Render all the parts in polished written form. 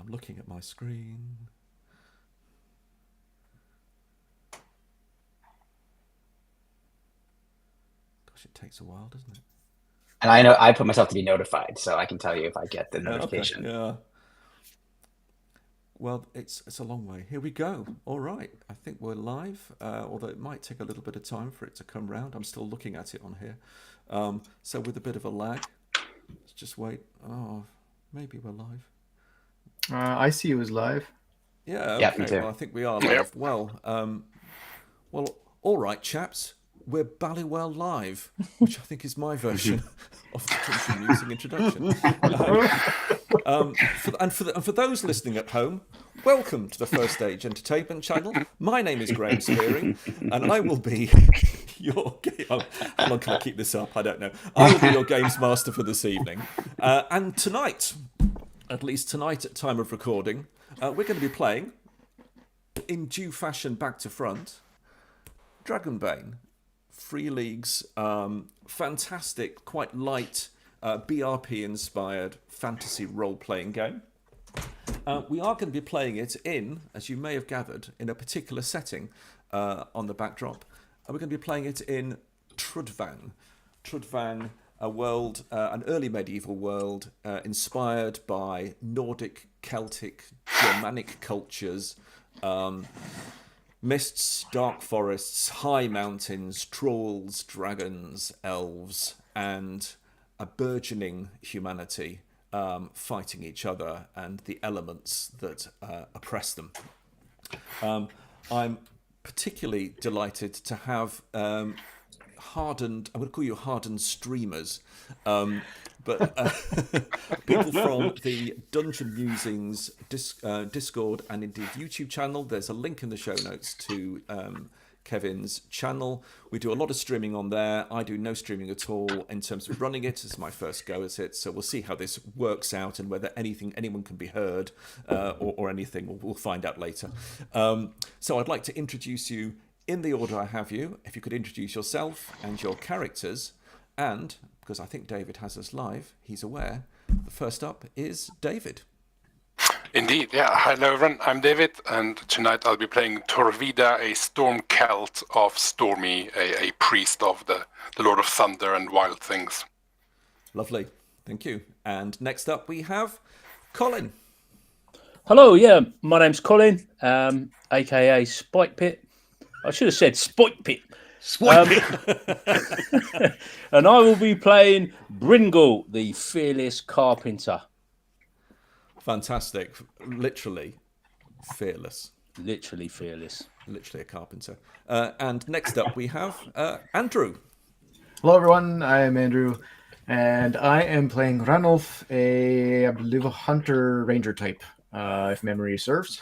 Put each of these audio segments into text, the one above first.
I'm looking at my screen. Gosh, it takes a while, doesn't it? And I know I put myself to be notified, so I can tell you if I get the notification. Okay, yeah. Well, it's a long way. Here we go. All right. I think we're live, although it might take a little bit of time for it to come round. I'm still looking at it on here. So with a bit of a lag, let's just wait. Oh, maybe we're live. I see you as live. Yeah, Yeah, me okay. too. Well, I think we are live. Well, all right, chaps. We're Ballywell live, which I think is my version of the country music introduction. For those listening at home, welcome to the First Stage Entertainment channel. My name is Graham Spearing, and I will be your how long can I keep this up? I don't know. I will be your games master for this evening. And tonight, at least tonight at time of recording, we're going to be playing, in due fashion back to front, Dragonbane. Free League's fantastic, quite light, BRP-inspired fantasy role-playing game. We are going to be playing it in, as you may have gathered, in a particular setting on the backdrop. We're going to be playing it in Trudvang. Trudvang, a world, an early medieval world inspired by Nordic, Celtic, Germanic cultures. Mists, dark forests, high mountains, trolls, dragons, elves, and a burgeoning humanity fighting each other and the elements that oppress them. I'm particularly delighted to have hardened, I'm going to call you hardened streamers, but people from the Dungeon Musings Discord and indeed YouTube channel. There's a link in the show notes to Kevin's channel. We do a lot of streaming on there. I do no streaming at all in terms of running it. It's my first go at it, so we'll see how this works out and whether anyone can be heard or anything. We'll find out later. So I'd like to introduce you in the order I have you. If you could introduce yourself and your characters, and because I think David has us live, he's aware. The first up is David. Indeed, yeah. Hello everyone, I'm David, and tonight I'll be playing Torvida, a storm celt of Stormy, a priest of the Lord of Thunder and wild things. Lovely, thank you. And next up we have Colin. Hello, yeah, my name's Colin, aka Spike Pit. I should have said Spike Pit. And I will be playing Bringle, the fearless carpenter. Fantastic. Literally fearless. Literally fearless. Literally a carpenter. And next up we have Andrew. Hello, everyone. I am Andrew, and I am playing Ranulf, I believe, a hunter ranger type, if memory serves.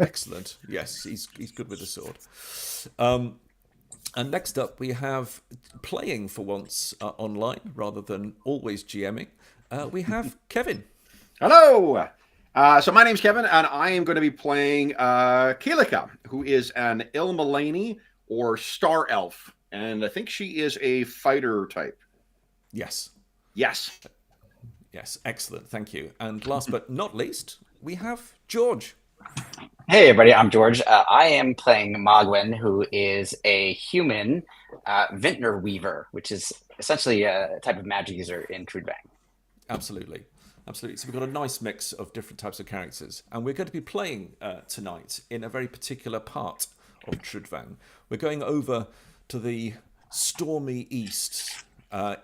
Excellent. Yes, he's good with the sword. And next up, we have playing for once online rather than always GMing. We have Kevin. Hello! So my name's Kevin, and I am going to be playing Kalika, who is an Ilmalani or Star Elf. And I think she is a fighter type. Yes. Yes. Yes, excellent. Thank you. And last but not least, we have George. Hey everybody, I'm George. I am playing Mogwin, who is a human vintner weaver, which is essentially a type of magic user in Trudvang. Absolutely. Absolutely. So we've got a nice mix of different types of characters. And we're going to be playing tonight in a very particular part of Trudvang. We're going over to the stormy east,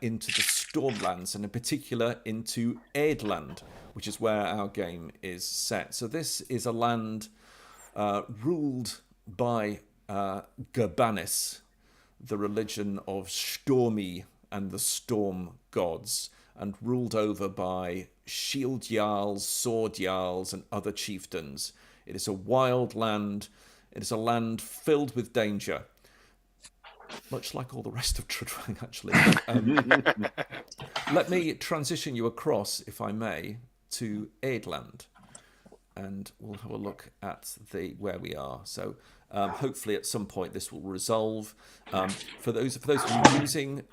into the Stormlands, and in particular into Aedland, which is where our game is set. So this is a land ruled by Gerbanis, the religion of Stormy and the storm gods, and ruled over by shield jarls, sword jarls, and other chieftains. It is a wild land. It is a land filled with danger, much like all the rest of Trudvang, actually. Let me transition you across, if I may, to Aedland, and we'll have a look at where we are. So hopefully at some point this will resolve. For those of you using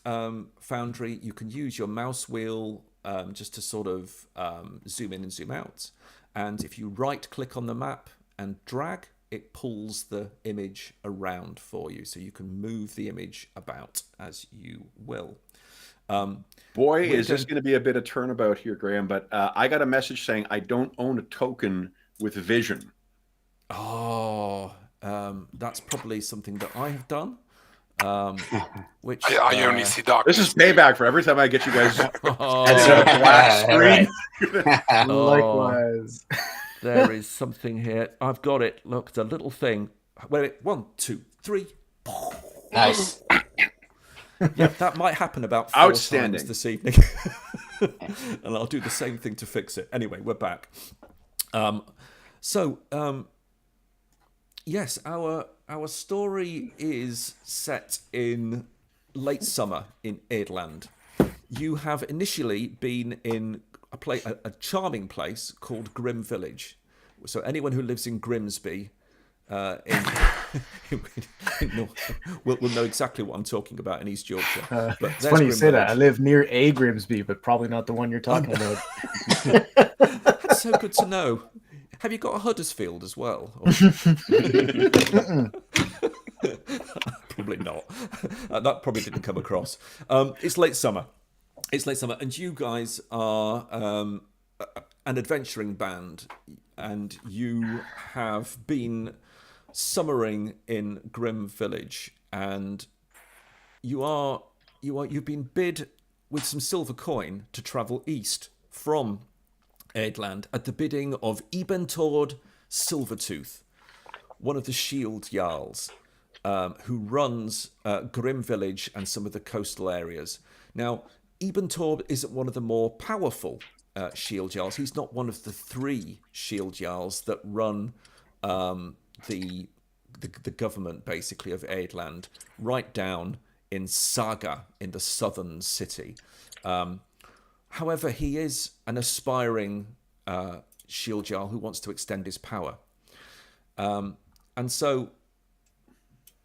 Foundry, you can use your mouse wheel just to sort of zoom in and zoom out. And if you right-click on the map and drag, it pulls the image around for you, so you can move the image about as you will. Boy, is this going to be a bit of turnabout here, Graham, but I got a message saying I don't own a token with vision. Oh, that's probably something that I have done. Which I only see dark. This is payback for every time I get you guys oh, a black screen. Likewise. there is something here. I've got it. Look, the little thing. Wait, 1, 2, 3. Nice. Yeah, that might happen about 4 Outstanding. times this evening. And I'll do the same thing to fix it. Anyway, we're back. Yes, our story is set in late summer in Eidland. You have initially been in a charming place called Grim Village. So anyone who lives in Grimsby will know exactly what I'm talking about in East Yorkshire. But it's funny you say that. I live near a Grimsby, but probably not the one you're talking about. That's so good to know. Have you got a Huddersfield as well? Probably not. That probably didn't come across. It's late summer. And you guys are an adventuring band, and you have been summering in Grim Village, and you've been bid with some silver coin to travel east from Eidland at the bidding of Ebentord Silvertooth, one of the Shield Jarls, who runs Grim Village and some of the coastal areas. Now, Ebentord isn't one of the more powerful Shield Jarls. He's not one of the 3 Shield Jarls that run the government, basically, of Eidland, right down in Saga, in the southern city. However, he is an aspiring Shield Jarl who wants to extend his power. And so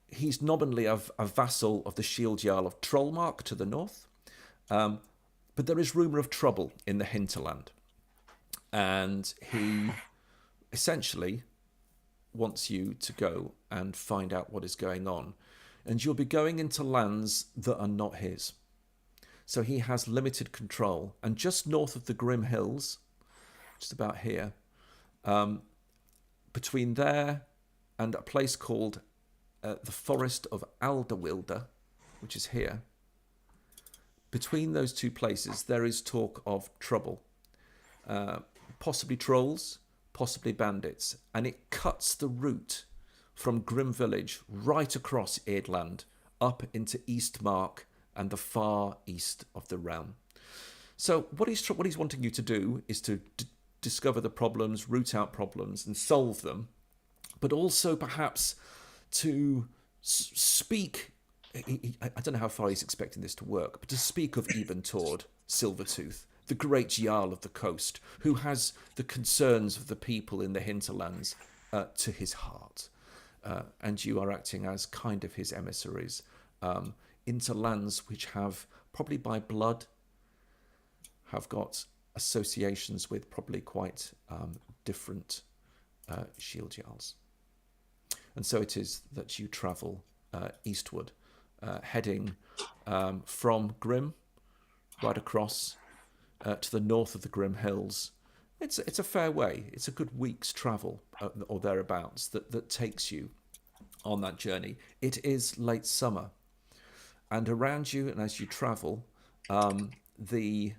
he's nominally a vassal of the Shield Jarl of Trollmark to the north. But there is rumour of trouble in the hinterland. And he essentially wants you to go and find out what is going on. And you'll be going into lands that are not his. So he has limited control. And just north of the Grim Hills, just about here, between there and a place called the Forest of Alderwilder, which is here, between those 2 places, there is talk of trouble. Possibly trolls, possibly bandits. And it cuts the route from Grim Village right across Eidland up into Eastmark and the far east of the realm. So what he's wanting you to do is to discover the problems, root out problems, and solve them, but also perhaps to speak. I don't know how far he's expecting this to work, but to speak of Ebentord Silvertooth, the great Jarl of the coast, who has the concerns of the people in the hinterlands to his heart. And you are acting as kind of his emissaries into lands which have, probably by blood, have got associations with probably quite different Shield Jarls. And so it is that you travel eastward, heading from Grim right across to the north of the Grim Hills. It's a fair way. It's a good week's travel or thereabouts that takes you on that journey. It is late summer, and around you and as you travel, the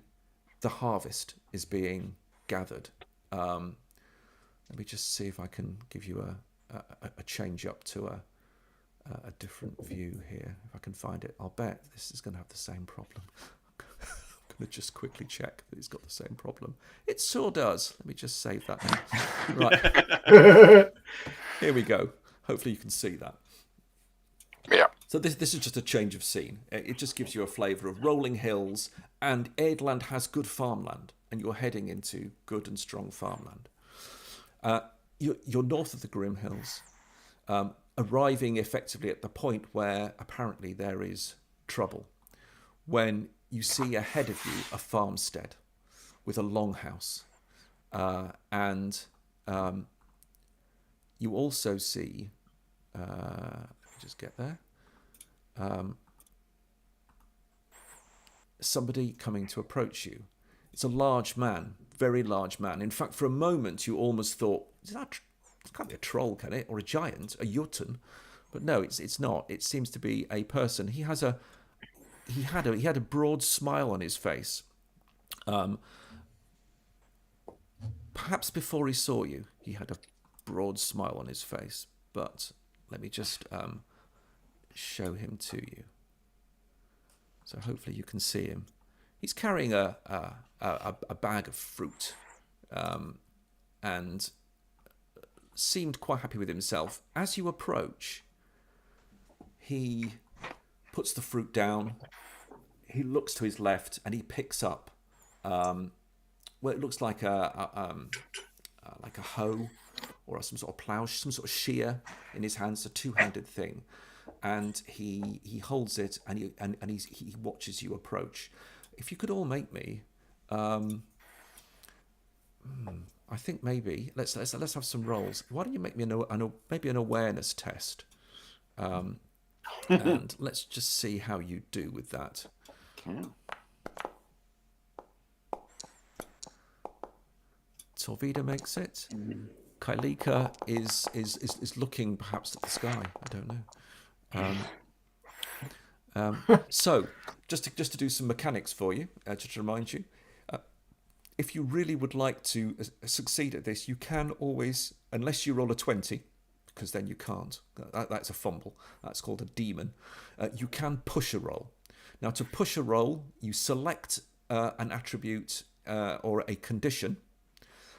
harvest is being gathered. Let me just see if I can give you a change up to a different view here. If I can find it, I'll bet this is going to have the same problem. I'm going to just quickly check that it's got the same problem. It sure does. Let me just save that now. Right. Here we go. Hopefully you can see that. Yeah. So this is just a change of scene. It just gives you a flavour of rolling hills, and Eidland has good farmland, and you're heading into good and strong farmland. You're north of the Grim Hills, arriving effectively at the point where apparently there is trouble, when you see ahead of you a farmstead. with a longhouse. And you also see, let me just get there, somebody coming to approach you. It's a large man, very large man. In fact, for a moment, you almost thought, it can't be a troll, can it? Or a giant, a Jotun. But no, it's not. It seems to be a person. He had a broad smile on his face. Perhaps before he saw you, he had a broad smile on his face. But let me just show him to you. So hopefully you can see him. He's carrying a bag of fruit, and seemed quite happy with himself. As you approach, he puts the fruit down. He looks to his left and he picks up, well, it looks like a hoe or some sort of plough, some sort of shear in his hands, a two-handed thing. And he holds it and he watches you approach. If you could all make me, I think maybe let's have some rolls. Why don't you make me maybe an awareness test, and let's just see how you do with that. Okay. Torvida makes it. Kailika is looking perhaps at the sky. I don't know. So, just to do some mechanics for you, just to remind you, if you really would like to succeed at this, you can always, unless you roll a 20, because then you can't. That's a fumble. That's called a demon. You can push a roll. Now, to push a roll, you select an attribute or a condition,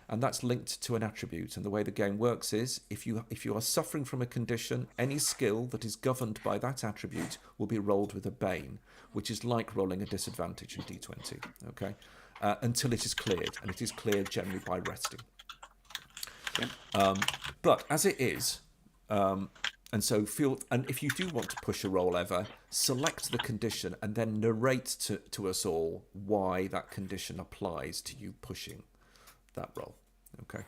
and that's linked to an attribute. And the way the game works is, if you are suffering from a condition, any skill that is governed by that attribute will be rolled with a bane, which is like rolling a disadvantage in D20. Okay, until it is cleared, and it is cleared generally by resting. Okay. But as it is, and if you do want to push a roll ever, select the condition and then narrate to us all why that condition applies to you pushing that roll. Okay,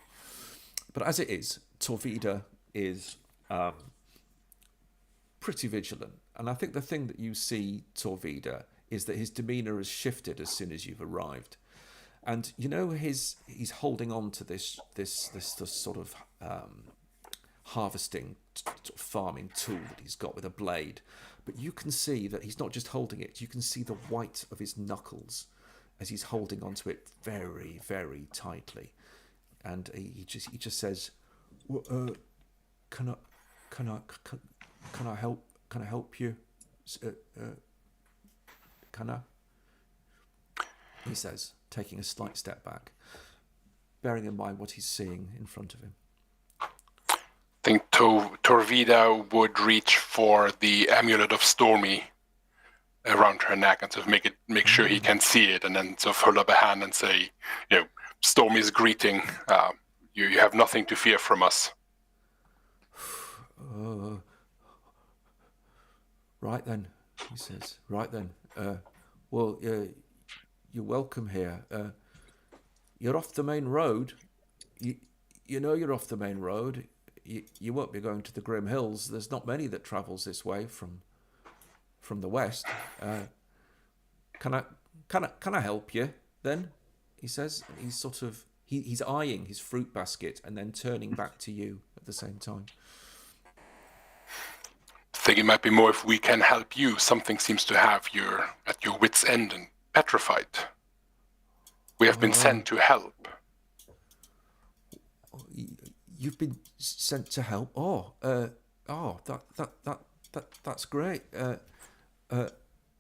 but as it is, Torvida is pretty vigilant, and I think the thing that you see, Torvida, is that his demeanor has shifted as soon as you've arrived, and you know he's holding on to this sort of harvesting, sort of farming tool that he's got with a blade, but you can see that he's not just holding it. You can see the white of his knuckles as he's holding onto it very, very tightly, and he just says, well, "Can I help? Can I help you? Can I?" He says, taking a slight step back, bearing in mind what he's seeing in front of him. I think Torvida would reach for the amulet of Stormy around her neck and sort of make sure he can see it, and then sort of hold up a hand and say, Stormy's greeting. You have nothing to fear from us. Right then, he says. Right then. Well, you're welcome here. You're off the main road. You know you're off the main road. You won't be going to the Grim Hills. There's not many that travels this way from the west. Can I help you then? He says. He's sort of he's eyeing his fruit basket and then turning back to you at the same time. I think it might be more if we can help you. Something seems to have you at your wit's end and petrified. We have been sent to help. You've been sent to help. That's great.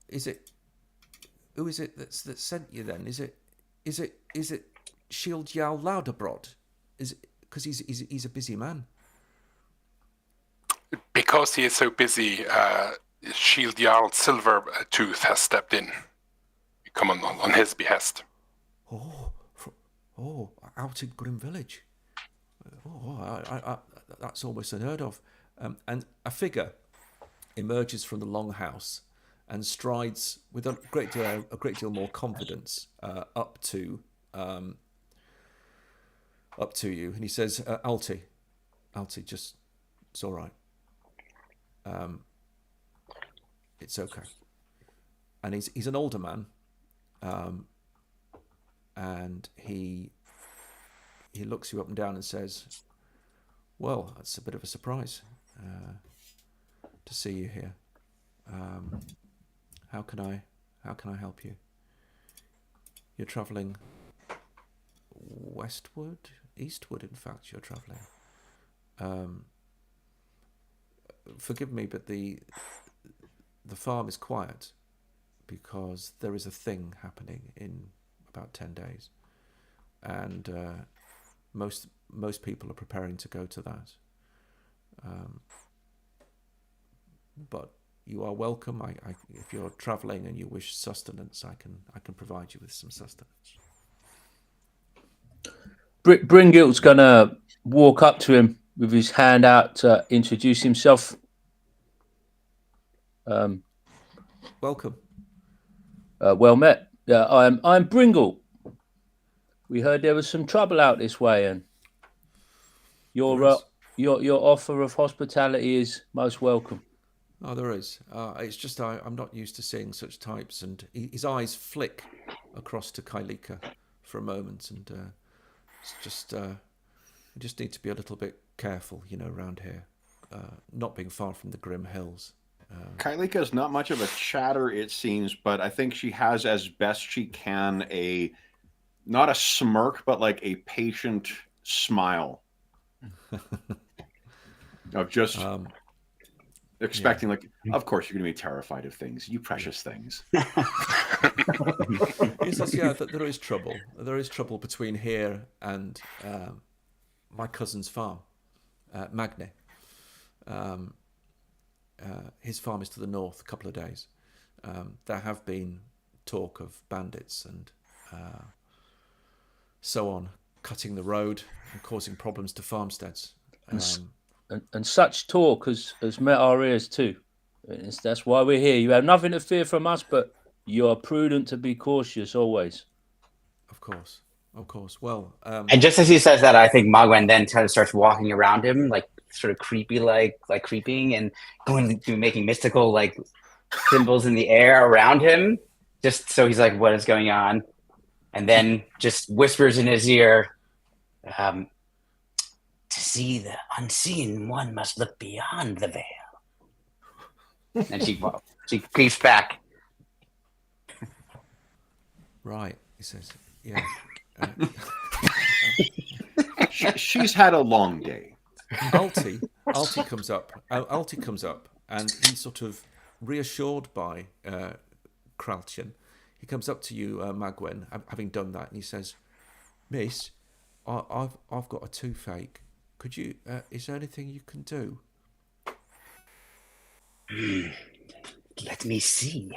Is it? Who is it that sent you then? Is it Shield Jarl Lauderbrod? Is it because he's a busy man? Because he is so busy, Shield Jarl Silvertooth has stepped in. We come on his behest. Out in Grim Village. That's almost unheard of. And a figure emerges from the longhouse and strides with a great deal more confidence up to up to you, and he says, Alti, just, it's all right. It's okay. And he's an older man, and he looks you up and down and says, well, that's a bit of a surprise to see you here. How can I help you? You're traveling westward, eastward, in fact, you're traveling. Forgive me, but the farm is quiet because there is a thing happening in about 10 days, and most people are preparing to go to that. But you are welcome. If you're traveling and you wish sustenance, I can provide you with some sustenance. Bringilt's gonna walk up to him with his hand out to introduce himself. Welcome. Well met. I'm Bringle. We heard there was some trouble out this way, and your offer of hospitality is most welcome. Oh, there is. It's just I'm not used to seeing such types, and his eyes flick across to Kailika for a moment, and it's just I just need to be a little bit careful, around here, not being far from the grim hills. Kailika is not much of a chatter, it seems, but I think she has, as best she can, not a smirk, but like a patient smile of just expecting, like, of course you're going to be terrified of things, you precious things. He says, yeah, there is trouble. There is trouble between here and my cousin's farm, Magne. His farm is to the north, a couple of days. There have been talk of bandits and so on, cutting the road and causing problems to farmsteads. And such talk has met our ears too. That's why we're here. You have nothing to fear from us, but you are prudent to be cautious always. Of course. Well, and just as he says that, I think Magwen then kind of starts walking around him, like sort of creepy, like creeping and going to making mystical like symbols in the air around him, just so he's like, what is going on? And then just whispers in his ear, to see the unseen, one must look beyond the veil. And she creeps back. Right, he says, yeah. She's had a long day. Alti comes up. Alti comes up, and he's sort of reassured by Kralchen. He comes up to you, Magwen, having done that, and he says, "Miss, I've got a toothache. Could you? Is there anything you can do?" Let me see.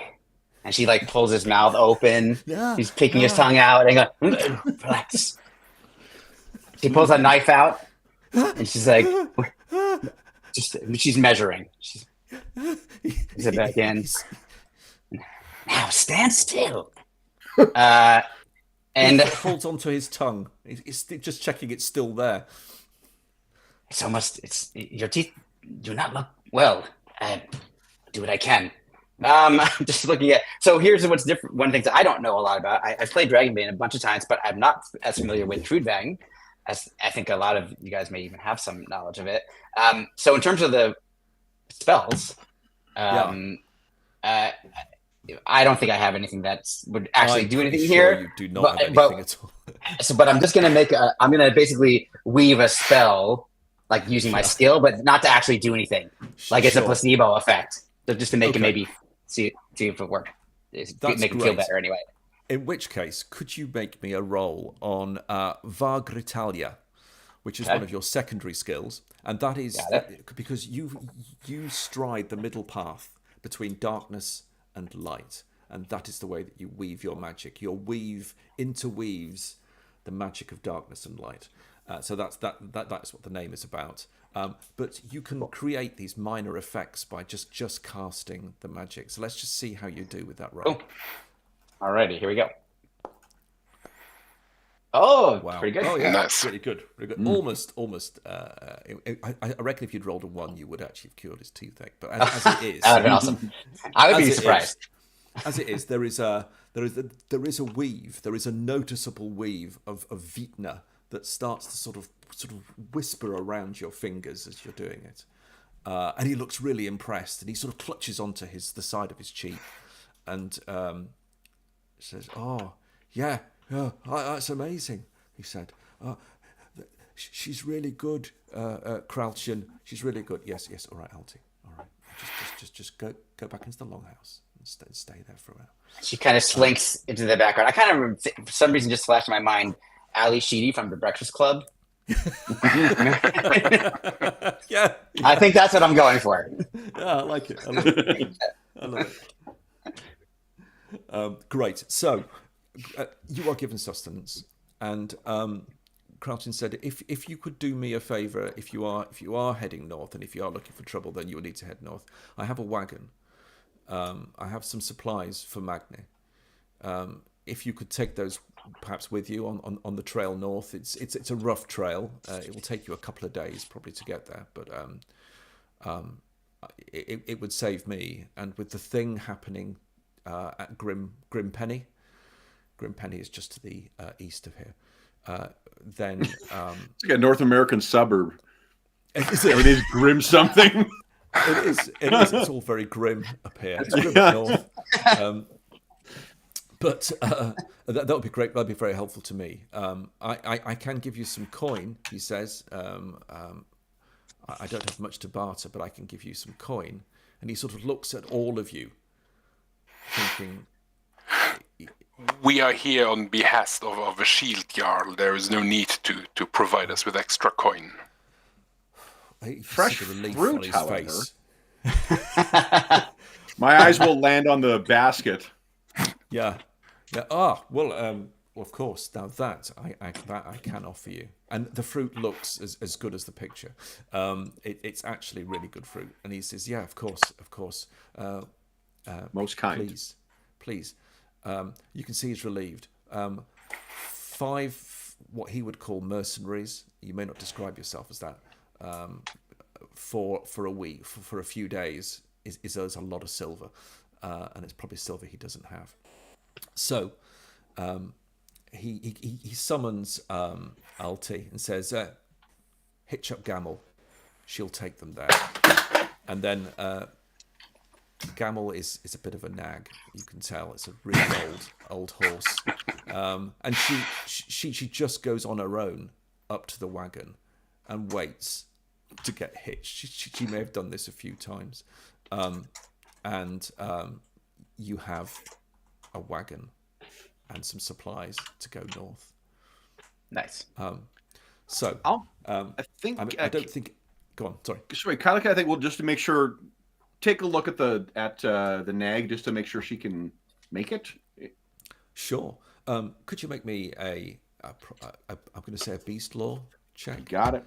And she like pulls his mouth open. Yeah, He's picking his tongue out and goes, relax. She pulls a knife out and she's like, she's measuring. She's it back in. Now stand still. And holds onto his tongue. He's just checking it's still there. It's almost. Your teeth do not look well. Do what I can. I'm just looking at. So here's what's different. One thing that I don't know a lot about. I've played Dragonbane a bunch of times, but I'm not as familiar with Trudvang, as I think a lot of you guys may even have some knowledge of it. So in terms of the spells, I don't think I have anything that would actually do anything here. You do not have anything at all. But I'm just gonna I'm gonna basically weave a spell, like using my skill, but not to actually do anything. Like it's a placebo effect, so just to make it maybe see if it works. Make it feel better anyway. In which case, could you make me a roll on Vargritalia, which is one of your secondary skills, and that is because you stride the middle path between darkness and light, and that is the way that you weave your magic. Your weave interweaves the magic of darkness and light. So that's what the name is about. But you can create these minor effects by just casting the magic. So let's just see how you do with that roll. Alrighty, here we go. Oh, Wow. pretty good. Oh yeah, Nice. really good, really good. Almost. I reckon if you'd rolled a 1, you would actually have cured his toothache. But as it is, That would have been awesome. I would as be it surprised. as it is, there is a weave. There is a noticeable weave of Vitna that starts to sort of whisper around your fingers as you're doing it. And he looks really impressed, and he sort of clutches onto the side of his cheek, and says, "Oh, yeah, that's amazing." He said, "She's really good, Crouchen. She's really good. Yes, all right, Alti. All right, just go back into the longhouse and stay there for a while." She kind of slinks into the background. I kind of, for some reason, just flashed in my mind Ali Sheedy from The Breakfast Club. Yeah, I think that's what I'm going for. yeah, I like it. I love it. Great. So you are given sustenance, and Crouchen said, "If you could do me a favor, if you are heading north, and if you are looking for trouble, then you will need to head north. I have a wagon. I have some supplies for Magni. If you could take those perhaps with you on the trail north, it's a rough trail. It will take you a couple of days probably to get there, but it would save me. And with the thing happening at Grimpenny is just to the east of here. Then It's like a North American suburb. it Everything's grim something. is. It's all very grim up here. It's grim up north. But that would be great. That'd be very helpful to me. I can give you some coin, he says. I don't have much to barter, but I can give you some coin. And he sort of looks at all of you, thinking, We are here on behest of a shield jarl. There is no need to provide us with extra coin. Fresh sort of relief fruit, on his however. face. My eyes will land on the basket. Yeah. Ah, well, of course. Now that I can offer you, and the fruit looks as good as the picture. It's actually really good fruit. And he says, "Yeah, of course. Most kind. Please. You can see he's relieved. 5 what he would call mercenaries. You may not describe yourself as that. For a week, for a few days, is a lot of silver, and it's probably silver he doesn't have. So he summons Alti and says, "Hitch up Gamel. She'll take them there." And then Gamel is a bit of a nag. You can tell it's a really old horse, and she just goes on her own up to the wagon and waits to get hitched. She may have done this a few times, and you have a wagon and some supplies to go north. Nice. So I think I don't think. Go on. Sorry. Kalika, I think we'll just to make sure, take a look at the nag just to make sure she can make it. Sure. Could you make me I'm going to say a beast law check? Got it.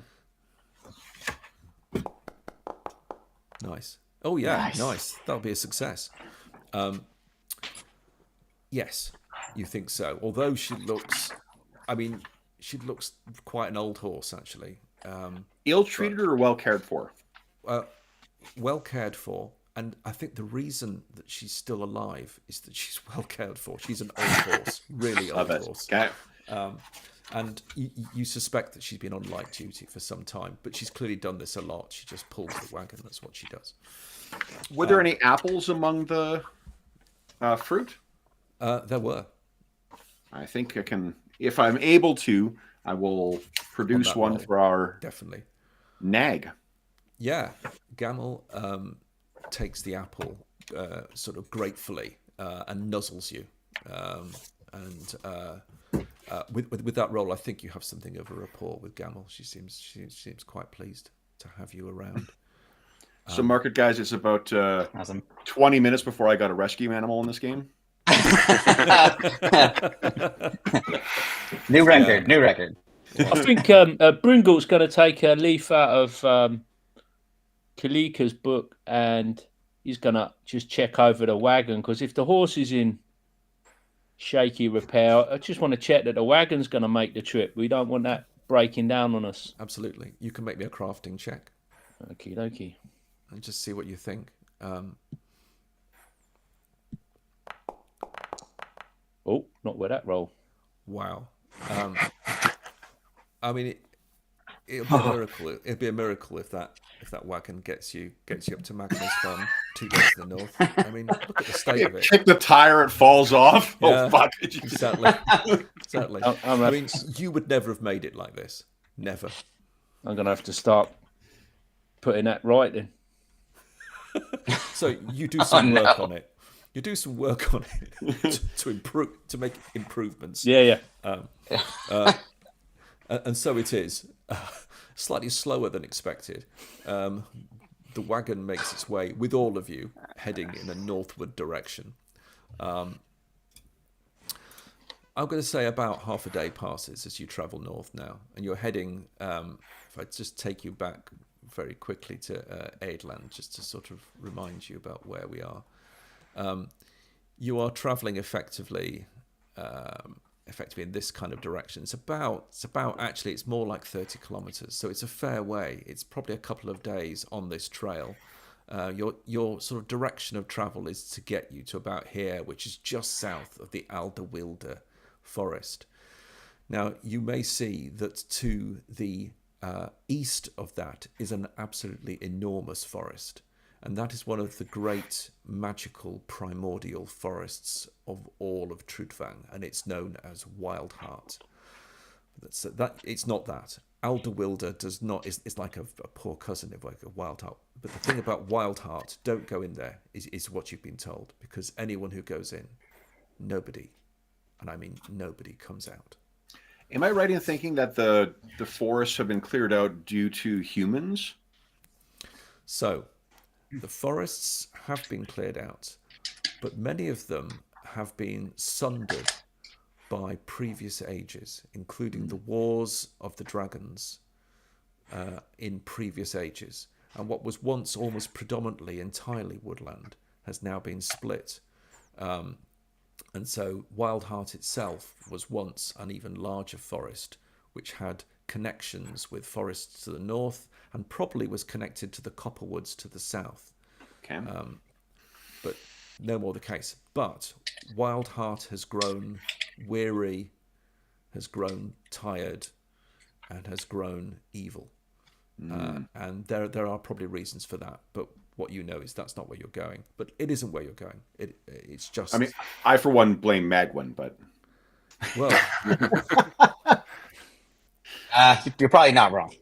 Nice. Oh yeah, nice. That'll be a success. Yes, you think so. Although she looks quite an old horse actually. Ill-treated or well cared for? Well cared for, and I think the reason that she's still alive is that she's well cared for. She's an old horse, really old horse. Okay. And you suspect that she's been on light duty for some time, but she's clearly done this a lot. She just pulls the wagon. That's what she does. Were there any apples among the fruit? There were. I think I can, if I'm able to, I will produce one roll. for our Definitely. nag. Yeah, Gamel takes the apple sort of gratefully and nuzzles you. With that roll, I think you have something of a rapport with Gamel. She seems quite pleased to have you around. So market guys, it's about Awesome. 20 minutes before I got a rescue animal in this game. New record. I think Bringle's going to take a leaf out of Kalika's book and he's going to just check over the wagon, because if the horse is in shaky repair. I just want to check that the wagon's going to make the trip. We don't want that breaking down on us. Absolutely. You can make me a crafting check Okie dokie. and just see what you think. Oh, not with that roll. Wow. I mean, it'll be a miracle. It'd be a miracle if that wagon gets you up to Magnus Farm 2 days to the north. I mean, look at the state of it. Kick the tire, it falls off. Yeah, Oh fuck! exactly. Exactly. I'm I mean, you would never have made it like this. Never. going to have to start putting that right then. So you do some work on it. You do some work on it to improve, to make improvements. Yeah. And so it is. Slightly slower than expected. The wagon makes its way, with all of you, heading in a northward direction. I'm going to say about half a day passes as you travel north now. And you're heading, if I just take you back very quickly to Aidland, just to sort of remind you about where we are. You are traveling effectively in this kind of direction. It's more like 30 kilometers. So it's a fair way. It's probably a couple of days on this trail. Your sort of direction of travel is to get you to about here, which is just south of the Alderwilder forest. Now, you may see that to the east of that is an absolutely enormous forest. And that is one of the great magical primordial forests of all of Trudvang, and it's known as Wildheart. It's not that. Alderwilder does not. It's like a poor cousin of like a Wildheart. But the thing about Wildheart, don't go in there, is what you've been told, because anyone who goes in, nobody, and I mean nobody, comes out. Am I right in thinking that the forests have been cleared out due to humans? So, the forests have been cleared out, but many of them have been sundered by previous ages, including the wars of the dragons in previous ages. And what was once almost predominantly entirely woodland has now been split. And so Wildheart itself was once an even larger forest, which had connections with forests to the north and probably was connected to the copperwoods to the south. Okay. But no more the case. But Wildheart has grown weary, has grown tired, and has grown evil. And there are probably reasons for that. But what you know is that's not where you're going. But it isn't where you're going. It's just... I mean, I for one blame Magwin, but... Well... You're probably not wrong.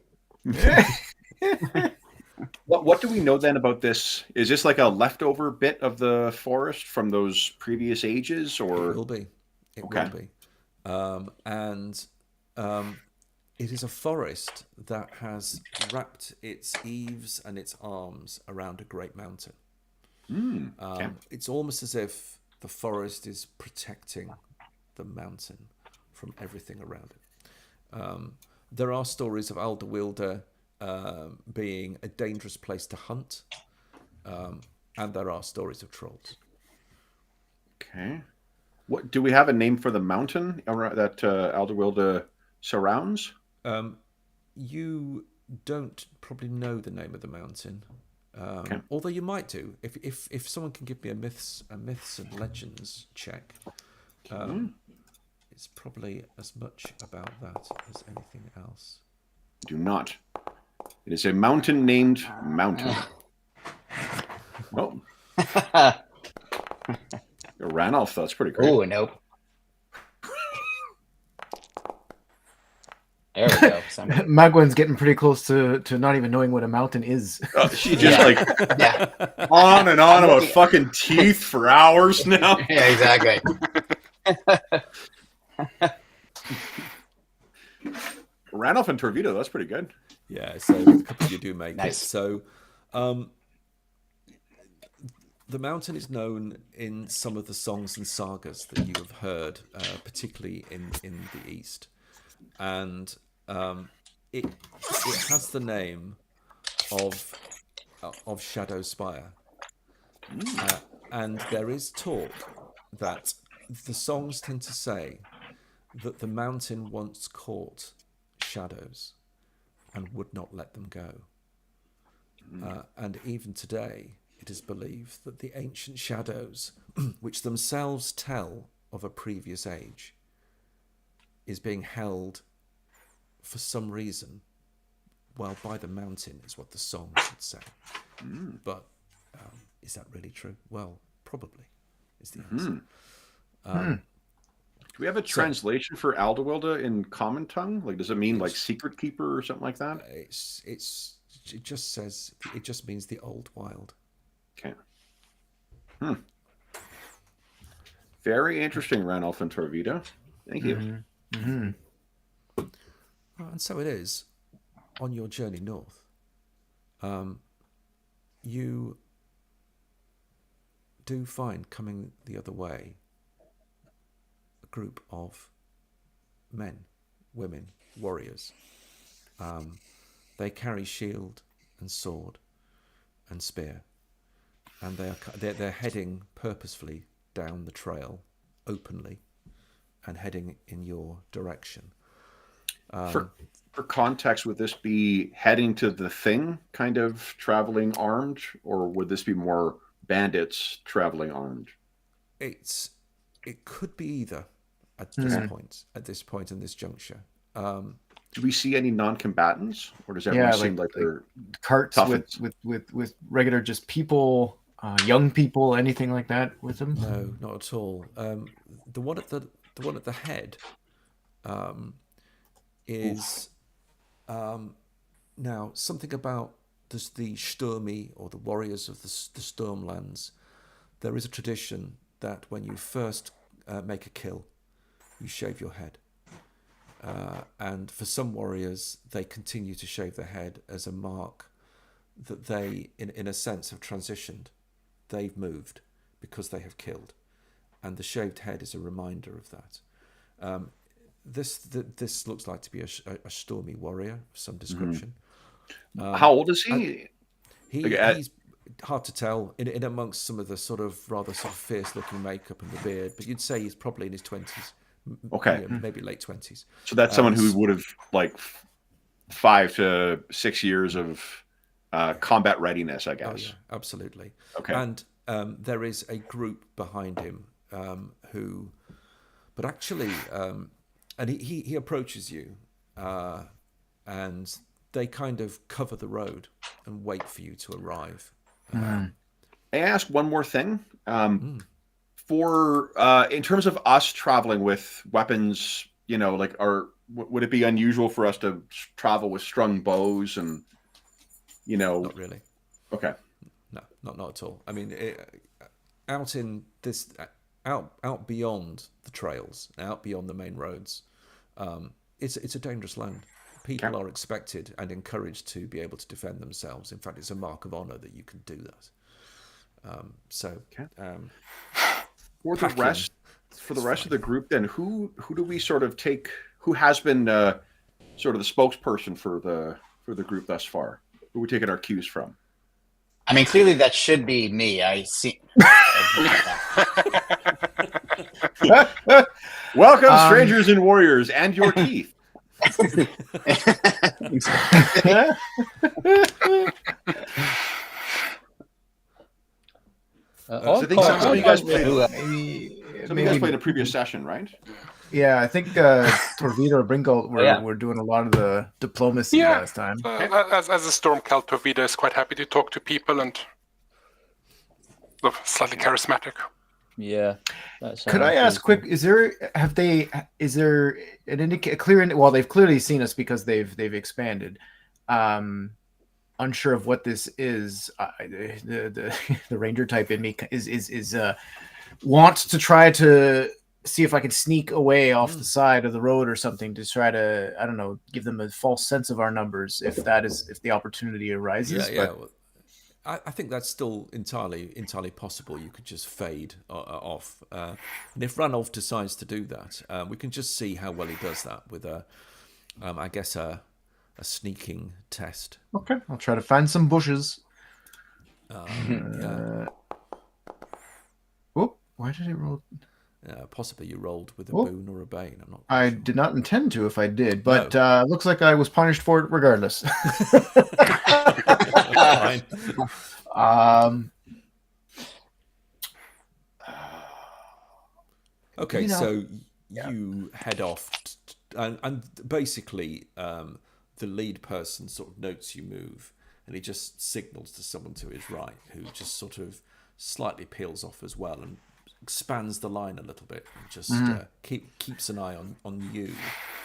What do we know then about this? Is this like a leftover bit of the forest from those previous ages, or It will be. It will be. It is a forest that has wrapped its eaves and its arms around a great mountain. It's almost as if the forest is protecting the mountain from everything around it. There are stories of Alderwilder being a dangerous place to hunt, and there are stories of trolls. Okay. What do we have a name for the mountain that Alderwilder surrounds? You don't probably know the name of the mountain, although you might do if someone can give me a myths and legends check. It's probably as much about that as anything else. Do not. It is a mountain named Mountain. Oh. Ranulph, that's pretty great. Oh, nope. There we go. Magwin's getting pretty close to not even knowing what a mountain is. She just on and on about fucking teeth for hours now. Yeah, exactly. Ranulph and Torvito, that's pretty good. Yeah, so a couple of you do make Nice. it. So the mountain is known in some of the songs and sagas that you have heard, particularly in the East. And it has the name of Shadow Spire. And there is talk that the songs tend to say that the mountain once caught shadows and would not let them go. And even today, it is believed that the ancient shadows, which themselves tell of a previous age, is being held for some reason, well, by the mountain is what the song should say. But is that really true? Well, probably is the answer. Do we have a translation for Aldewilde in common tongue? Like, does it mean like secret keeper or something like that? It just says, it just means the old wild. Okay. Very interesting, Ranulph and Torvida. Thank you. And so it is, on your journey north, you do find coming the other way a group of men, women, warriors. They carry shield and sword and spear, and they're heading purposefully down the trail openly and heading in your direction. For context, would this be heading to the thing, kind of traveling armed, or would this be more bandits traveling armed? It could be either at this point in this juncture. Do we see any non-combatants, or does everyone seem like they're carts with regular just people, young people, anything like that with them? No, not at all. The one at the head is now something about the Sturmi, or the warriors of the Stormlands. There is a tradition that when you first make a kill, you shave your head. And for some warriors, they continue to shave their head as a mark that they, in a sense, have transitioned. They've moved because they have killed. And the shaved head is a reminder of that. This looks like to be a stormy warrior of some description. How old is he? He's hard to tell in amongst some of the sort of rather sort of fierce looking makeup and the beard, but you'd say he's probably in his 20s. Okay, maybe late 20s. So that's someone who would have like 5 to 6 years of combat readiness, I guess. Oh, yeah, absolutely. Okay, and there is a group behind him who, but actually, and he approaches you, and they kind of cover the road and wait for you to arrive. May I ask one more thing? For in terms of us traveling with weapons, like, would it be unusual for us to travel with strung bows and, Not really. Okay. No, not at all. I mean, out in this, out beyond the trails, out beyond the main roads, it's a dangerous land. People are expected and encouraged to be able to defend themselves. In fact, it's a mark of honor that you can do that. For the rest of the group, then, who do we sort of take? Who has been sort of the spokesperson for the group thus far? Who are we taking our cues from? I mean, clearly that should be me. I see. Welcome, strangers and warriors, and your teeth. I think some of you guys played. Some of you guys played a previous session, right? Yeah, I think Torvida or Bringle were doing a lot of the diplomacy last time. As a Stormcloud, Torvida is quite happy to talk to people and slightly charismatic. Yeah. Could I ask quick? Is there an clear? Well, they've clearly seen us because they've expanded. Unsure of what this is. The ranger type in me is wants to try to see if I can sneak away off the side of the road or something to try to, I don't know, give them a false sense of our numbers if the opportunity arises. Yeah. Well, I think that's still entirely possible. You could just fade off, and if Ranulph decides to do that, we can just see how well he does that with a sneaking test. Okay, I'll try to find some bushes. Yeah. Oh, why did it roll? Possibly you rolled with a Oh. boon or a bane. I'm not. I sure. did not intend to if I did, but No. looks like I was punished for it regardless. Fine. Okay, You know, so you head off, and basically the lead person sort of notes you move, and he just signals to someone to his right, who just sort of slightly peels off as well and expands the line a little bit, and just keeps an eye on you.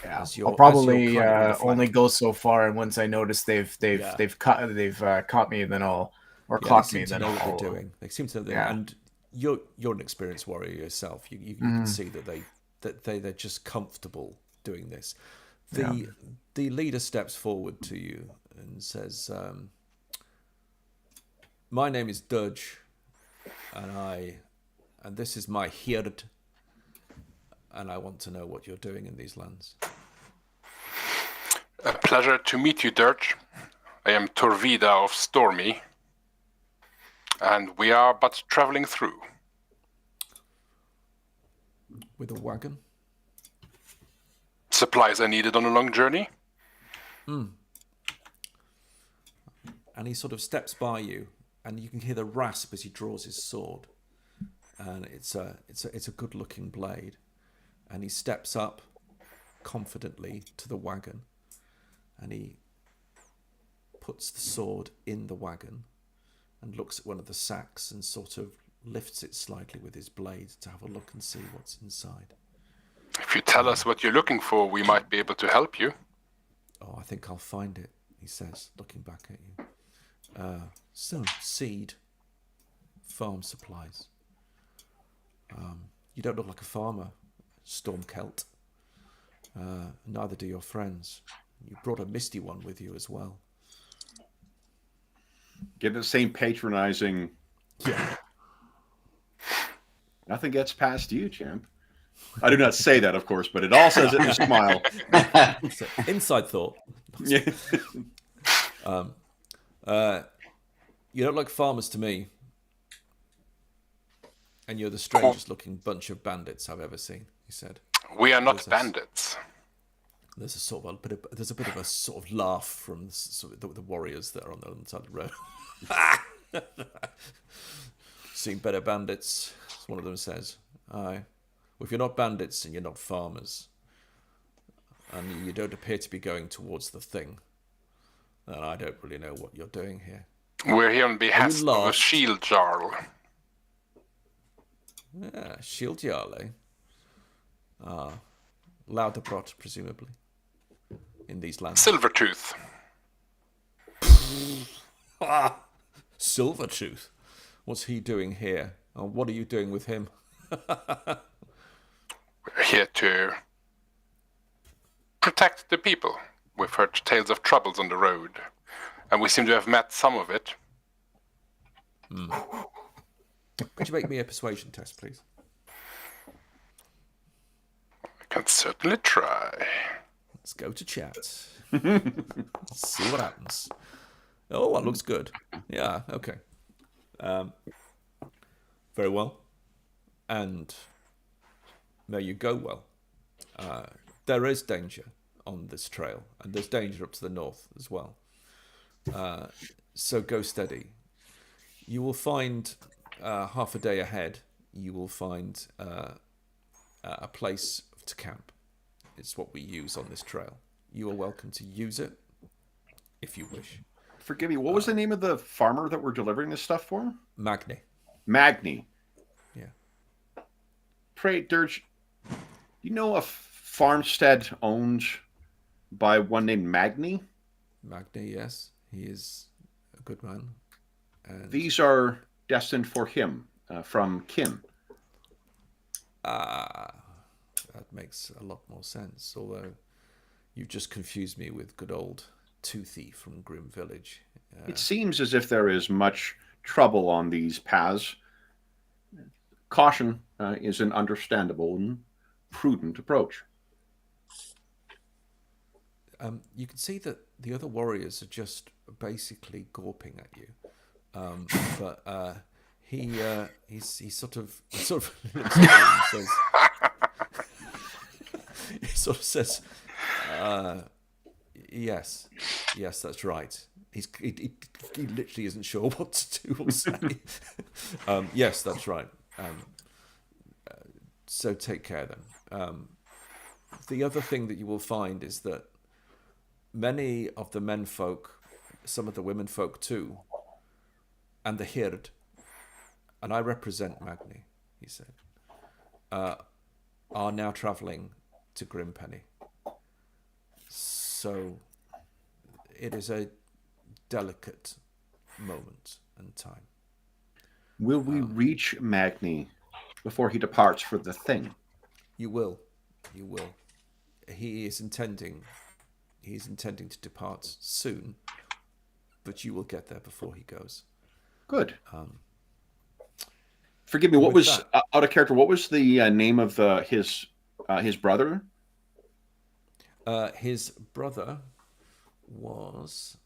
Yeah, As you're, I'll probably as you're kind of on the flank. only go so far, and once I notice they've caught me, then I'll clocked me, They seem to then know what I'll. they're doing. They seem to know, Yeah. and you're an experienced warrior yourself. You can see that they're just comfortable doing this. The leader steps forward to you and says, "My name is Dudge, and this is my Hird, and I want to know what you're doing in these lands." A pleasure to meet you, Dirge. I am Torvida of Stormy, and we are but traveling through. With a wagon? Supplies are needed on a long journey. And he sort of steps by you, and you can hear the rasp as he draws his sword. And it's a good-looking blade. And he steps up confidently to the wagon, and he puts the sword in the wagon and looks at one of the sacks and sort of lifts it slightly with his blade to have a look and see what's inside. If you tell us what you're looking for, we might be able to help you. "Oh, I think I'll find it," he says, looking back at you. Some seed, farm supplies. You don't look like a farmer, Stormcelt. Neither do your friends. You brought a misty one with you as well. Get the same patronizing. Yeah. Nothing gets past you, champ. I do not say that, of course, but it all says it in a smile. So, inside thought. Yeah. You don't like farmers to me. And you're the strangest looking bunch of bandits I've ever seen, he said. We are not bandits. There's a bit of a sort of laugh from the warriors that are on the other side of the road. Seen better bandits, one of them says. Aye. Well, if you're not bandits and you're not farmers, and you don't appear to be going towards the thing, then I don't really know what you're doing here. We're here on behalf of a shield jarl. Yeah, shield jarl, eh? Lauderbrot, presumably, in these lands. Silvertooth. Silvertooth? What's he doing here? And what are you doing with him? We're here to protect the people. We've heard tales of troubles on the road, and we seem to have met some of it. Could you make me a persuasion test, please? I can certainly try. Let's go to chat. See what happens. Oh, that looks good. Yeah, okay. Very well. And may you go well. There is danger on this trail, and there's danger up to the north as well. So go steady. You will find half a day ahead, you will find a place to camp. It's what we use on this trail. You are welcome to use it if you wish. Forgive me, what was the name of the farmer that we're delivering this stuff for? Magni. Magni. Yeah. Pray, Dirge, you know a farmstead owned by one named Magni? Magni, yes. He is a good man. And These are destined for him from kin. that makes a lot more sense. Although you've just confused me with good old Toothy from Grim Village. It seems as if there is much trouble on these paths. Caution is an understandable and prudent approach. You can see that the other warriors are just basically gawping at you. But he sort of looks at you and says, he sort of says, yes, that's right. He literally isn't sure what to do or say. Yes, that's right. So take care then. The other thing that you will find is that many of the menfolk, some of the womenfolk too, and the hird, and I represent Magni, he said, are now travelling to Grimpenny. So it is a delicate moment and time. Will we reach Magni before he departs for the thing? You will. He is intending to depart soon, but you will get there before he goes. Good. Forgive me. What was out of character? What was the name of his brother? His brother was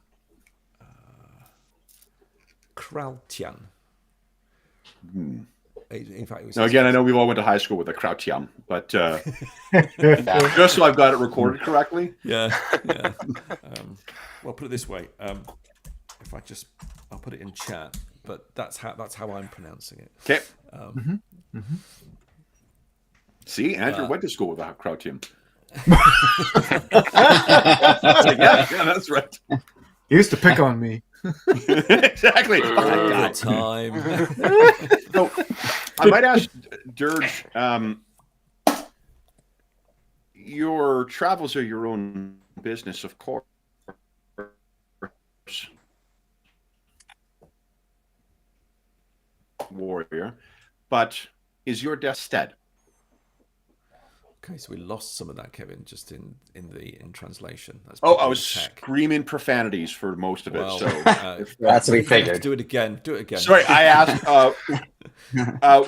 Krautian. In fact, it was Now, again, I know we all went to high school with a Krautian, but just so I've got it recorded correctly. Yeah. Well, put it this way. I'll put it in chat, but that's how I'm pronouncing it. Okay. See, Andrew went to school with a Krautian. yeah, that's right. He used to pick on me. Exactly. Good time. So, I might ask Dirge, your travels are your own business, of course. Warrior, but is your death stead? Okay, so we lost some of that, Kevin, just in translation. That's I was tech. screaming profanities for most of it. Well, So That's what we figured. Do it again. sorry, I asked.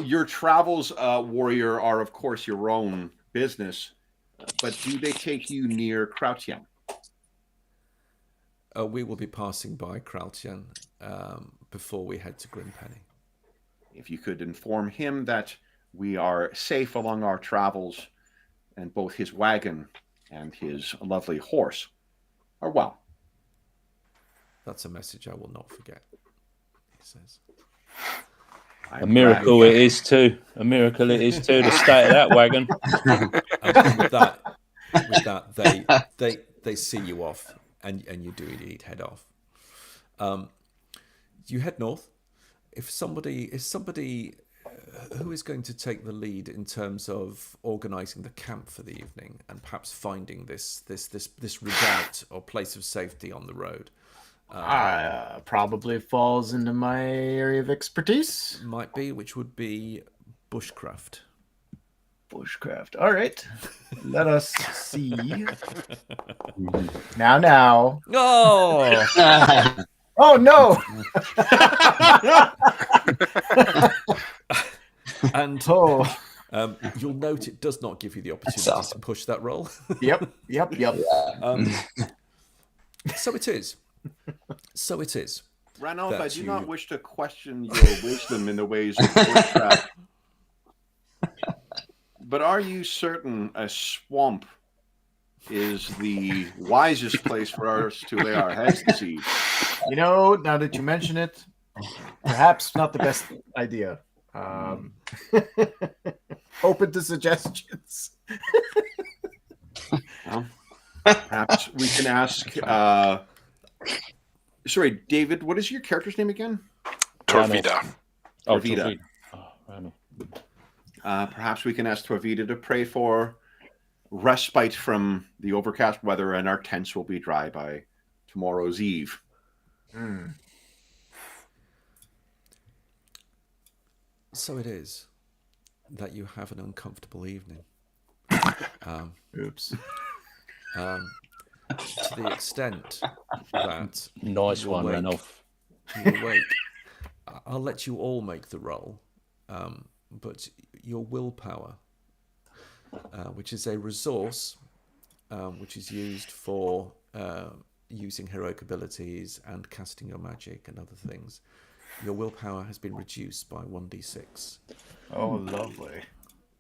Your travels, warrior, are of course your own business, but do they take you near Krautian? We will be passing by Krautian before we head to Grimpenny. If you could inform him that we are safe along our travels, and both his wagon and his lovely horse are well. That's a message I will not forget, he says. A miracle it is too. A miracle it is too. The state of that wagon. And with that, they see you off, and you do indeed head off. You head north. If somebody who is going to take the lead in terms of organising the camp for the evening and perhaps finding this redoubt or place of safety on the road? Probably falls into my area of expertise. Might be, which would be bushcraft. Bushcraft. All right. Let us see. Now. Oh! Oh, no. And you'll note it does not give you the opportunity to push that roll. Yep. So it is. Ranulph, I do not wish to question your wisdom in the ways of bushcraft. But are you certain a swamp is the wisest place for us to lay our heads this evening? You know, now that you mention it, perhaps not the best idea. Open to suggestions. Well, perhaps we can ask. Sorry, David. What is your character's name again? Torvida. Torvida. Randall. Perhaps we can ask Torvida to pray for respite from the overcast weather, and our tents will be dry by tomorrow's eve. So it is that you have an uncomfortable evening. Oops. To the extent that Nice one, Randolph. you awake. I'll let you all make the roll, but your willpower, which is a resource which is used for using heroic abilities and casting your magic and other things, your willpower has been reduced by 1d6. Oh, lovely.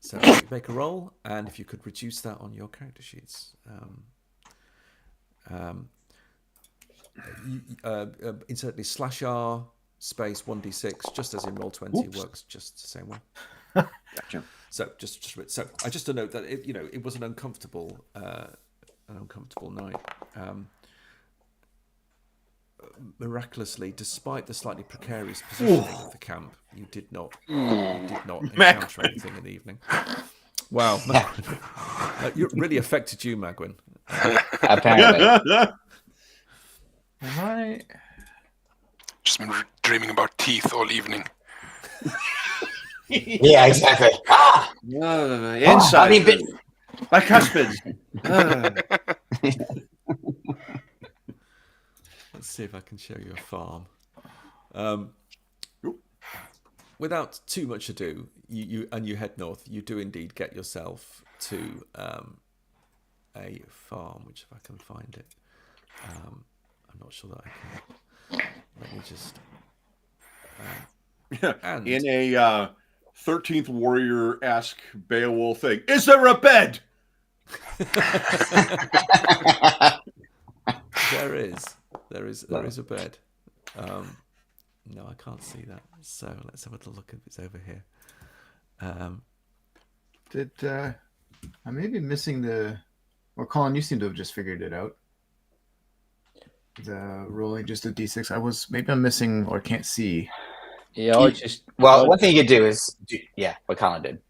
So you make a roll, and if you could reduce that on your character sheets. Insert the /R space 1d6, just as in Roll20 works just the same way. Gotcha. So I just to note that it was an uncomfortable night. Miraculously, despite the slightly precarious positioning of the camp, you did not encounter anything in the evening. Wow, Magwin. It really affected you, Magwin. Apparently. Am I? Just been dreaming about teeth all evening. Yeah, exactly. Ah! No. Inside. I've been bitten. Bicuspids. Let's see if I can show you a farm. Without too much ado, you head north. You do indeed get yourself to a farm, which if I can find it, I'm not sure that I can. Let me just. And In a 13th Warrior-esque Beowulf thing. Is there a bed? there is a bed. No, I can't see that. So let's have a little look if it's over here. I may be missing the? Or Colin, you seem to have just figured it out. The rolling just a d6. Maybe I'm missing or can't see. Yeah, One thing you could do is what Colin did.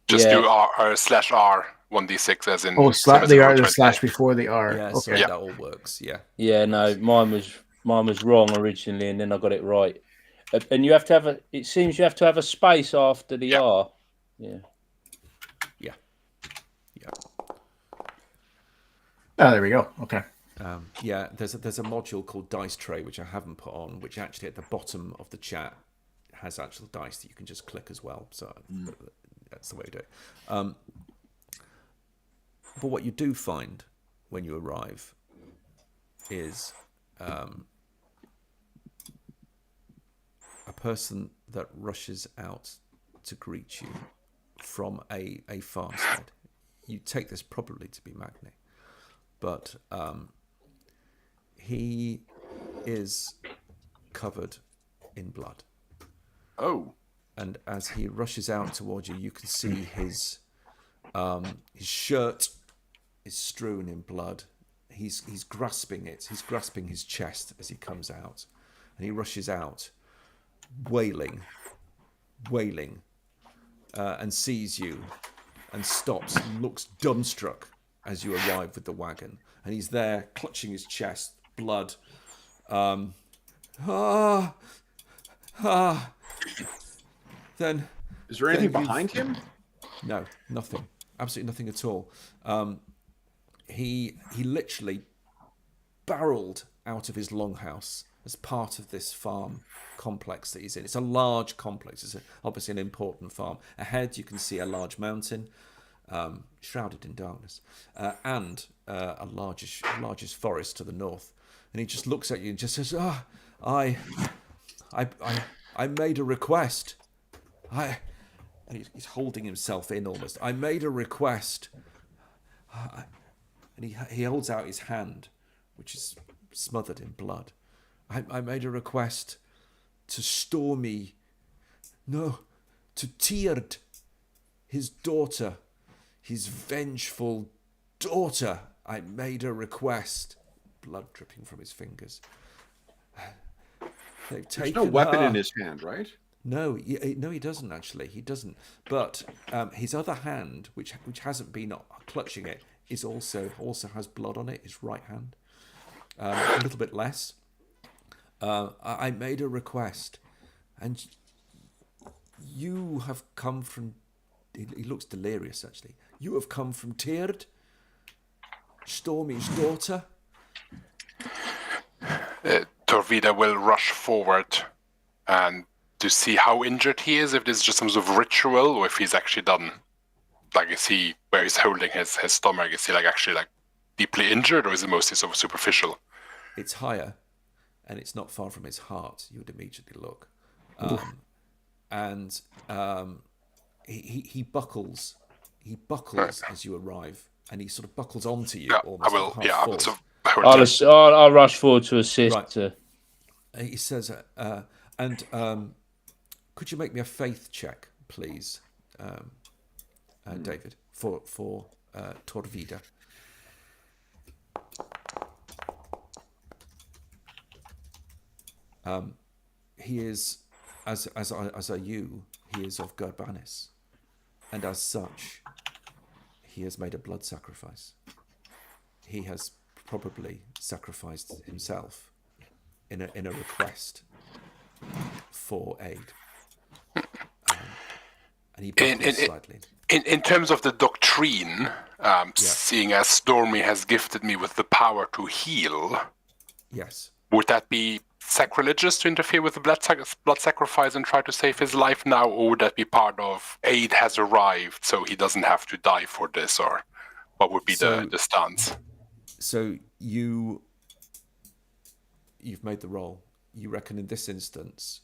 Just do /R 1d6 as in. Oh, the R, the slash before the R. Yeah, okay. so that all works. Yeah. Yeah, no, mine was wrong originally, and then I got it right. And you have to have it seems you have to have a space after the R. Yeah. Oh, there we go. Okay. There's a module called Dice Tray, which I haven't put on, which actually at the bottom of the chat has actual dice that you can just click as well. So that's the way to do it. But what you do find when you arrive is a person that rushes out to greet you from a farmstead. You take this probably to be Magni, but he is covered in blood. Oh. And as he rushes out towards you, you can see his shirt is strewn in blood. He's grasping it. He's grasping his chest as he comes out, and he rushes out, wailing, and sees you, and stops and looks dumbstruck as you arrive with the wagon. And he's there, clutching his chest, blood. Then, is there anything behind him? No, nothing. Absolutely nothing at all. He literally barreled out of his longhouse as part of this farm complex that he's in. It's a large complex. It's obviously an important farm. Ahead, you can see a large mountain, shrouded in darkness, and a largest forest to the north. And he just looks at you and just says, I made a request. And he's holding himself in almost. I made a request. And he holds out his hand, which is smothered in blood. I made a request to Stormy, to Tyrd, his daughter, his vengeful daughter. I made a request. Blood dripping from his fingers. They've taken There's no weapon her. in his hand, right? No, he doesn't actually. He doesn't. But his other hand, which hasn't been clutching it, is also has blood on it. His right hand, a little bit less. I made a request, and you have come from. He looks delirious actually. You have come from Tyrd, Stormy's daughter. Torvida will rush forward and to see how injured he is, if this is just some sort of ritual or if he's actually done. Like, is he, where he's holding his stomach, is he actually deeply injured, or is it mostly sort of superficial? It's higher, and it's not far from his heart, you would immediately look. He buckles as you arrive, and he sort of buckles onto you. Yeah, almost I will. half Yeah, forward. so I will just- I'll rush forward to assist. Right. He says, could you make me a faith check, please, David, for Torvida? He is, as are you, he is of Gerbanis, and as such, he has made a blood sacrifice. He has probably sacrificed himself in a request for aid, and he buckles slightly. In terms of the doctrine, seeing as Stormy has gifted me with the power to heal, Yes. would that be sacrilegious to interfere with the blood sacrifice and try to save his life now, or would that be part of aid has arrived so he doesn't have to die for this, or what would be the stance? So you've made the roll. You reckon in this instance,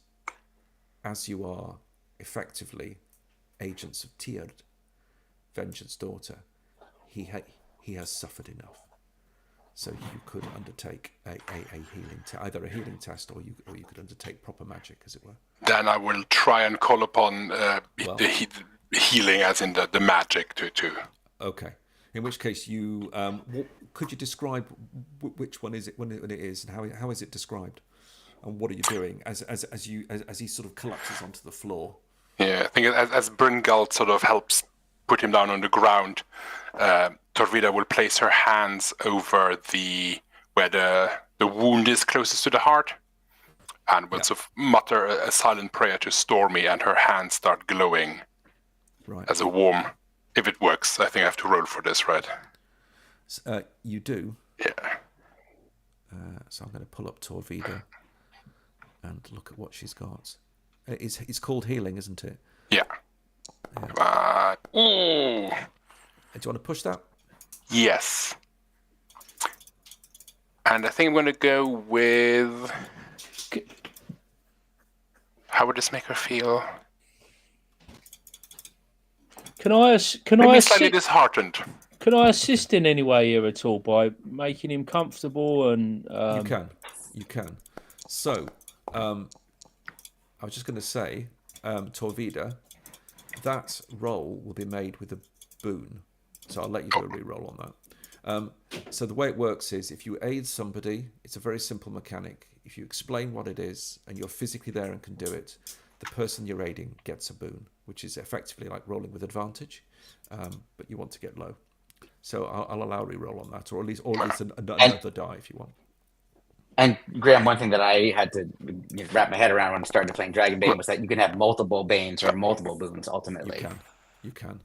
as you are effectively agents of Tyrd, Vengeance Daughter, he has suffered enough. So you could undertake a healing either a healing test, or you could undertake proper magic, as it were. Then I will try and call upon the healing, as in the magic, to. Okay. In which case, you could you describe which one is it when it is, and how is it described, and what are you doing as he sort of collapses onto the floor? Yeah, I think as Bryngal sort of helps put him down on the ground, Torvida will place her hands over where the wound is closest to the heart, and will sort of mutter a silent prayer to Stormy, and her hands start glowing as a warm. If it works, I think I have to roll for this, right? You do. Yeah. So I'm going to pull up Torvida and look at what she's got. It's called healing, isn't it? Yeah. Do you want to push that? Yes. And I think I'm going to go with... How would this make her feel? Can I Slightly disheartened. Can I assist in any way here at all by making him comfortable and? You can. So, I was just going to say, Torvida, that roll will be made with a boon. So I'll let you do a re-roll on that. So the way it works is, if you aid somebody, it's a very simple mechanic. If you explain what it is and you're physically there and can do it, the person you're aiding gets a boon, which is effectively like rolling with advantage, but you want to get low. So I'll allow a re-roll on that, or at least another die if you want. And Graham, one thing that I had to wrap my head around when I started playing Dragonbane was that you can have multiple Banes or multiple boons ultimately. You can.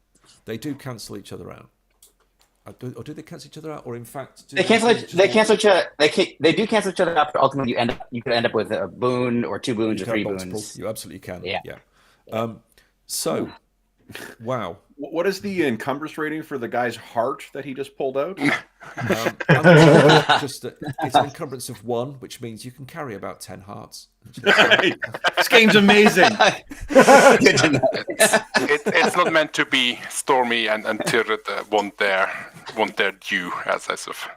They do cancel each other out. Or do they cancel each other out? Or in fact, they cancel each other. They do cancel each other out, but ultimately you could end up with a boon or two boons or three boons. You absolutely can. Yeah. So, wow. What is the encumbrance rating for the guy's heart that he just pulled out? It's an encumbrance of 1, which means you can carry about 10 hearts. This game's amazing. It's not meant to be Stormy and Tyrd want their due, as I sort of.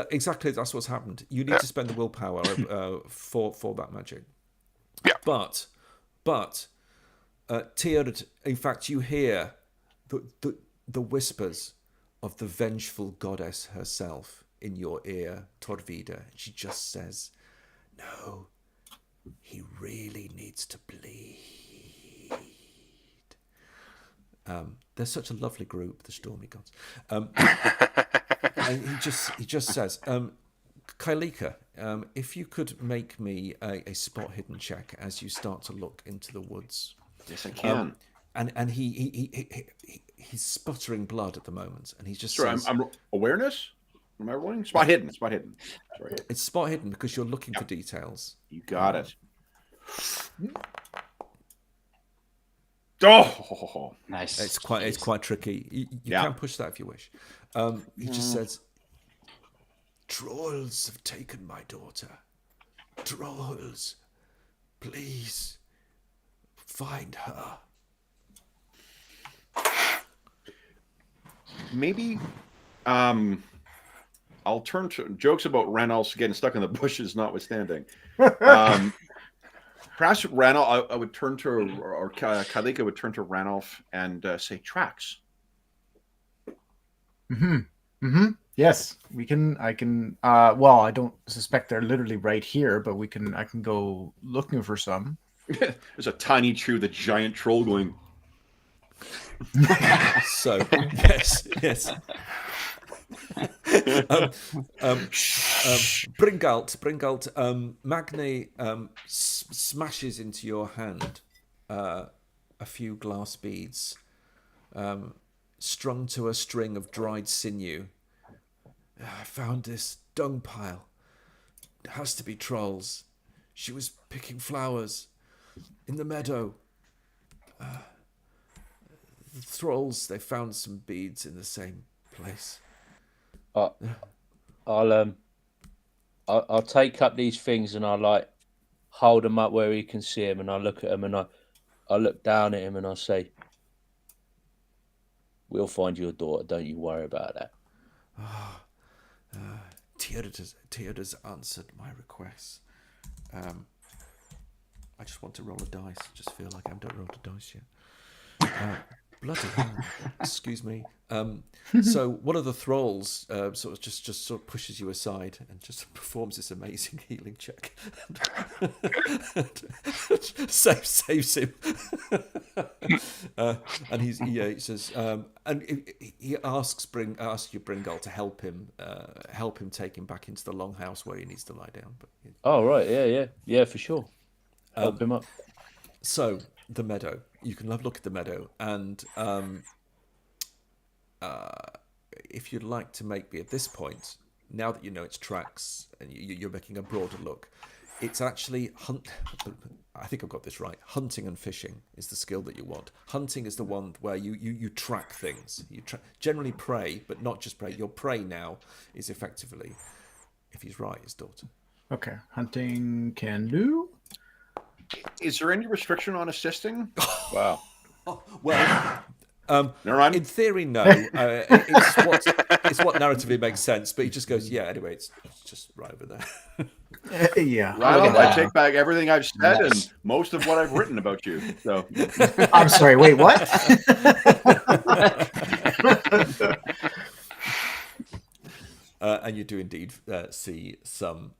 Exactly, that's what's happened. You need to spend the willpower for that magic. Yeah. But Tyrd, in fact, you hear the whispers of the vengeful goddess herself in your ear, Torvida. She just says, "No, he really needs to bleed." They're such a lovely group, the Stormy Gods. And he just says, Kailika, if you could make me a spot hidden check as you start to look into the woods. Yes, I can. And he's sputtering blood at the moment, and he just Sorry, says, I'm awareness. Am I rolling? Spot hidden. Sorry. It's spot hidden because you're looking for details. You got it. Oh, Nice. It's quite tricky. You can push that if you wish. He just says, "Trolls have taken my daughter. Trolls, please find her. Maybe I'll turn to jokes about Ranulph's getting stuck in the bushes notwithstanding. Perhaps Ranulph, I would turn to, or Kalika would turn to Ranulph and say, tracks. Yes, we can. I can. Well, I don't suspect they're literally right here, but we can. I can go looking for some. There's a tiny tree with a giant troll going. So yes. Bringalt, Magne smashes into your hand a few glass beads, strung to a string of dried sinew. I found this dung pile. It has to be trolls. She was picking flowers in the meadow. The trolls, they found some beads in the same place. I'll take up these things and I hold them up where he can see them, and I look at them and I look down at him and I say, "We'll find your daughter. Don't you worry about that." Theoda's answered my request. I just want to roll a dice. I just feel like I haven't rolled a dice yet. Bloody hell. Excuse me. So one of the thralls sort of just sort of pushes you aside and just performs this amazing healing check. saves him. And he says, and he asks you, Bringall, to help him take him back into the longhouse where he needs to lie down. But Oh right, yeah, for sure. Help him up. So the meadow. You can have a look at the meadow, and if you'd like to make me at this point, now that you know its tracks and you're making a broader look, it's actually I think I've got this right. Hunting and fishing is the skill that you want. Hunting is the one where you track things. You generally prey, but not just prey. Your prey now is effectively, if he's right, his daughter. Okay, hunting can do. Is there any restriction on assisting? Wow. Well, Never mind. in theory, no. It's what narratively makes sense. But he just goes, yeah. Anyway, it's just right over there. Yeah. Ranulph, I take back everything I've said and most of what I've written about you. So I'm sorry. Wait, what? And you do indeed see some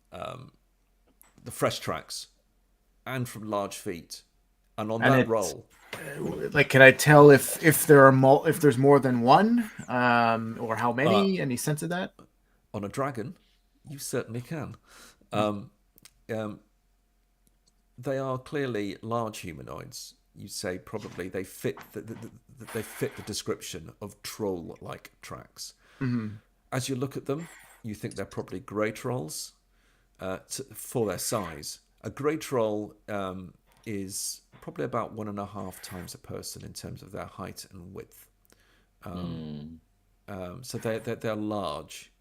the fresh tracks, and from large feet, and on that roll. Like, can I tell if there are if there's more than one, or how many? Any sense of that? On a dragon, you certainly can. They are clearly large humanoids. You say probably they fit the description of troll-like tracks. Mm-hmm. As you look at them, you think they're probably grey trolls for their size. A grey troll is probably about 1.5 times a person in terms of their height and width. So they're large.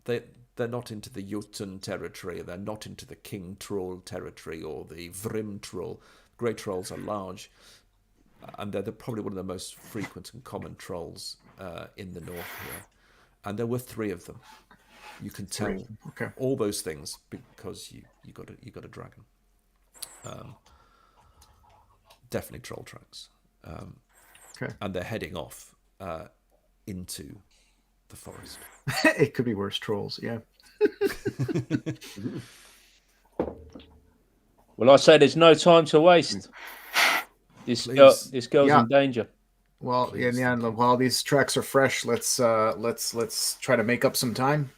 They're not into the Jotun territory. They're not into the King Troll territory or the Vrim Troll. Grey trolls are large, and they're probably one of the most frequent and common trolls in the north here. And there were 3 of them. You can tell all those things because you got a dragon. Definitely troll tracks. And they're heading off into the forest. It could be worse, trolls. Yeah. Well, I say there's no time to waste. This girl's in danger. Well, yeah. While these tracks are fresh, let's try to make up some time.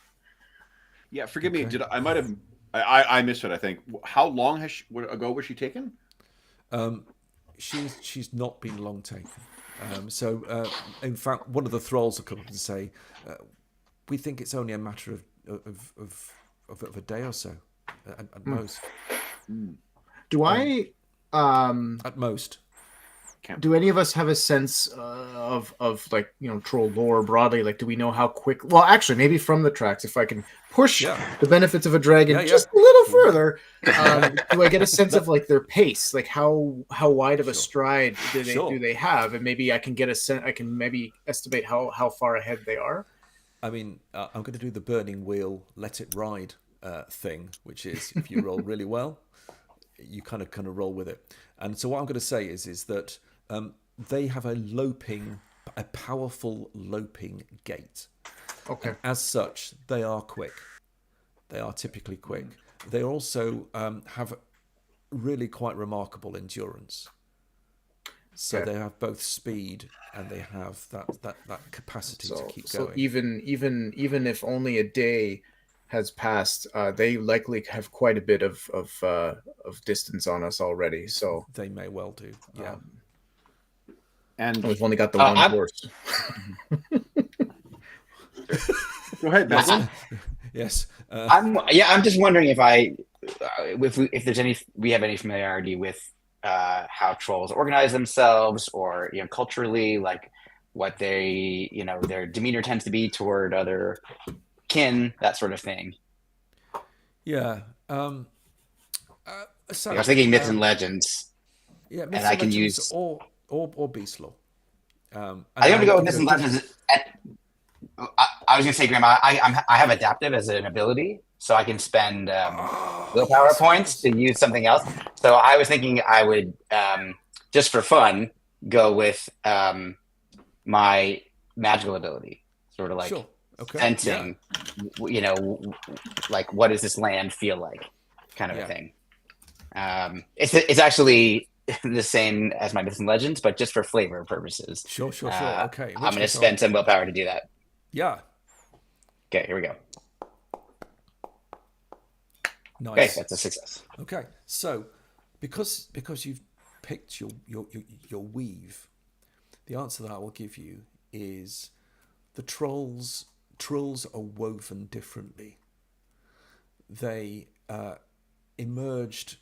Yeah, forgive me. I might have I missed it? I think. How long ago was she taken? She's not been long taken. In fact, one of the thralls will come up and say, "We think it's only a matter of a day or so, at most." Do I? At most. Do any of us have a sense of like, you know, troll lore broadly? Like, do we know how quick? Well, actually, maybe from the tracks, if I can push the benefits of a dragon just a little further, do I get a sense of like their pace? Like how wide of a stride do they have? And maybe I can get a sense. I can maybe estimate how far ahead they are. I mean, I'm going to do the burning wheel, let it ride thing, which is if you roll really well, you kind of roll with it. And so what I'm going to say is that they have a powerful loping gait. Okay. And as such, they are quick. They are typically quick. They also have really quite remarkable endurance. So they have both speed and they have that capacity to keep going. So even if only a day has passed, they likely have quite a bit of distance on us already. So they may well do. Yeah. And we've only got the one horse. Go ahead, Benson. Yes. I'm just wondering if there's we have any familiarity with how trolls organize themselves, or culturally, like what they their demeanor tends to be toward other kin, that sort of thing. Yeah. I was thinking myths and legends. Yeah, myths and I can use or beast lore. I think I'm gonna go with myths and legends. I was gonna say, Graham, I have adaptive as an ability, so I can spend willpower points to use something else. So I was thinking I would just for fun go with my magical ability, sort of like sensing, like what does this land feel like, kind of a thing. It's actually the same as my myths and legends, but just for flavor purposes. Sure. Okay. I'm going to spend some willpower to do that. Yeah. Okay, here we go. Nice. Okay, that's a success. Okay, so because you've picked your weave, the answer that I will give you is the trolls are woven differently. They emerged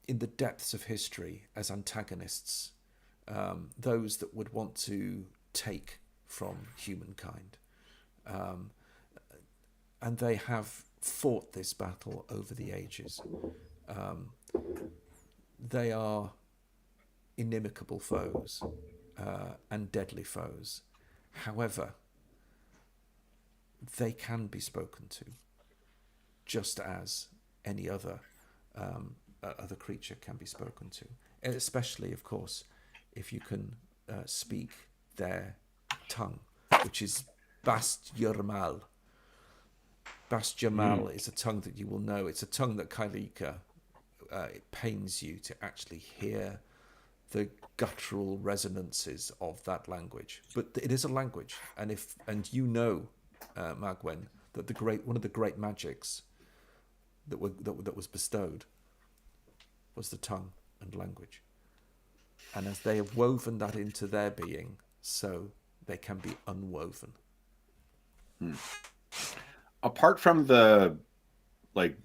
in the depths of history as antagonists, those that would want to take from humankind. And they have fought this battle over the ages. They are inimical foes and deadly foes. However, they can be spoken to just as any other creature can be spoken to, and especially, of course, if you can speak their tongue, which is Bast Yermal. Bast Yermal is a tongue that you will know. It's a tongue that Kailika, it pains you to actually hear the guttural resonances of that language. But it is a language, and Magwen, that one of the great magics that was bestowed was the tongue and language. And as they have woven that into their being, so they can be unwoven. Apart from the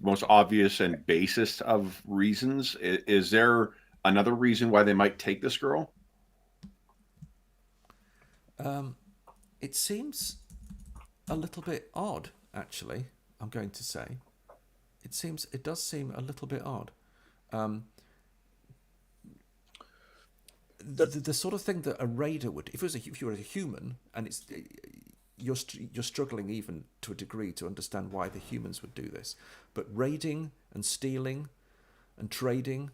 most obvious and basest of reasons, is there another reason why they might take this girl? It seems a little bit odd, actually. I'm going to say, it does seem a little bit odd. The sort of thing that a raider would, if you were a human, and you're struggling even to a degree to understand why the humans would do this, but raiding and stealing and trading,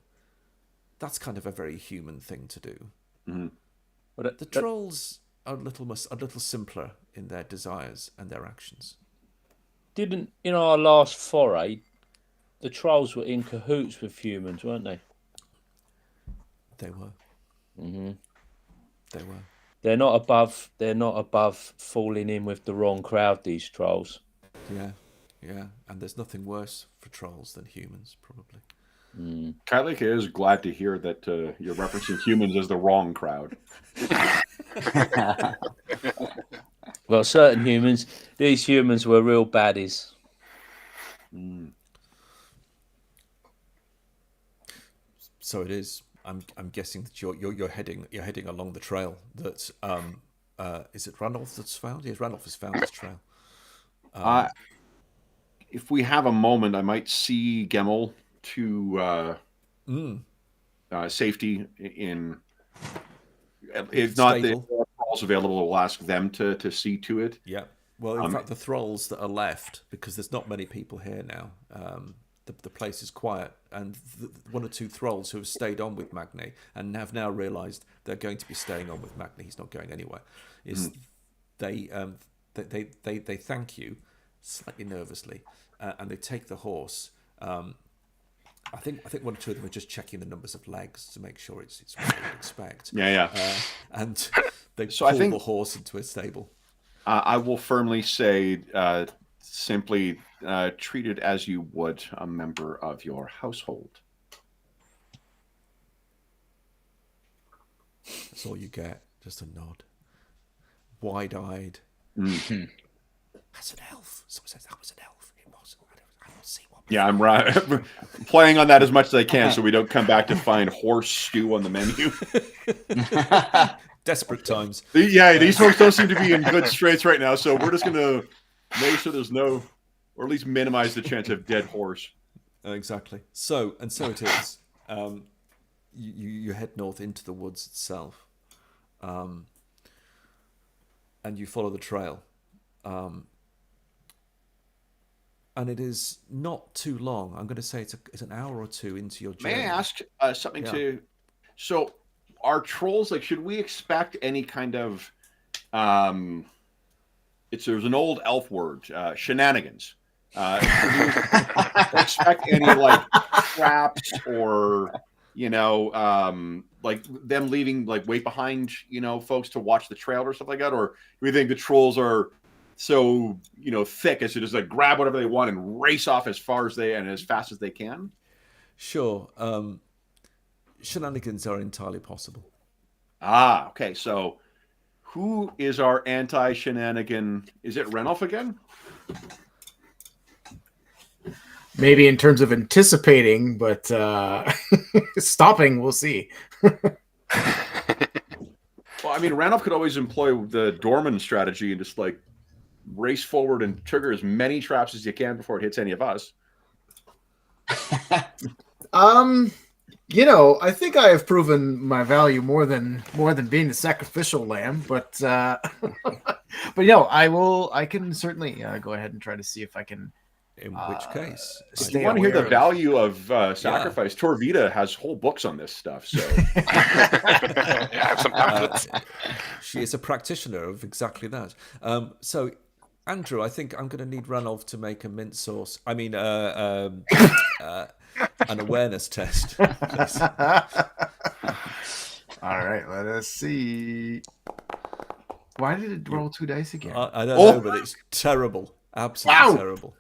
that's kind of a very human thing to do. Mm-hmm. But the trolls are a little simpler in their desires and their actions. In our last foray, the trolls were in cahoots with humans, weren't they? They were. Mm-hmm. They were. They're not above falling in with the wrong crowd, these trolls. Yeah. And there's nothing worse for trolls than humans, probably. Kailika is glad to hear that you're referencing humans as the wrong crowd. Well, certain humans, these humans were real baddies. So it is. I'm guessing that you're heading along the trail that is it Ranulph that's found? Yes, Ranulph has found this trail. If we have a moment, I might see Gemmel to safety in. If not, the thralls available, we'll ask them to see to it. Yeah. Well, in fact, the thralls that are left, because there's not many people here now. The place is quiet, and one or two thralls who have stayed on with Magni and have now realised they're going to be staying on with Magni. He's not going anywhere. They thank you slightly nervously, and they take the horse. I think one or two of them are just checking the numbers of legs to make sure it's what they would expect. Yeah. And they pull the horse into a stable. I will firmly say, simply treat it as you would a member of your household. That's all you get. Just a nod. Wide-eyed. Mm-hmm. That's an elf. Someone says that was an elf. It was. I don't see one. Yeah, I'm right. Playing on that as much as I can so we don't come back to find horse stew on the menu. Desperate times. These folks don't seem to be in good straits right now, so we're just going to make sure there's no, or at least minimize the chance of dead horse. Exactly. So it is. You head north into the woods itself, and you follow the trail. And it is not too long. I'm going to say it's an hour or two into your journey. May I ask something to... So, are trolls, like, should we expect any kind of... there's an old elf word, shenanigans. Should we expect any, like, traps or, like, them leaving, like, way behind, folks to watch the trail or stuff like that? Or do we think the trolls are... so thick as to just like grab whatever they want and race off as far as as fast as they can? Sure. Shenanigans are entirely possible. Okay. So who is our anti-shenanigan? Is it Ranulph again? Maybe in terms of anticipating, but stopping, we'll see. Well, I mean, Ranulph could always employ the Dorman strategy and just like race forward and trigger as many traps as you can before it hits any of us. I think I have proven my value more than being the sacrificial lamb, but I can certainly go ahead and try to see if I can. In which case, if you want to hear the value of sacrifice, Torvita has whole books on this stuff. So I have some pamphlets. She is a practitioner of exactly that. So, Andrew, I think I'm going to need Ranulph to make a mint sauce. I mean, an awareness test. All right, let us see. Why did it roll 2 dice again? I don't know, but it's terrible. Absolutely terrible.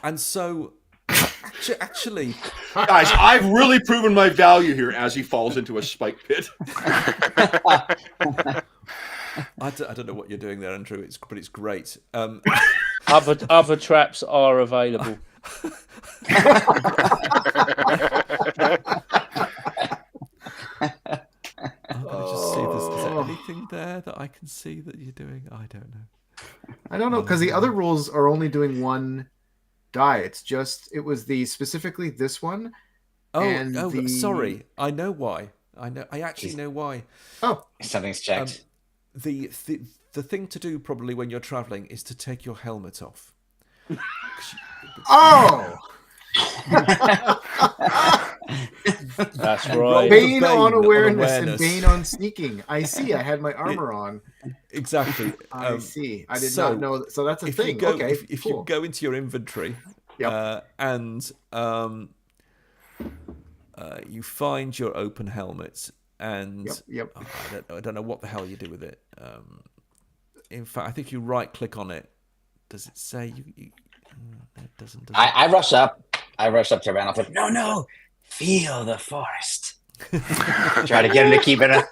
And so, actually, guys, I've really proven my value here as he falls into a spike pit. I don't know what you're doing there, Andrew. But it's great. Other traps are available. Just see this. Is there anything there that I can see that you're doing? I don't know. I don't know, because the other rules are only doing one die. It was specifically this one. Sorry. I know why. I actually know why. Oh, something's checked. The thing to do probably when you're traveling is to take your helmet off. Oh. That's right. Bane on awareness and Bane on sneaking. I see. I had my armor on. Exactly. I see. I did not know. So that's a thing. If you go into your inventory and you find your open helmet and I don't know what the hell you do with it. In fact, I think you right click on it. Does it say you it doesn't. I rush up. I rush up to Randolph. Like, no, feel the forest. Try to get him to keep it up.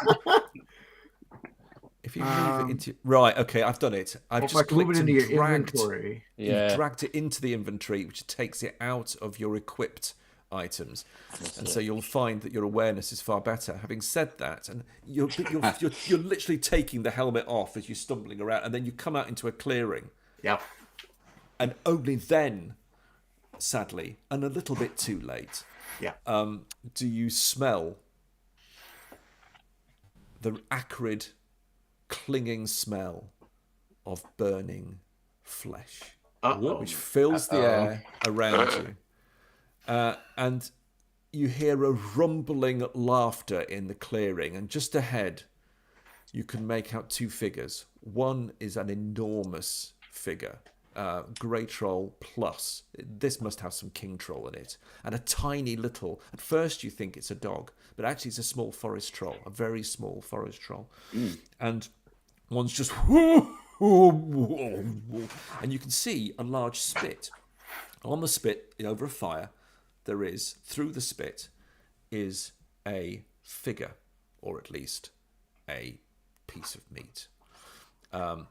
If you move it into okay, I've done it. I've just clicked it into your dragged, inventory. You've dragged it into the inventory, which takes it out of your equipped items, and so you'll find that your awareness is far better. Having said that, and you're literally taking the helmet off as you're stumbling around, and then you come out into a clearing. Yeah. And only then, sadly, and a little bit too late, do you smell the acrid, clinging smell of burning flesh, which fills the air around you. And you hear a rumbling laughter in the clearing, and just ahead you can make out two figures. One is an enormous figure, grey troll plus. This must have some king troll in it. And a tiny little, at first you think it's a dog, but actually it's a small forest troll, a very small forest troll. And one's just... and you can see a large spit. On the spit, over a fire, there is, through the spit, is a figure, or at least a piece of meat. And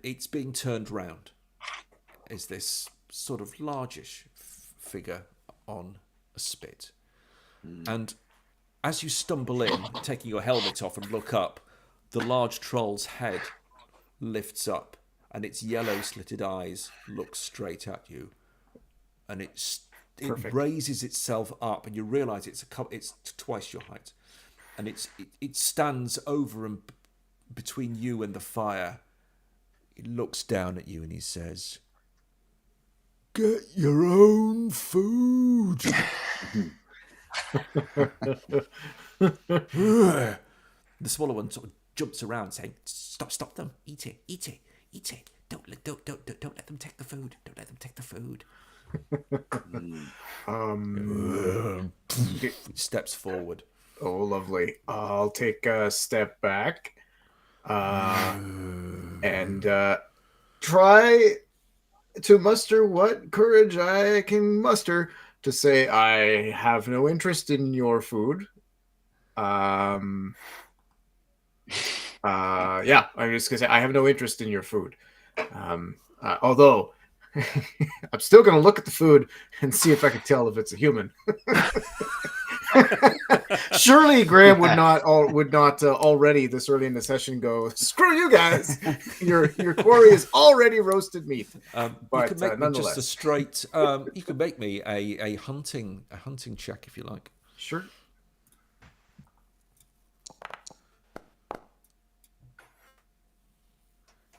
it's being turned round. Is this sort of largish figure on a spit. And as you stumble in, taking your helmet off and look up, the large troll's head lifts up, and its yellow slitted eyes look straight at you, and it raises itself up, and you realise it's twice your height, and it stands over and between you and the fire. He looks down at you and he says, "Get your own food." The smaller one sort of jumps around, saying, "Stop them! Eat it! Don't let them take the food! Don't let them take the food!" He steps forward. Oh, lovely. I'll take a step back and try to muster what courage I can muster to say I have no interest in your food. I'm just gonna say I have no interest in your food. Although I'm still gonna look at the food and see if I can tell if it's a human. Surely Graham would not already this early in the session go, "Screw you guys! Your quarry is already roasted meat." But you can make me just a straight. You can make me a hunting check if you like. Sure.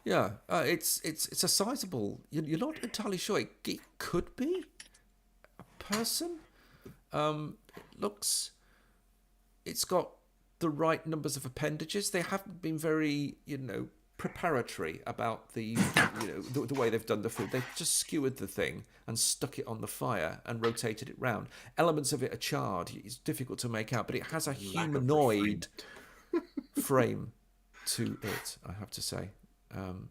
Yeah, it's a sizable. You're not entirely sure. It could be a person. It's got the right numbers of appendages. They haven't been very, preparatory about the way they've done the food. They've just skewered the thing and stuck it on the fire and rotated it round. Elements of it are charred. It's difficult to make out, but it has a humanoid frame to it, I have to say. All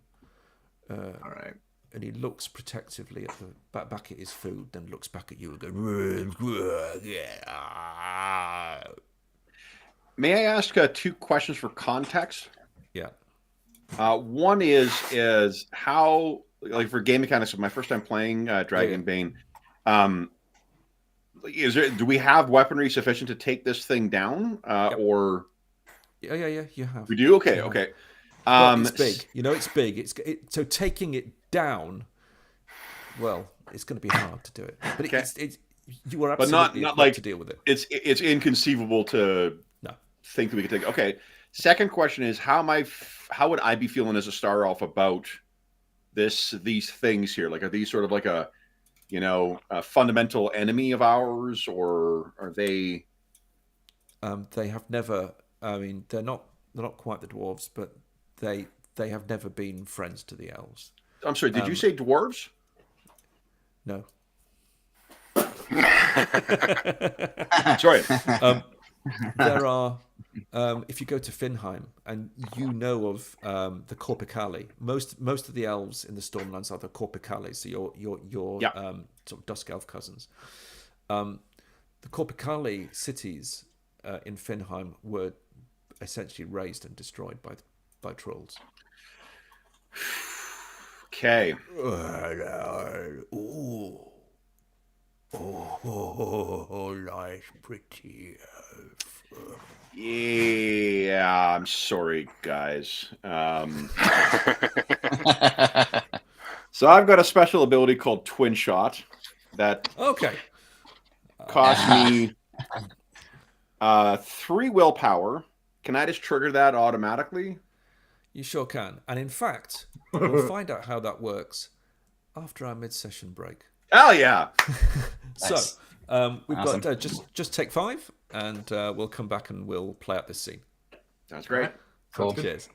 right. And he looks protectively at the back at his food, then looks back at you and goes, "Yeah." May I ask 2 questions for context? Yeah. One is how, like, for game mechanics, my first time playing Dragonbane, do we have weaponry sufficient to take this thing down, or? Yeah, you have. We do. Okay, okay. It's big. It's big. So taking it down, well, it's going to be hard to do it. But you are absolutely not like to deal with it. It's inconceivable to think that we could take. Okay. Second question is how would I be feeling as a Star Elf about these things here? Like, are these sort of like a fundamental enemy of ours, or are they? They have never. I mean, they're not quite the dwarves, but they have never been friends to the elves. I'm sorry. Did you say dwarves? No. Sorry. There are. If you go to Finheim and you know of the Corpicali, most of the elves in the Stormlands are the Corpicali, so your sort of dusk elf cousins. The Corpicali cities in Finheim were essentially razed and destroyed by trolls. Okay. Ooh. Oh, nice, pretty. Yeah, I'm sorry, guys. So I've got a special ability called Twin Shot that Okay. costs me 3 willpower. Can I just trigger that automatically? You sure can. And in fact, we'll find out how that works after our mid-session break. Hell yeah! Nice. So we've Awesome. got just take 5, and we'll come back and we'll play out this scene. That's great. Cool. Cheers.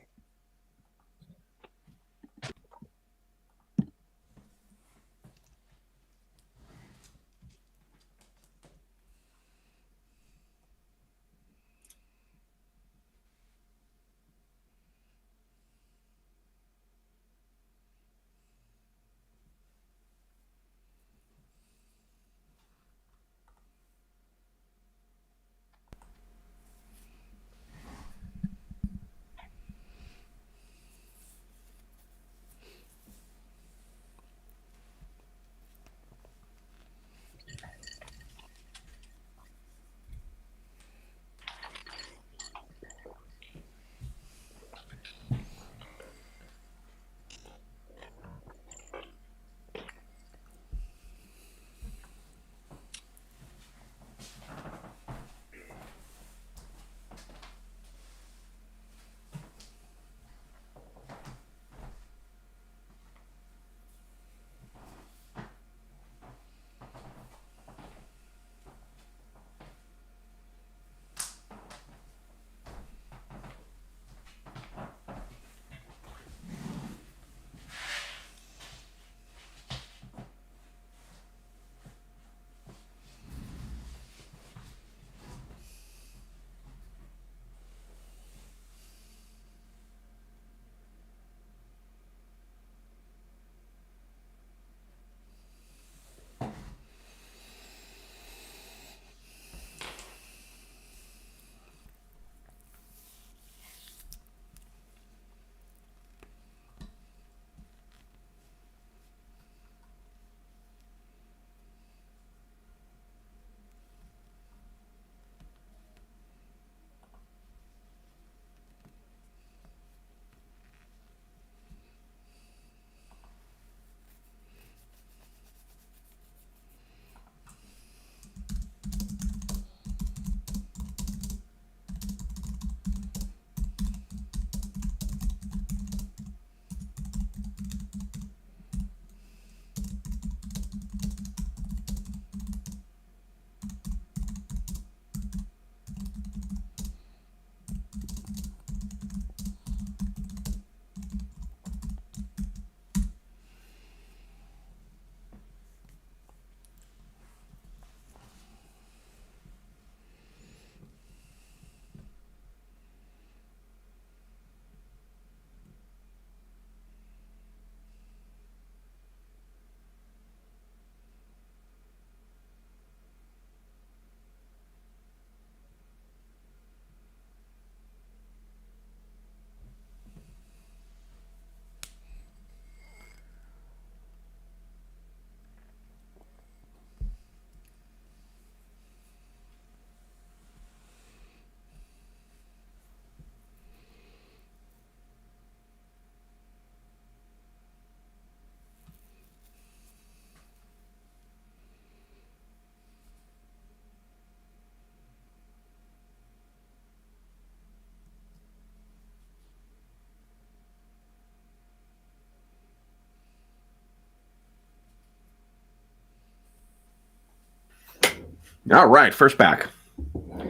All right, first back.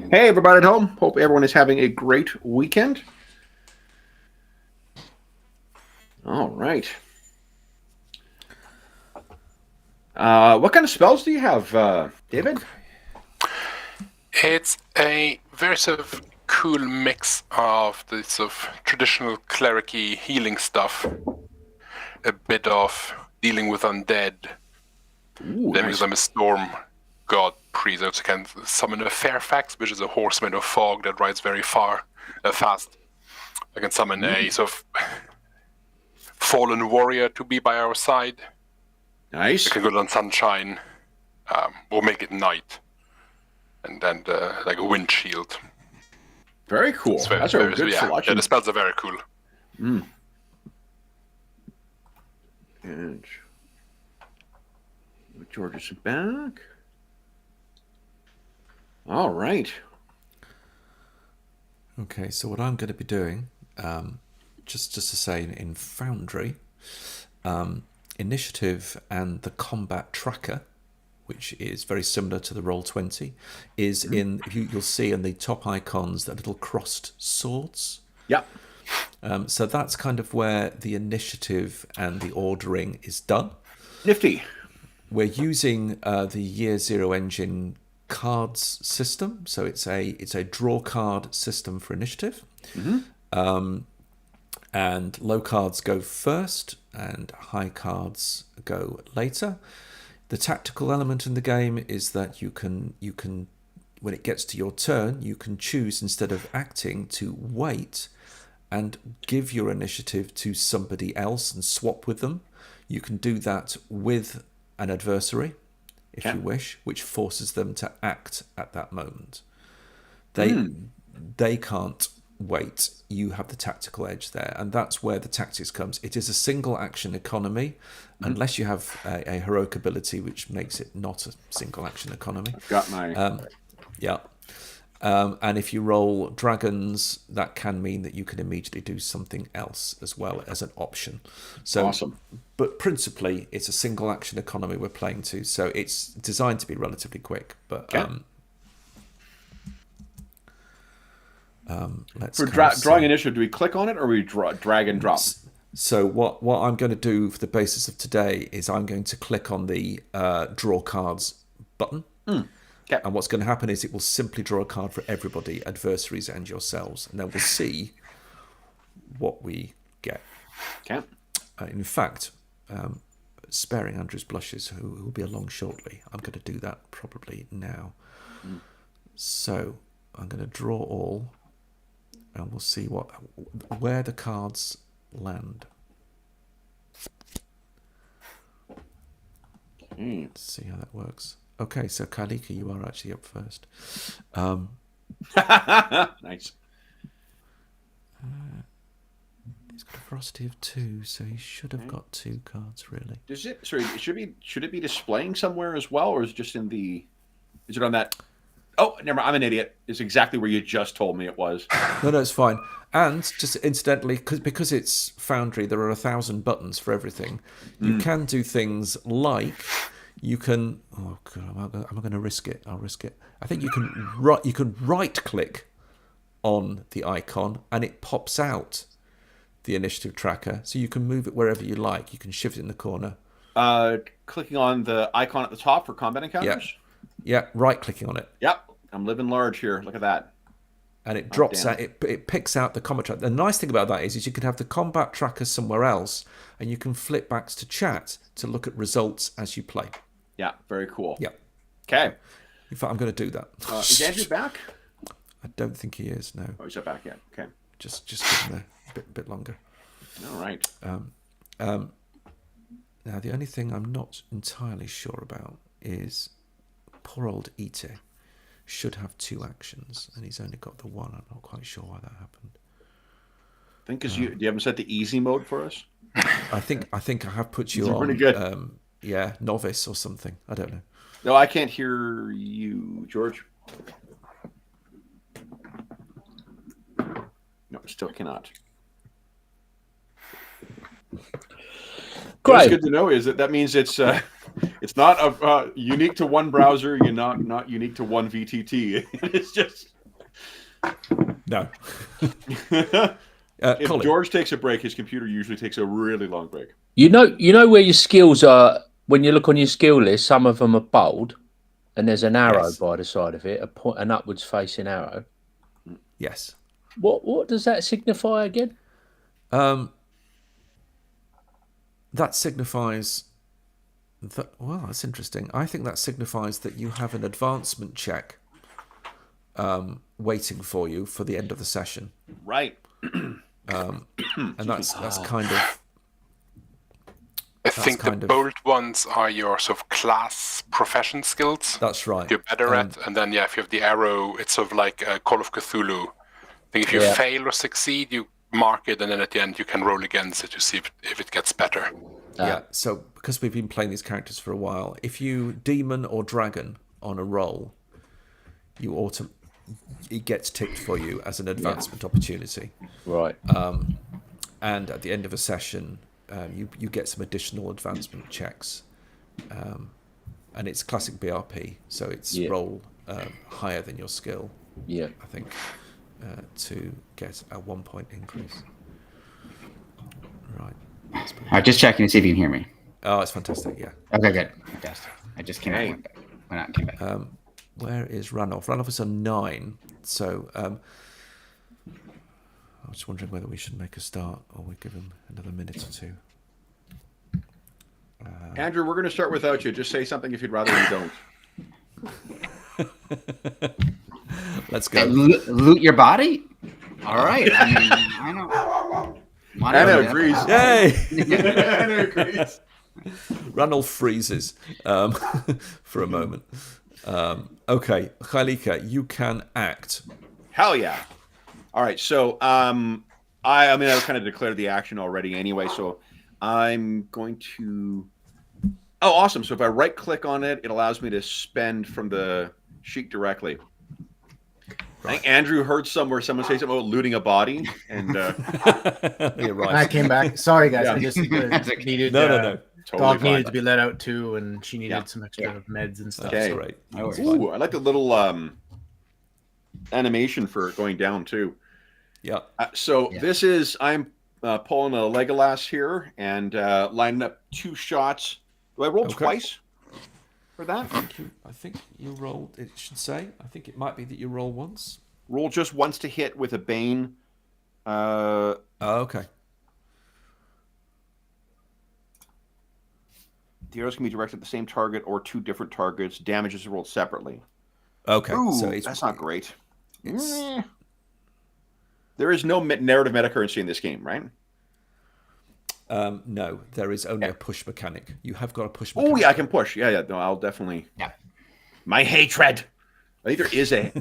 Hey, everybody at home. Hope everyone is having a great weekend. All right. What kind of spells do you have, David? It's a very sort of cool mix of the sort of traditional cleric-y healing stuff, a bit of dealing with undead. Ooh, Then nice. because I'm a storm god priest, I also can summon a Fairfax, which is a horseman of fog that rides very fast. I can summon a sort of fallen warrior to be by our side. Nice. We can go on sunshine. We'll make it night, and then like a wind shield. Very cool. That's a good selection. Yeah, the spells are very cool. And George is back. All right. Okay, so what I'm going to be doing, just to say in Foundry, initiative and the combat tracker, which is very similar to the Roll20, is in, you'll see in the top icons, the little crossed swords. Yep. So that's kind of where the initiative and the ordering is done. Nifty. We're using the Year Zero engine cards system, so it's a draw card system for initiative. And low cards go first, and high cards go later. The tactical element in the game is that you can when it gets to your turn, you can choose, instead of acting, to wait and give your initiative to somebody else and swap with them. You can do that with an adversary, if you wish, which forces them to act at that moment. They can't wait. You have the tactical edge there, and that's where the tactics comes. It is a single action economy, unless you have a heroic ability, which makes it not a single action economy. I've got my... And if you roll dragons, that can mean that you can immediately do something else as well as an option. So, awesome. But principally, it's a single action economy we're playing to, so it's designed to be relatively quick. But let's for drawing initiative, do we click on it or we drag and drop? So what I'm going to do for the basis of today is I'm going to click on the draw cards button. Okay. And what's going to happen is it will simply draw a card for everybody, adversaries and yourselves, and then we'll see what we get. Okay. In fact, sparing Andrew's blushes, who will be along shortly, I'm going to do that probably now. So I'm going to draw all, and we'll see where the cards land. Let's see how that works. Okay, so Kalika, you are actually up first. Nice. He's got a ferocity of 2, so he should have got 2 cards, really. Does it? Sorry, should it be displaying somewhere as well, or is it just in the? Is it on that? Oh, never mind. I'm an idiot. It's exactly where you just told me it was. No, it's fine. And just incidentally, because it's Foundry, there are 1,000 buttons for everything. You can do things like. You can. Oh God, am I going to risk it? I'll risk it. I think you can right click on the icon, and it pops out the initiative tracker, so you can move it wherever you like. You can shift it in the corner. Clicking on the icon at the top for combat encounters. Yeah, right clicking on it. Yep, I'm living large here. Look at that. And it drops out. It picks out the combat tracker. The nice thing about that is you can have the combat tracker somewhere else, and you can flip back to chat to look at results as you play. Yeah, very cool. Yeah. Okay. In fact, I'm going to do that. Is Andrew back? I don't think he is. No. Oh, he's not back yet. Okay. Just give him a bit longer. All right. Now, the only thing I'm not entirely sure about is poor old Ite should have 2 actions, and he's only got the 1. I'm not quite sure why that happened. I think because you haven't set the easy mode for us. I think I have put you on. Pretty good. Novice or something. I don't know. No, I can't hear you, George. No, still cannot. Great. What's good to know is that means it's not unique to one browser. You're not unique to one VTT. It's just No. if Colin. George takes a break, his computer usually takes a really long break. You know where your skills are. When you look on your skill list, some of them are bold, and there's an arrow by the side of it, an upwards facing arrow. Yes. What does that signify again? That signifies that. Well, that's interesting. I think that signifies that you have an advancement check waiting for you for the end of the session. Right. And that's kind of I think the bold ones are your sort of class profession skills. That's right. You're better at, and then if you have the arrow, it's sort of like Call of Cthulhu. I think if you fail or succeed, you mark it, and then at the end you can roll against it to see if it gets better. Yeah. So because we've been playing these characters for a while, if you demon or dragon on a roll, it gets ticked for you as an advancement opportunity. Right. And at the end of a session, you get some additional advancement checks, and it's classic BRP, so it's roll higher than your skill. Yeah, I think to get a 1 point increase. Right. All right, just checking to see if you can hear me. Oh, it's fantastic. Yeah. Okay, good. Fantastic. I just came out. Went out and came back. Where is Ranulph? Ranulph is on 9. So I was wondering whether we should make a start or we give him another minute or two. Andrew, we're going to start without you. Just say something if you'd rather we don't. Let's go. Loot your body? All right. I mean, I know. Anna agrees. Yay! Anna agrees. Ranulph freezes for a moment. Okay, Khalika, you can act. Hell yeah. All right, so I kind of declared the action already anyway, so I'm going to... Oh, awesome. So if I right-click on it, it allows me to spend from the sheet directly. I think Andrew heard somewhere someone say something about looting a body, and I came back. Sorry, guys. I just needed... No. Totally dog needed to be let out too, and she needed some extra meds and stuff. Okay. That's all right. Ooh, I like the little animation for it going down too. Yeah. This is I'm pulling a Legolas here and lining up 2 shots. Do I roll twice for that? I think you rolled. It should say. I think it might be that you roll once. Roll just once to hit with a Bane. Okay. The arrows can be directed at the same target or 2 different targets. Damage is rolled separately. Okay. Ooh, so that's not great. There is no narrative metacurrency in this game, right? No, there is only a push mechanic. You have got a push mechanic. Oh, yeah, I can push. Yeah. No, I'll definitely... Yeah. My hatred! I think there is a...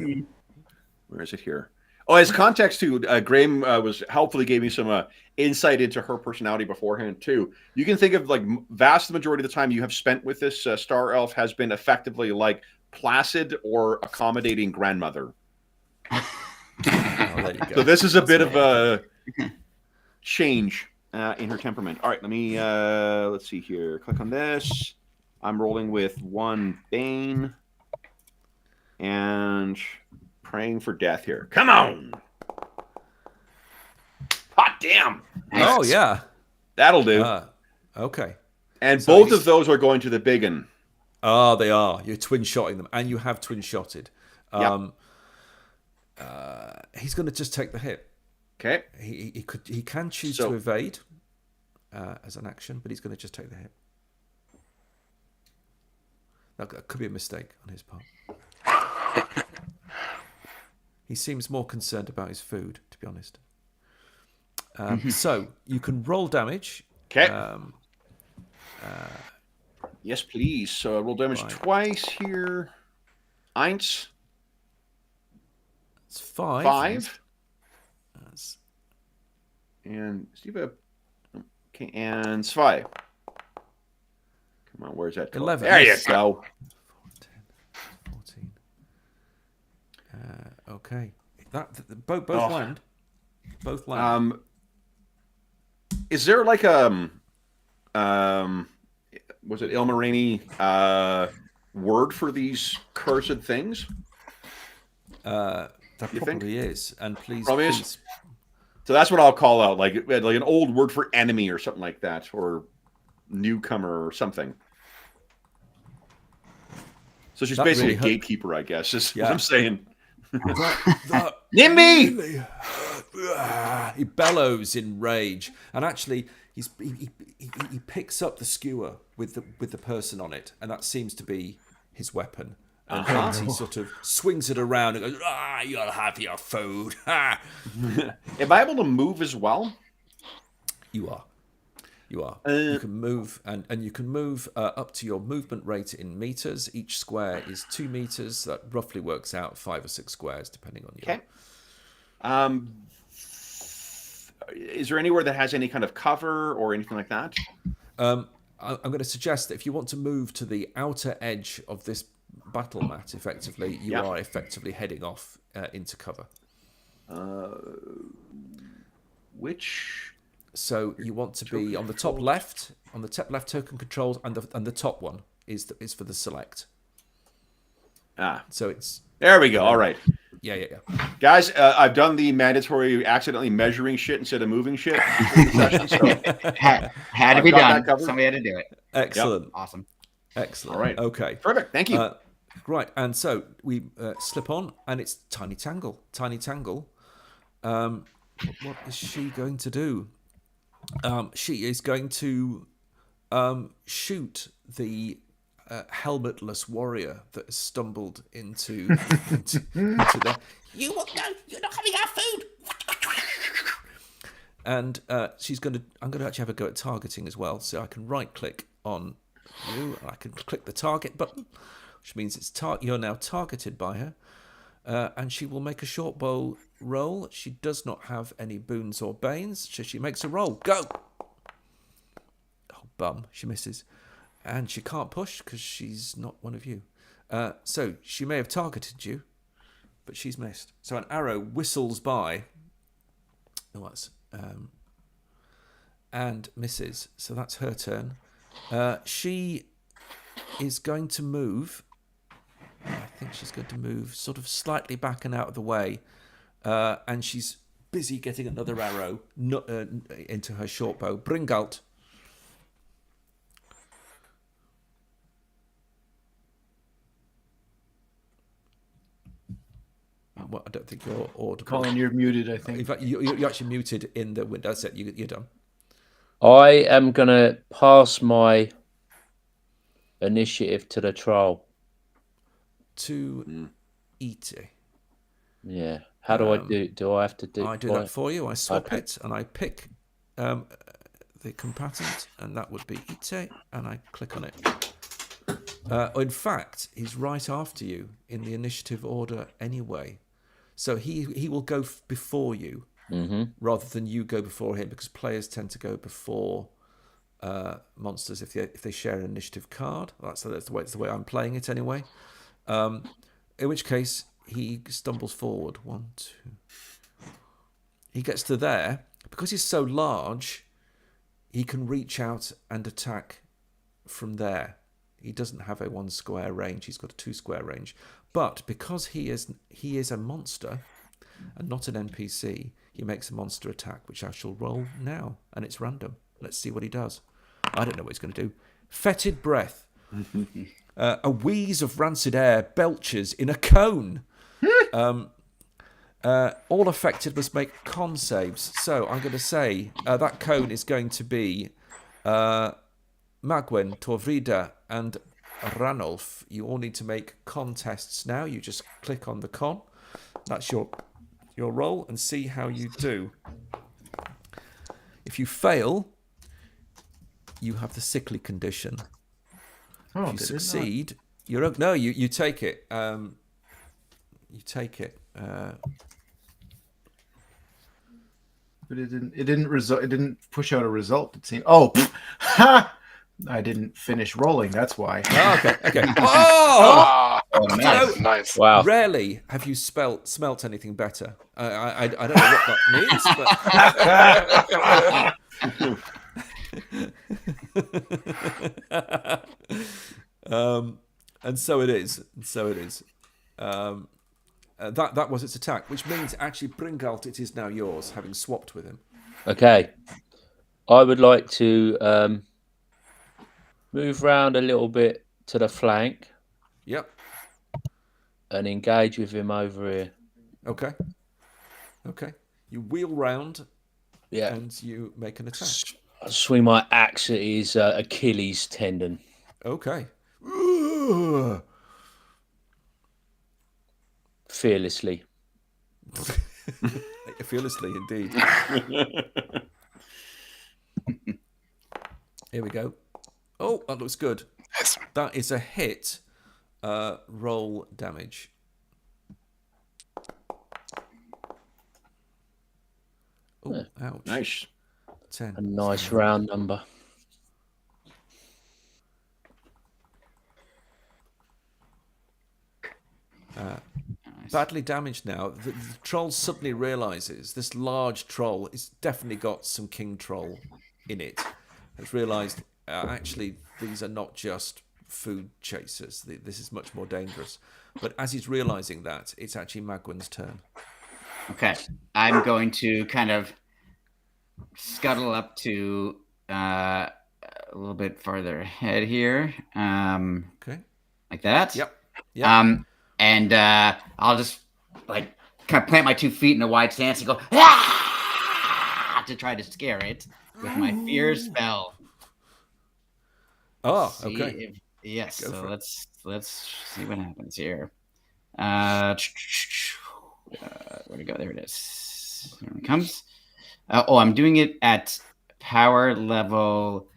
Where is it here? Oh, as context, too, Graham was helpfully gave me some insight into her personality beforehand, too. You can think of, like, vast majority of the time you have spent with this star elf has been effectively, like, placid or accommodating grandmother. Oh, there you go. So this is a bit of a change in her temperament. All right, let me, let's see here. Click on this. I'm rolling with 1 Bane and praying for death here. Come on! Hot damn! Oh, yeah. That'll do. Okay. And So both of those are going to the big one. Oh, they are. You're twin-shotting them, and you have twin-shotted. He's going to just take the hit. Okay. He can choose to evade as an action, but he's going to just take the hit. That could be a mistake on his part. He seems more concerned about his food, to be honest. So you can roll damage. Okay. Yes, please. So I roll damage twice here. Eins. It's 5. 5. That's... And Steve. Okay, and 5. Come on, where's that? 11. There you go. 14. Okay. Both land. Both land. Is there like was it Ilmarani word for these cursed things? That probably is. And please. So that's what I'll call out, like an old word for enemy or something like that, or newcomer or something. So she's basically a gatekeeper, I guess. Is what I'm saying. NIMBY! He bellows in rage, and actually, he picks up the skewer with the person on it, and that seems to be his weapon. And he sort of swings it around and goes, "You'll have your food." Am I able to move as well? You are. You are. You can move, and you can move up to your movement rate in meters. Each square is 2 meters. That roughly works out 5 or 6 squares, depending on your. Okay. Is there anywhere that has any kind of cover or anything like that? I'm going to suggest that if you want to move to the outer edge of this battle mat, effectively, you are effectively heading off into cover. Which? So you want to be on the top left, token controls, and the top one is for the select. So it's there. We go. All right. Yeah. Guys, I've done the mandatory accidentally measuring shit instead of moving shit. Session, so had to be done. Somebody had to do it. Excellent. Yep. Awesome. Excellent. All right. Okay. Perfect. Thank you. Right, and so we slip on, and it's Tiny Tangle. Tiny Tangle. What is she going to do? She is going to shoot the helmetless warrior that has stumbled into there. You will no, you're not having our food. And she's going to. I'm going to actually have a go at targeting as well. So I can right click on you, and I can click the target button, which means it's you're now targeted by her. And she will make a short bow roll. She does not have any boons or banes, so she makes a roll. Go! Oh, bum. She misses. And she can't push because she's not one of you. So she may have targeted you, but she's missed. So an arrow whistles by. Oh, that's, and misses. So that's her turn. She is going to move. I think she's going to move sort of slightly back and out of the way. And she's busy getting another arrow into her short bow. Bringalt. Well, I don't think you're audible. Colin, you're muted, I think. In fact, you're actually muted in the window. That's it. You're done. I am going to pass my initiative to the troll. To Ite. Yeah. How do I do? Do I have to do? I do that for you. I swap it and I pick the combatant, and that would be Ite, and I click on it. In fact, he's right after you in the initiative order anyway, so he will go before you rather than you go before him, because players tend to go before monsters if they share an initiative card. That's the way I'm playing it anyway. In which case he stumbles forward. 1, 2. He gets to there. Because he's so large, he can reach out and attack from there. He doesn't have a 1 square range. He's got a 2 square range. But because he is a monster and not an NPC, he makes a monster attack, which I shall roll now, and it's random. Let's see what he does. I don't know what he's going to do. Fetid breath. A wheeze of rancid air belches in a cone. All affected must make con saves. So I'm going to say that cone is going to be Magwen, Torvrida, and Ranulf. You all need to make con tests now. You just click on the con. That's your roll, and see how you do. If you fail, you have the sickly condition. Oh, if you succeed, you take it. You take it. But it didn't result. It didn't push out a result. It seemed. Oh, ha! I didn't finish rolling. That's why. Oh, okay. Oh, Nice, nice. Wow. Rarely have you smelt anything better. I don't know what that means, but and so it is. That was its attack, which means actually Bringalt, it is now yours, having swapped with him. Okay. I would like to move round a little bit to the flank. Yep. And engage with him over here. Okay. You wheel round. Yeah. And you make an attack. Swing my axe at his Achilles tendon. Okay. Fearlessly. Fearlessly, indeed. Here we go. Oh, that looks good. Yes. That is a hit. Roll damage. Oh, ouch. Nice. 10. A nice round number. Badly damaged now. The troll suddenly realizes this large troll has definitely got some king troll in it. Has realized actually these are not just food chasers. This is much more dangerous. But as he's realizing that, it's actually Magwin's turn. Okay, I'm going to kind of scuttle up to a little bit farther ahead here, Okay. like that. Yep. Yep. And I'll just like kind of plant my 2 feet in a wide stance and go "Ah!" to try to scare it with my fear spell. Oh, See okay. if- yes. Go So for it. let's see what happens here. Where'd it go? There it is. Here it comes. I'm doing it at power level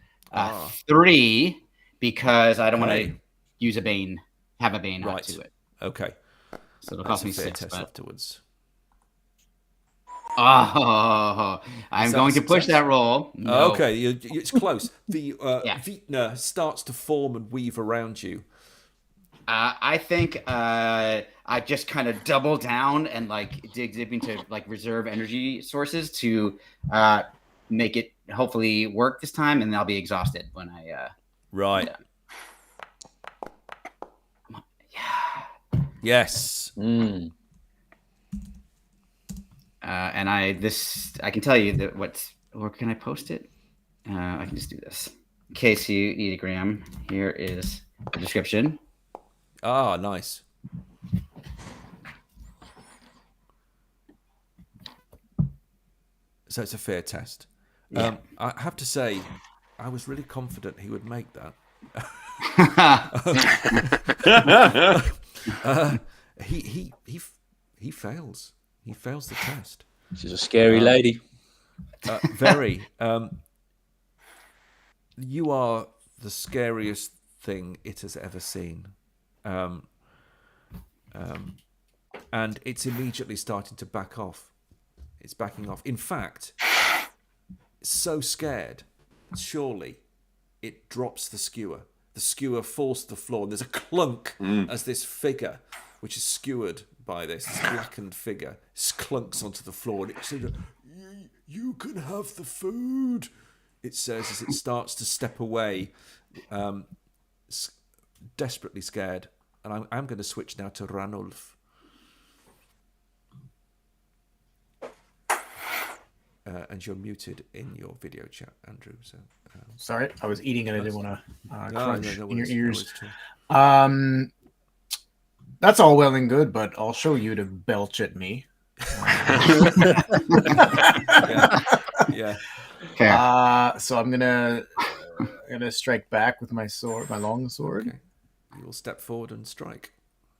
3 because I don't want Okay. to use a bane. Have a bane Right. to it. Okay. So it'll That's cost a me fair 6. test But... afterwards. Oh, I'm that going a to push success? that roll. No. Okay, it's close. The Yeah. Vitna starts to form and weave around you. I think I just kind of double down and like dig into like reserve energy sources to make it hopefully work this time, and I'll be exhausted when I. Right. Yeah. Yes. Mm. And I can tell you that or can I post it? I can just do this. In case you need a gram, here is the description. Ah, nice. So it's a fair test. Yeah. I have to say, I was really confident he would make that. He fails. He fails the test. She's a scary lady. Very. You are the scariest thing it has ever seen. And it's immediately starting to back off. It's backing off. In fact, it's so scared, surely it drops the skewer. The skewer falls to the floor, and there's a clunk as this figure, which is skewered by this blackened figure, clunks onto the floor, and it says, "You can have the food," it says as it starts to step away, desperately scared. And I'm going to switch now to Ranulf. And you're muted in your video chat, Andrew. So Sorry, I was eating and I didn't want to crunch in your ears. That's all well and good, but I'll show you to belch at me. Yeah. Okay. So I'm gonna strike back with my sword, my long sword. Okay. You will step forward and strike.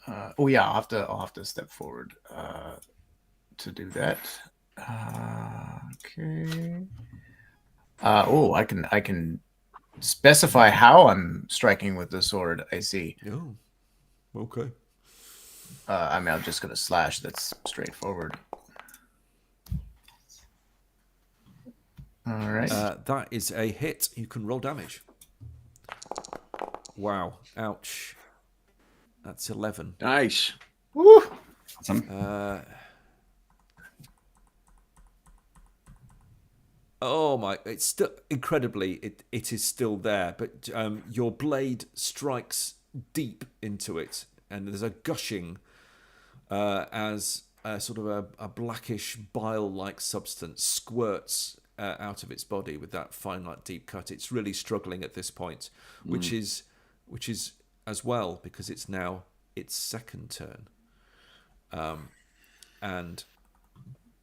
I'll have to step forward to do that. Okay. I can specify how I'm striking with the sword. I see. Oh, okay. I'm just gonna slash. That's straightforward. All right. That is a hit. You can roll damage. Wow. Ouch. That's 11. Nice. Woo! Awesome. Oh my! It's still incredibly. It is still there, but your blade strikes deep into it, and there's a gushing as sort of a blackish bile-like substance squirts out of its body with that fine, like deep cut. It's really struggling at this point, which is as well because it's now its second turn, and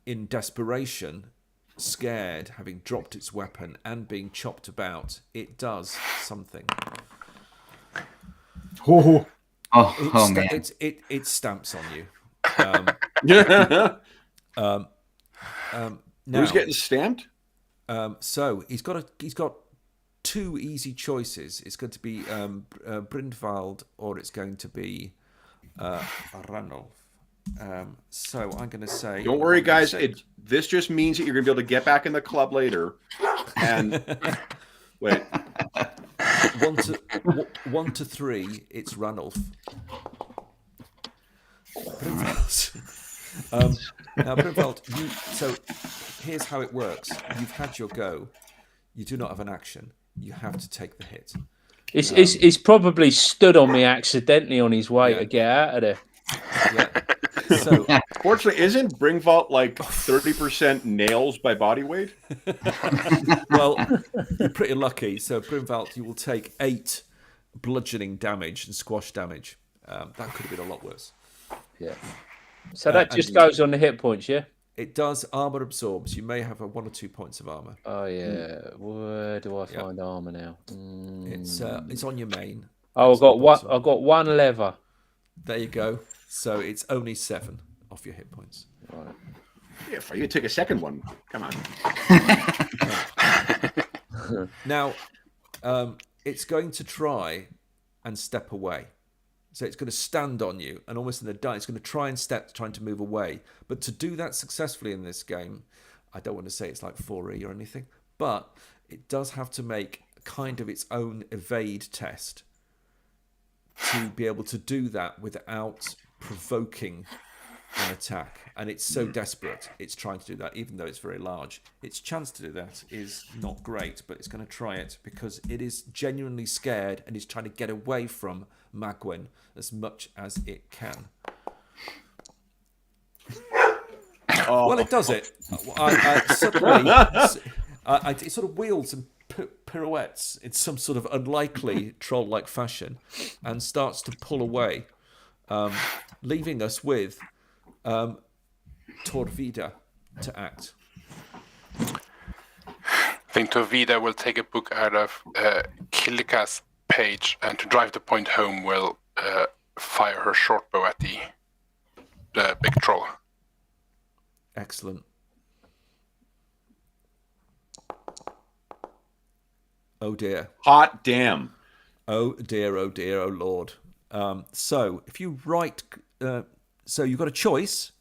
in desperation. Scared, having dropped its weapon and being chopped about, it does something. Oh, Man. It stamps on you. Who's getting stamped? So he's got two easy choices. It's going to be Brindvald or it's going to be Ranulf. So I'm going to say... Don't worry, guys. This just means that you're going to be able to get back in the club later. And wait. 1 to 3, it's Ranulf. Now, Brindvald, so here's how it works. You've had your go. You do not have an action. You have to take the hit. He's probably stood on me accidentally on his way to get out of there. Yeah. So, fortunately, isn't Bringvault like 30% nails by body weight? well, you're pretty lucky. So, Brindvald, you will take 8 bludgeoning damage and squash damage. That could have been a lot worse. Yeah. So that just goes on the hit points, yeah? It does. Armor absorbs. You may have 1 or 2 points of armor. Oh, yeah. Where do I find armor now? It's on your main. Oh, I've got 1 lever. There you go. So it's only 7 off your hit points. Right. Yeah, if you take a second one, come on. Now, it's going to try and step away. So it's going to stand on you, and almost in the dark, it's going to try and step, trying to move away. But to do that successfully in this game, I don't want to say it's like 4E or anything, but it does have to make kind of its own evade test to be able to do that without provoking an attack. And it's so desperate, it's trying to do that, even though it's very large. Its chance to do that is not great, but it's going to try it because it is genuinely scared and is trying to get away from Magwen as much as it can. Well, it does it. Suddenly, it sort of wheels and pirouettes in some sort of unlikely troll-like fashion and starts to pull away, leaving us with Torvida to act. I think Torvida will take a book out of Kilika's page and to drive the point home will fire her short bow at the big troll. Excellent. Oh dear. Hot damn. Oh dear, oh dear, oh lord. So if you write... so you've got a choice.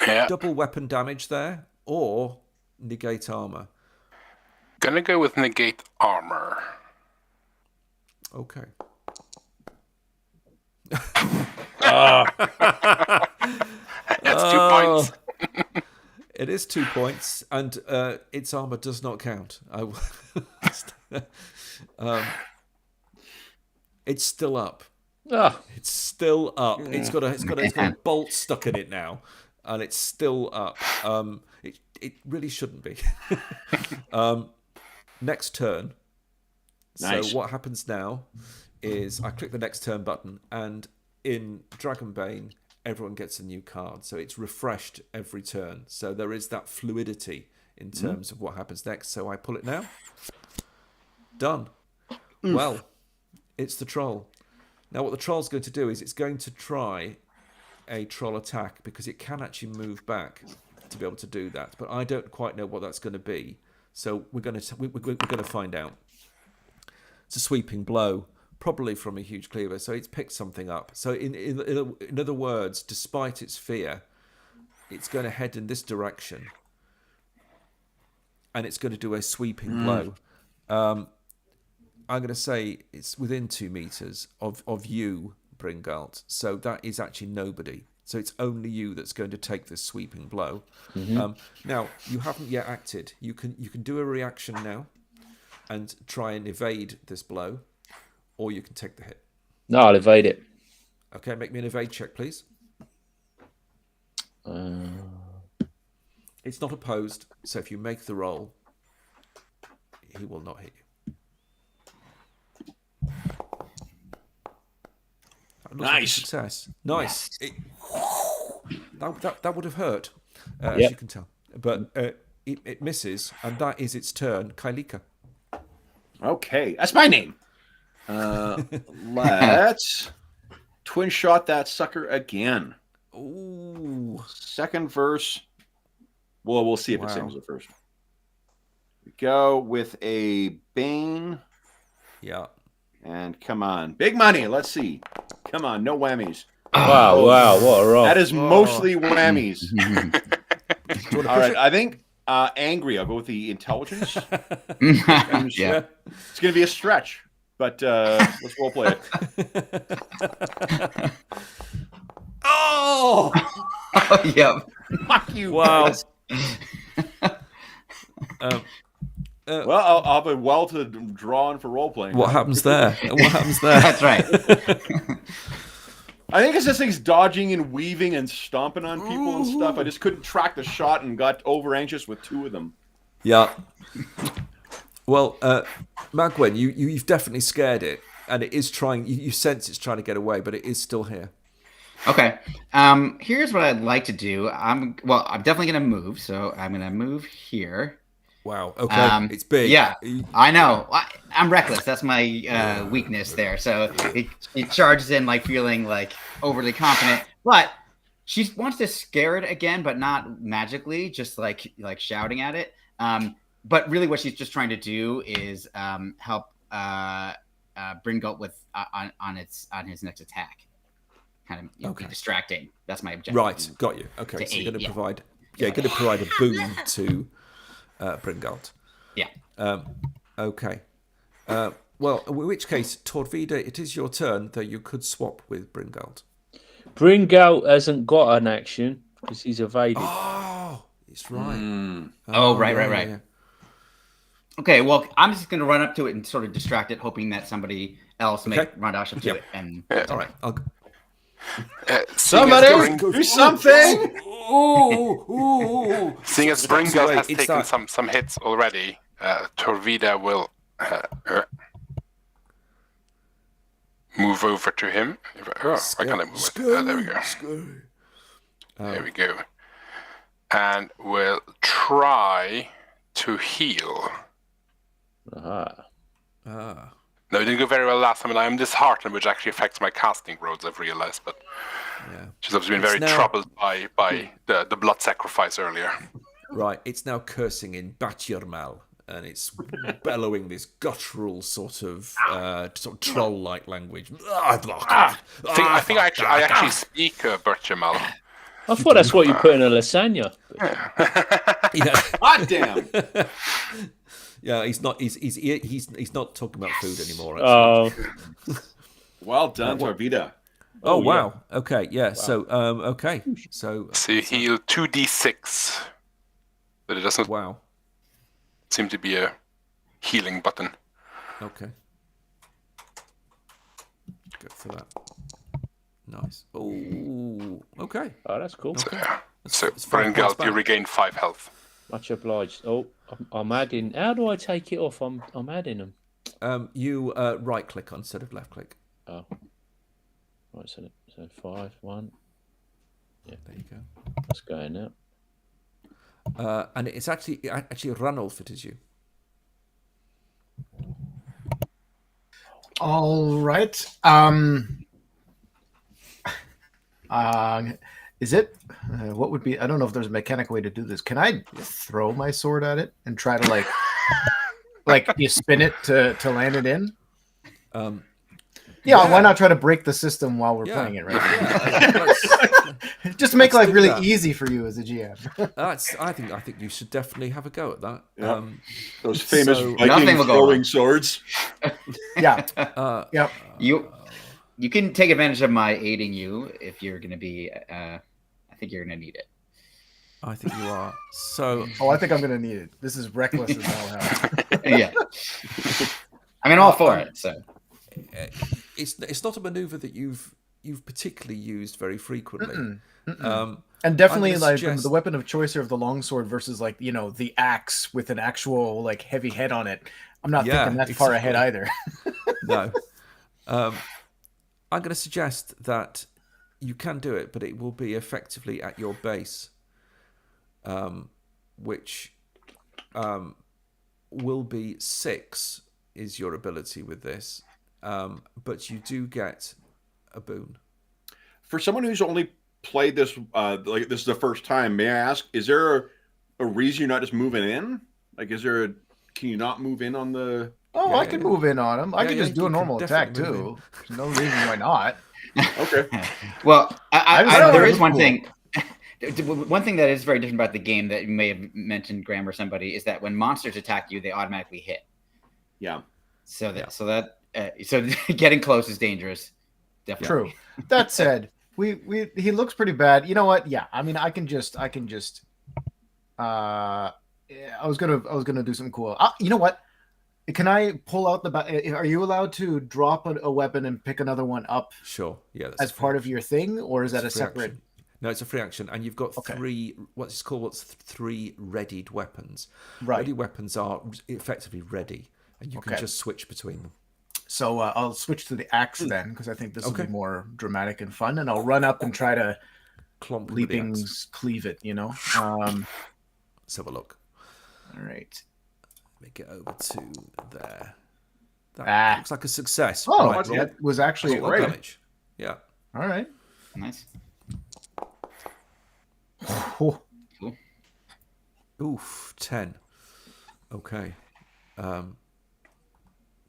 Yeah. Double weapon damage there or negate armor. Gonna go with negate armor. Okay. That's 2 points. It is 2 points, and its armor does not count. It's still up. It's still up. It's got a bolt stuck in it now, and it's still up. It really shouldn't be. Next turn. Nice. So what happens now is I click the next turn button, and in Dragonbane, everyone gets a new card. So it's refreshed every turn. So there is that fluidity in terms of what happens next. So I pull it now. Done. Well, it's the troll. Now what the troll's going to do is it's going to try a troll attack because it can actually move back to be able to do that. But I don't quite know what that's going to be. So we're going to find out. It's a sweeping blow, probably from a huge cleaver. So it's picked something up. So in other words, despite its fear, it's going to head in this direction, and it's going to do a sweeping blow. I'm going to say it's within 2 meters of you, Bringalt. So that is actually nobody. So it's only you that's going to take this sweeping blow. Now you haven't yet acted. You can do a reaction now and try and evade this blow, or you can take the hit. No, I'll evade it. Okay, make me an evade check, please. It's not opposed, so if you make the roll, he will not hit you. That looks like a success. Nice. That would have hurt, as you can tell. But it misses, and that is its turn. Kailika. Okay, that's my name. Let's twin shot that sucker again. Ooh. Second verse. Well, we'll see if it sings the first. We go with a Bane Yeah. And come on. Big money. Let's see. Come on. No whammies. Wow, what a roll. That is mostly whammies. Do you want to All push right. it? I think angry. I'll go with the intelligence. Yeah. It's going to be a stretch, but let's role play it. Oh! Yep. Fuck you. Wow. guys. Well, I'll have a well to draw on for role playing. What happens there? What happens there? That's right. I think it's just things dodging and weaving and stomping on people and stuff. I just couldn't track the shot and got over anxious with 2 of them. Yeah. Well, Magwen, you've definitely scared it, and it is trying. You sense it's trying to get away, but it is still here. Okay. Here's what I'd like to do. I'm definitely gonna move. So I'm gonna move here. Wow. Okay. It's big. Yeah, I know. I'm reckless. That's my weakness there. So it charges in like feeling like overly confident, but she wants to scare it again, but not magically, just like shouting at it. But really, what she's just trying to do is help Bringalt with on his next attack. Kind of be distracting. That's my objective. Right. Got you. Okay. So you're going to provide. Yeah, you're going to provide a boon to Bringalt. Yeah. Okay. Well, in which case, Torvida, it is your turn, though you could swap with Bringalt. Bringalt hasn't got an action because he's evaded. Oh, it's right. Right. Yeah. Okay, well, I'm just going to run up to it and sort of distract it, hoping that somebody else may run dash up to it. And All right. Somebody do something. Seeing as Bringalt has It's taken that- some hits already, Torvida will move over to him. Why can't I move it? There we go. There we go. And we'll try to heal. Aha. No, it didn't go very well last time, and I am disheartened, which actually affects my casting rolls, I've realized. But she's obviously been very troubled by the blood sacrifice earlier. Right, it's now cursing in Batyrmal, and it's bellowing this guttural sort of troll-like language. I think I actually speak Birchamal. I thought that's what you put in a lasagna. God damn. Yeah, he's not talking about food anymore. Oh, Well done, Torvida. Oh wow. Okay, yeah. Wow. So okay. So you heal 2d6. But it doesn't seem to be a healing button. Okay. Go for that. Nice. Oh, okay. Oh, that's cool. Okay. So Bringalt, you regain 5 health. Much obliged. Oh, I'm adding. How do I take it off? I'm adding them. You right click instead of left click. Oh. Right, so 5, 1. Yeah, there you go. That's going now. And it's actually Ranulf, it is you. All right. Is it? What would be? I don't know if there's a mechanical way to do this. Can I throw my sword at it and try to like you spin it to land it in? Yeah, why not try to break the system while we're playing it, right? Yeah. Just to make life really easy for you as a GM. I think you should definitely have a go at that. Yep. Those famous Viking throwing swords. Yeah. Yep. You can take advantage of my aiding you if you're going to be. I think you're going to need it. I think you are. So. I think I'm going to need it. This is reckless as hell. Yeah. I mean, all for it. So. It's not a maneuver that you've particularly used very frequently. And definitely the weapon of choice here of the longsword versus the axe with an actual heavy head on it. I'm not thinking that far ahead either. No. I'm going to suggest that you can do it, but it will be effectively at your base, which will be 6 is your ability with this. But you do get a boon. For someone who's only played this, this is the first time, may I ask, is there a reason you're not just moving in? Can you not move in on the Oh, Yeah, I yeah, can yeah. move in on him. I Yeah, can yeah, just do you a can normal attack definitely too. There's no reason why not. Okay. Well, I just I, thought there it is was one cool. thing. One thing that is very different about the game that you may have mentioned, Graham or somebody, is that when monsters attack you, they automatically hit. Yeah. So getting close is dangerous. Definitely. True. That said, he looks pretty bad. You know what? Yeah. I mean, I can just. Yeah, I was gonna do something cool. You know what? Can I pull out are you allowed to drop a weapon and pick another one up Sure. Yeah. That's as a free part of action. your thing, or is It's that a free separate? action. No, it's a free action, and you've got Okay. what's three readied weapons. Right. Ready weapons are effectively ready, and you can Okay. just switch between them. So I'll switch to the axe then, because I think this will Okay. be more dramatic and fun, and I'll run up and try to Clomp with the axe. leapings cleave it. Let's have a look. All right. Let me get over to there. That looks like a success. Oh, Right, roll- that was actually roll great. damage. Yeah. All right. Nice. Oh, Oof, 10. Okay.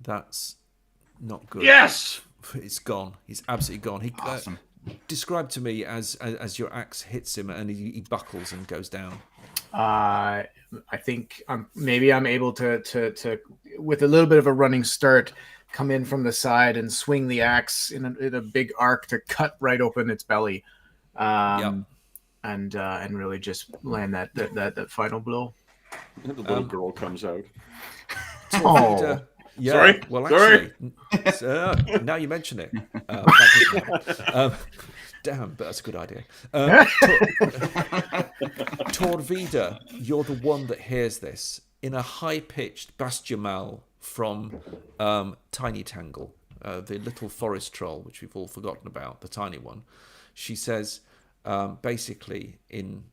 That's not good. Yes. It's gone. He's absolutely gone. He Awesome. described to me as your axe hits him and he buckles and goes down. I think maybe I'm able to with a little bit of a running start come in from the side and swing the axe in a big arc to cut right open its belly, and really just land that final blow. And the little girl comes out. Torvida, yeah. Sorry? Well, Sorry? actually, now you mention it. That doesn't happen. Damn, but that's a good idea. Torvida, you're the one that hears this in a high-pitched bastiamal from Tiny Tangle, the little forest troll, which we've all forgotten about, the tiny one. She says, basically, in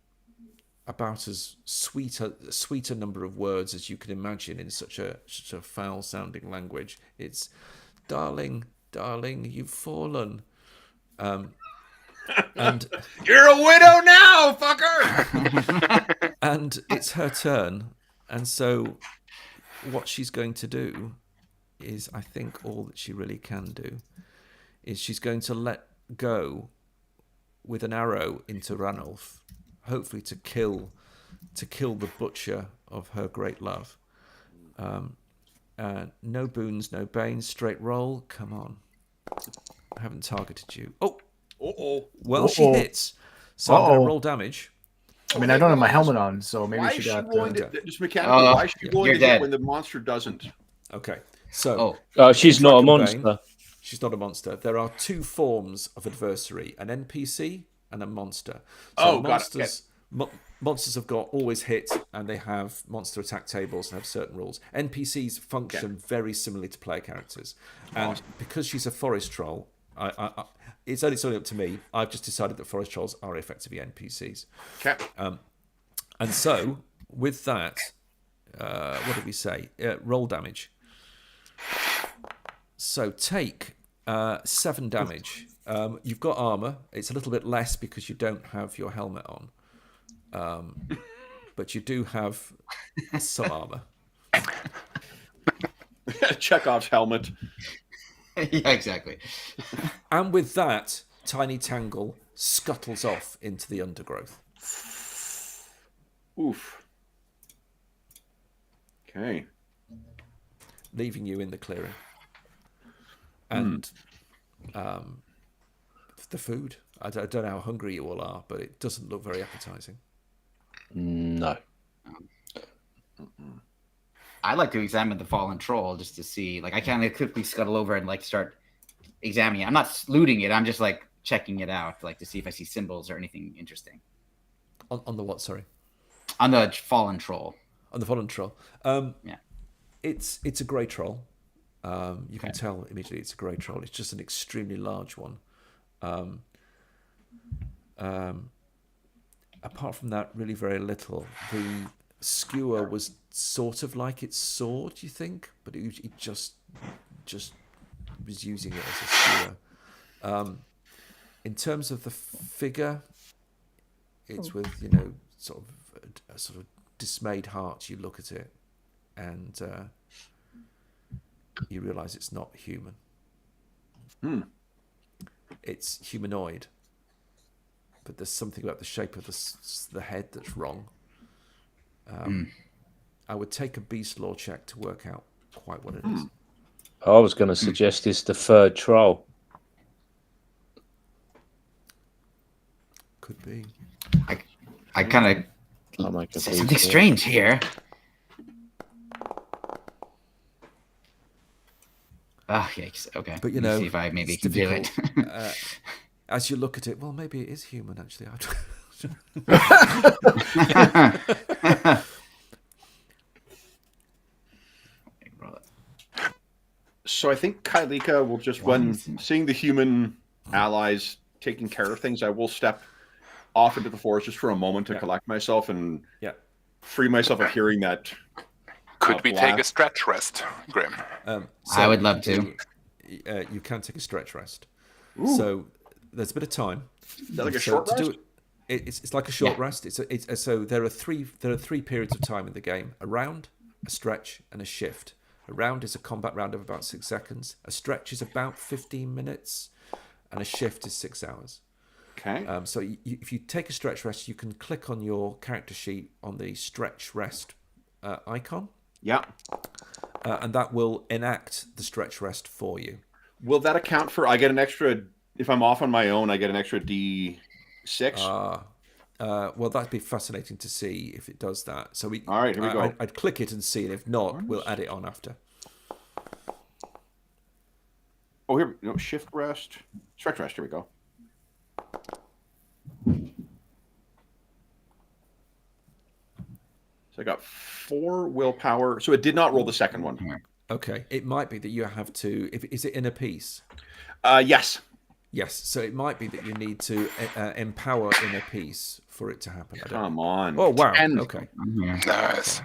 about as sweeter number of words as you can imagine in such a foul-sounding language. It's, darling, you've fallen. And You're a widow now, fucker. and it's her turn, and so what she's going to do is, I think all that she really can do is she's going to let go with an arrow into Ranulf, hopefully to kill the butcher of her great love. No boons, no banes, straight roll. Come on, I haven't targeted you. Oh, well, she hits. So I'm going to roll damage. I mean, I don't have my helmet on, so maybe Why she is she got. rolling just mechanically? Why is she rolling you're to hit dead. when the monster doesn't? Okay, so She's not a Dragonbane, monster. She's not a monster. There are two forms of adversary: an NPC and a monster. Oh, got it. monsters, monsters have got always hit, and they have monster attack tables and have certain rules. NPCs function very similarly to player characters, and because she's a forest troll, it's only up to me. I've just decided that forest trolls are effectively NPCs. Okay. And so, with that, what did we say? Roll damage. So take 7 damage. You've got armor. It's a little bit less because you don't have your helmet on. But you do have some armor. Chekhov's helmet. Yeah, exactly. And with that, Tiny Tangle scuttles off into the undergrowth. Oof. Okay. Leaving you in the clearing. And the food. I don't know how hungry you all are, but it doesn't look very appetizing. No. I like to examine the fallen troll just to see. Like, I kind of quickly scuttle over and like start examining it. I'm not looting it. I'm just like checking it out, like to see if I see symbols or anything interesting. On the what? Sorry. On the fallen troll. On the fallen troll. Yeah. It's a grey troll. You can tell immediately it's a grey troll. It's just an extremely large one. Apart from that, really very little. The skewer was sort of like its sword, you think, but it just was using it as a skewer. In terms of the figure, it's with sort of dismayed heart. You look at it, and you realise it's not human. It's humanoid, but there's something about the shape of the head that's wrong. I would take a beast law check to work out quite what it is. I was going to suggest it's the third troll. Could be. I kind I'll of make a something beast law. strange here. Oh, yikes. Okay. But, you Let me know, see if I maybe it's can do it. difficult. As you look at it, well, maybe it is human, actually. So I think Kailika will just, when seeing the human allies taking care of things, I will step off into the forest just for a moment to collect myself and free myself of hearing that. Could we take a stretch rest, Grim? I would love to. You can take a stretch rest. Ooh. So there's a bit of time. Is that like a So short to rest? do it's like a short rest. So there are three periods of time in the game: a round, a stretch, and a shift. A round is a combat round of about 6 seconds. A stretch is about 15 minutes, and a shift is 6 hours. Okay. So if you take a stretch rest, you can click on your character sheet on the stretch rest icon. Yeah. And that will enact the stretch rest for you. Will that account for? I get an extra. If I'm off on my own, I get an extra D6. Well, that'd be fascinating to see if it does that. So All right, here we go. I'd click it and see, and if not, we'll add it on after. Oh, here. No, shift rest, stretch rest. Here we go. So I got 4 willpower. So it did not roll the second one. Okay, it might be that you have to. Is it in a piece? Yes. Yes. So it might be that you need to empower in a piece for it to happen. I don't know. Come on. Oh wow. 10, Okay. Nice.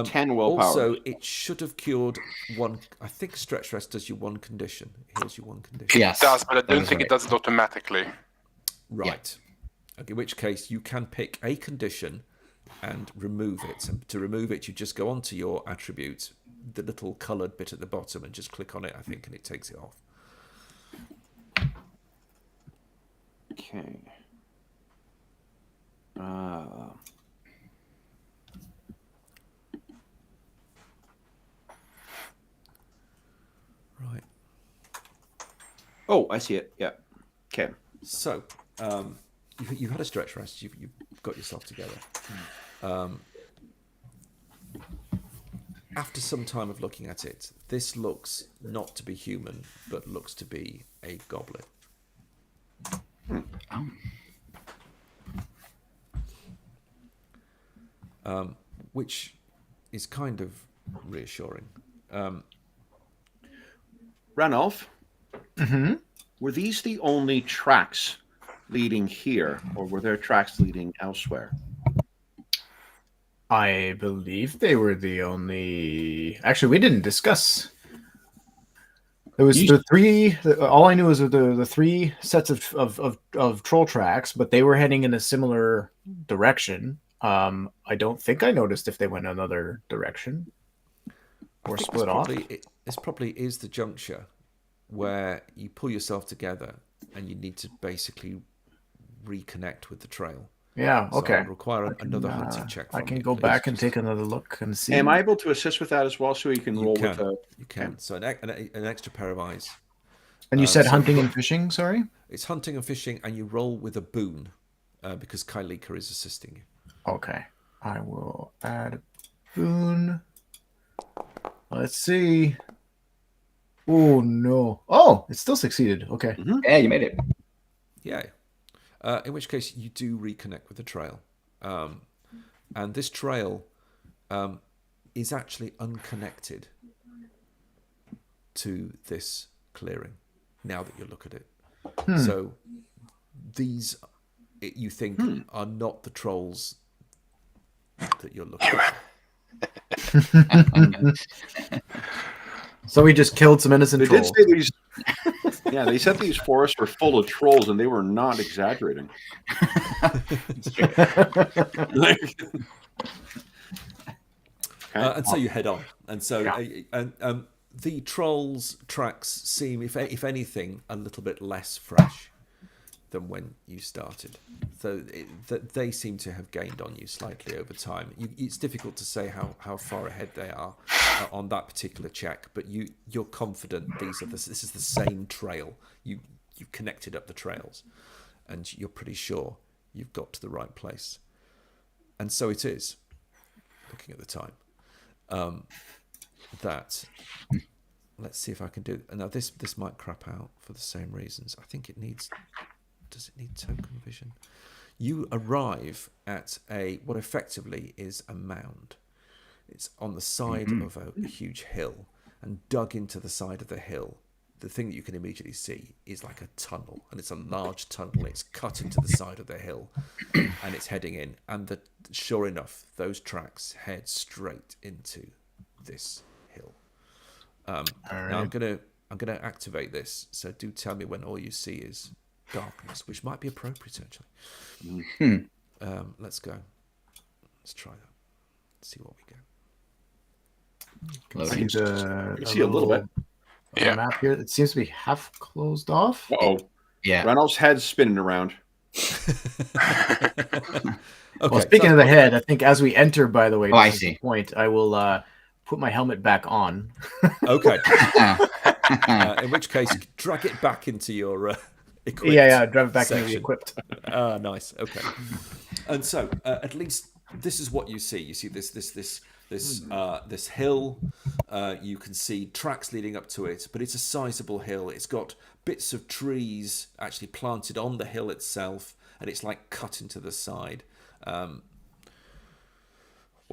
10 willpower. Also, it should have cured one. I think stretch rest does you one condition. It heals you one condition. Yes. It does, but I that don't is think right. it does it automatically. Right. Okay, in which case you can pick a condition and remove it. And to remove it, you just go onto your attribute, the little coloured bit at the bottom, and just click on it, I think, and it takes it off. Okay. Right. Oh, I see it. Yeah. Okay. So, you've had a stretch rest. You've got yourself together. After some time of looking at it, this looks not to be human, but looks to be a goblin. Which is kind of reassuring. Ranulf, were these the only tracks leading here, or were there tracks leading elsewhere? I believe they were the only. Actually, we didn't discuss. There was the three. All I knew was the 3 sets of troll tracks, but they were heading in a similar direction. I don't think I noticed if they went another direction or split off. This probably is the juncture where you pull yourself together and you need to basically reconnect with the trail. Yeah. So Okay. I'll require another hunting check. I from can you, go please. back and take another look and see. Am I able to assist with that as well, so you can roll with the? You can. So an extra pair of eyes. And you said so- hunting and fishing. Sorry. It's hunting and fishing, and you roll with a boon because Kailika is assisting you. Okay. I will add a boon. Let's see. Oh no! Oh, it still succeeded. Okay. Yeah, you made it. Yeah. In which case, you do reconnect with the trail. And this trail is actually unconnected to this clearing, now that you look at it. So these, you think, are not the trolls that you're looking at. So we just killed some innocent They trolls. did say these. Yeah, they said these forests were full of trolls, and they were not exaggerating. And so you head on. And so the trolls' tracks seem, if anything, a little bit less fresh than when you started. So they seem to have gained on you slightly over time. It's difficult to say how far ahead they are on that particular check, but you're confident this is the same trail. You connected up the trails, and you're pretty sure you've got to the right place. And so it is, looking at the time, that... Let's see if I can do... Now, this might crap out for the same reasons. I think it needs... Does it need token vision? You arrive at what effectively is a mound. It's on the side of a huge hill, and dug into the side of the hill, the thing that you can immediately see is like a tunnel, and it's a large tunnel. It's cut into the side of the hill, and it's heading in. And sure enough, those tracks head straight into this hill. Now I'm gonna activate this. So do tell me when all you see is darkness, which might be appropriate actually. Let's go. Let's try that. Let's see what we get. See You see a little bit. Yeah. Map here. It seems to be half closed off. Uh-oh. Yeah. Reynolds' head's spinning around. Okay, Well, speaking of the head, I think as we enter, by the way, I this is see. the point, I will put my helmet back on. Okay. In which case, drag it back into your equipped Yeah, drive it back into the section. equipped. Nice. Okay. And so, at least this is what you see. You see this hill. You can see tracks leading up to it, but it's a sizable hill. It's got bits of trees actually planted on the hill itself, and it's like cut into the side. What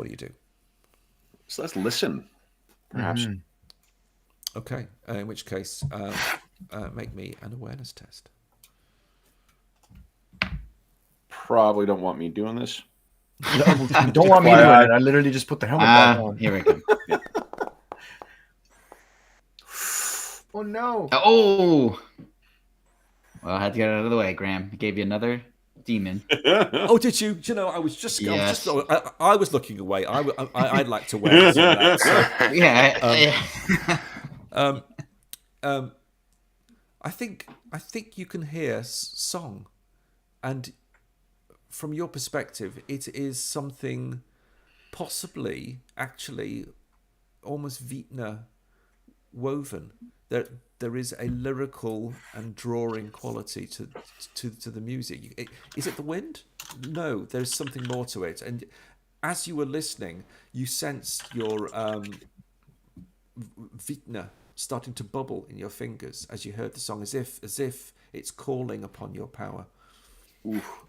do you do? So let's listen, perhaps. Okay. In which case, make me an awareness test. Probably don't want me doing this. You don't want me doing it. I literally just put the helmet back on. Here we go. Oh no! Oh. Well, I had to get it out of the way, Graham. I gave you another demon. Oh, did you? Do you know, I was just, Yes. I was looking away. I'd like to wear this on that. So, Yeah. I think you can hear song, and from your perspective, it is something possibly, actually, almost Vitna woven. There is a lyrical and drawing quality to the music. Is it the wind? No, there's something more to it. And as you were listening, you sensed your Vitna starting to bubble in your fingers as you heard the song, as if it's calling upon your power. Oof.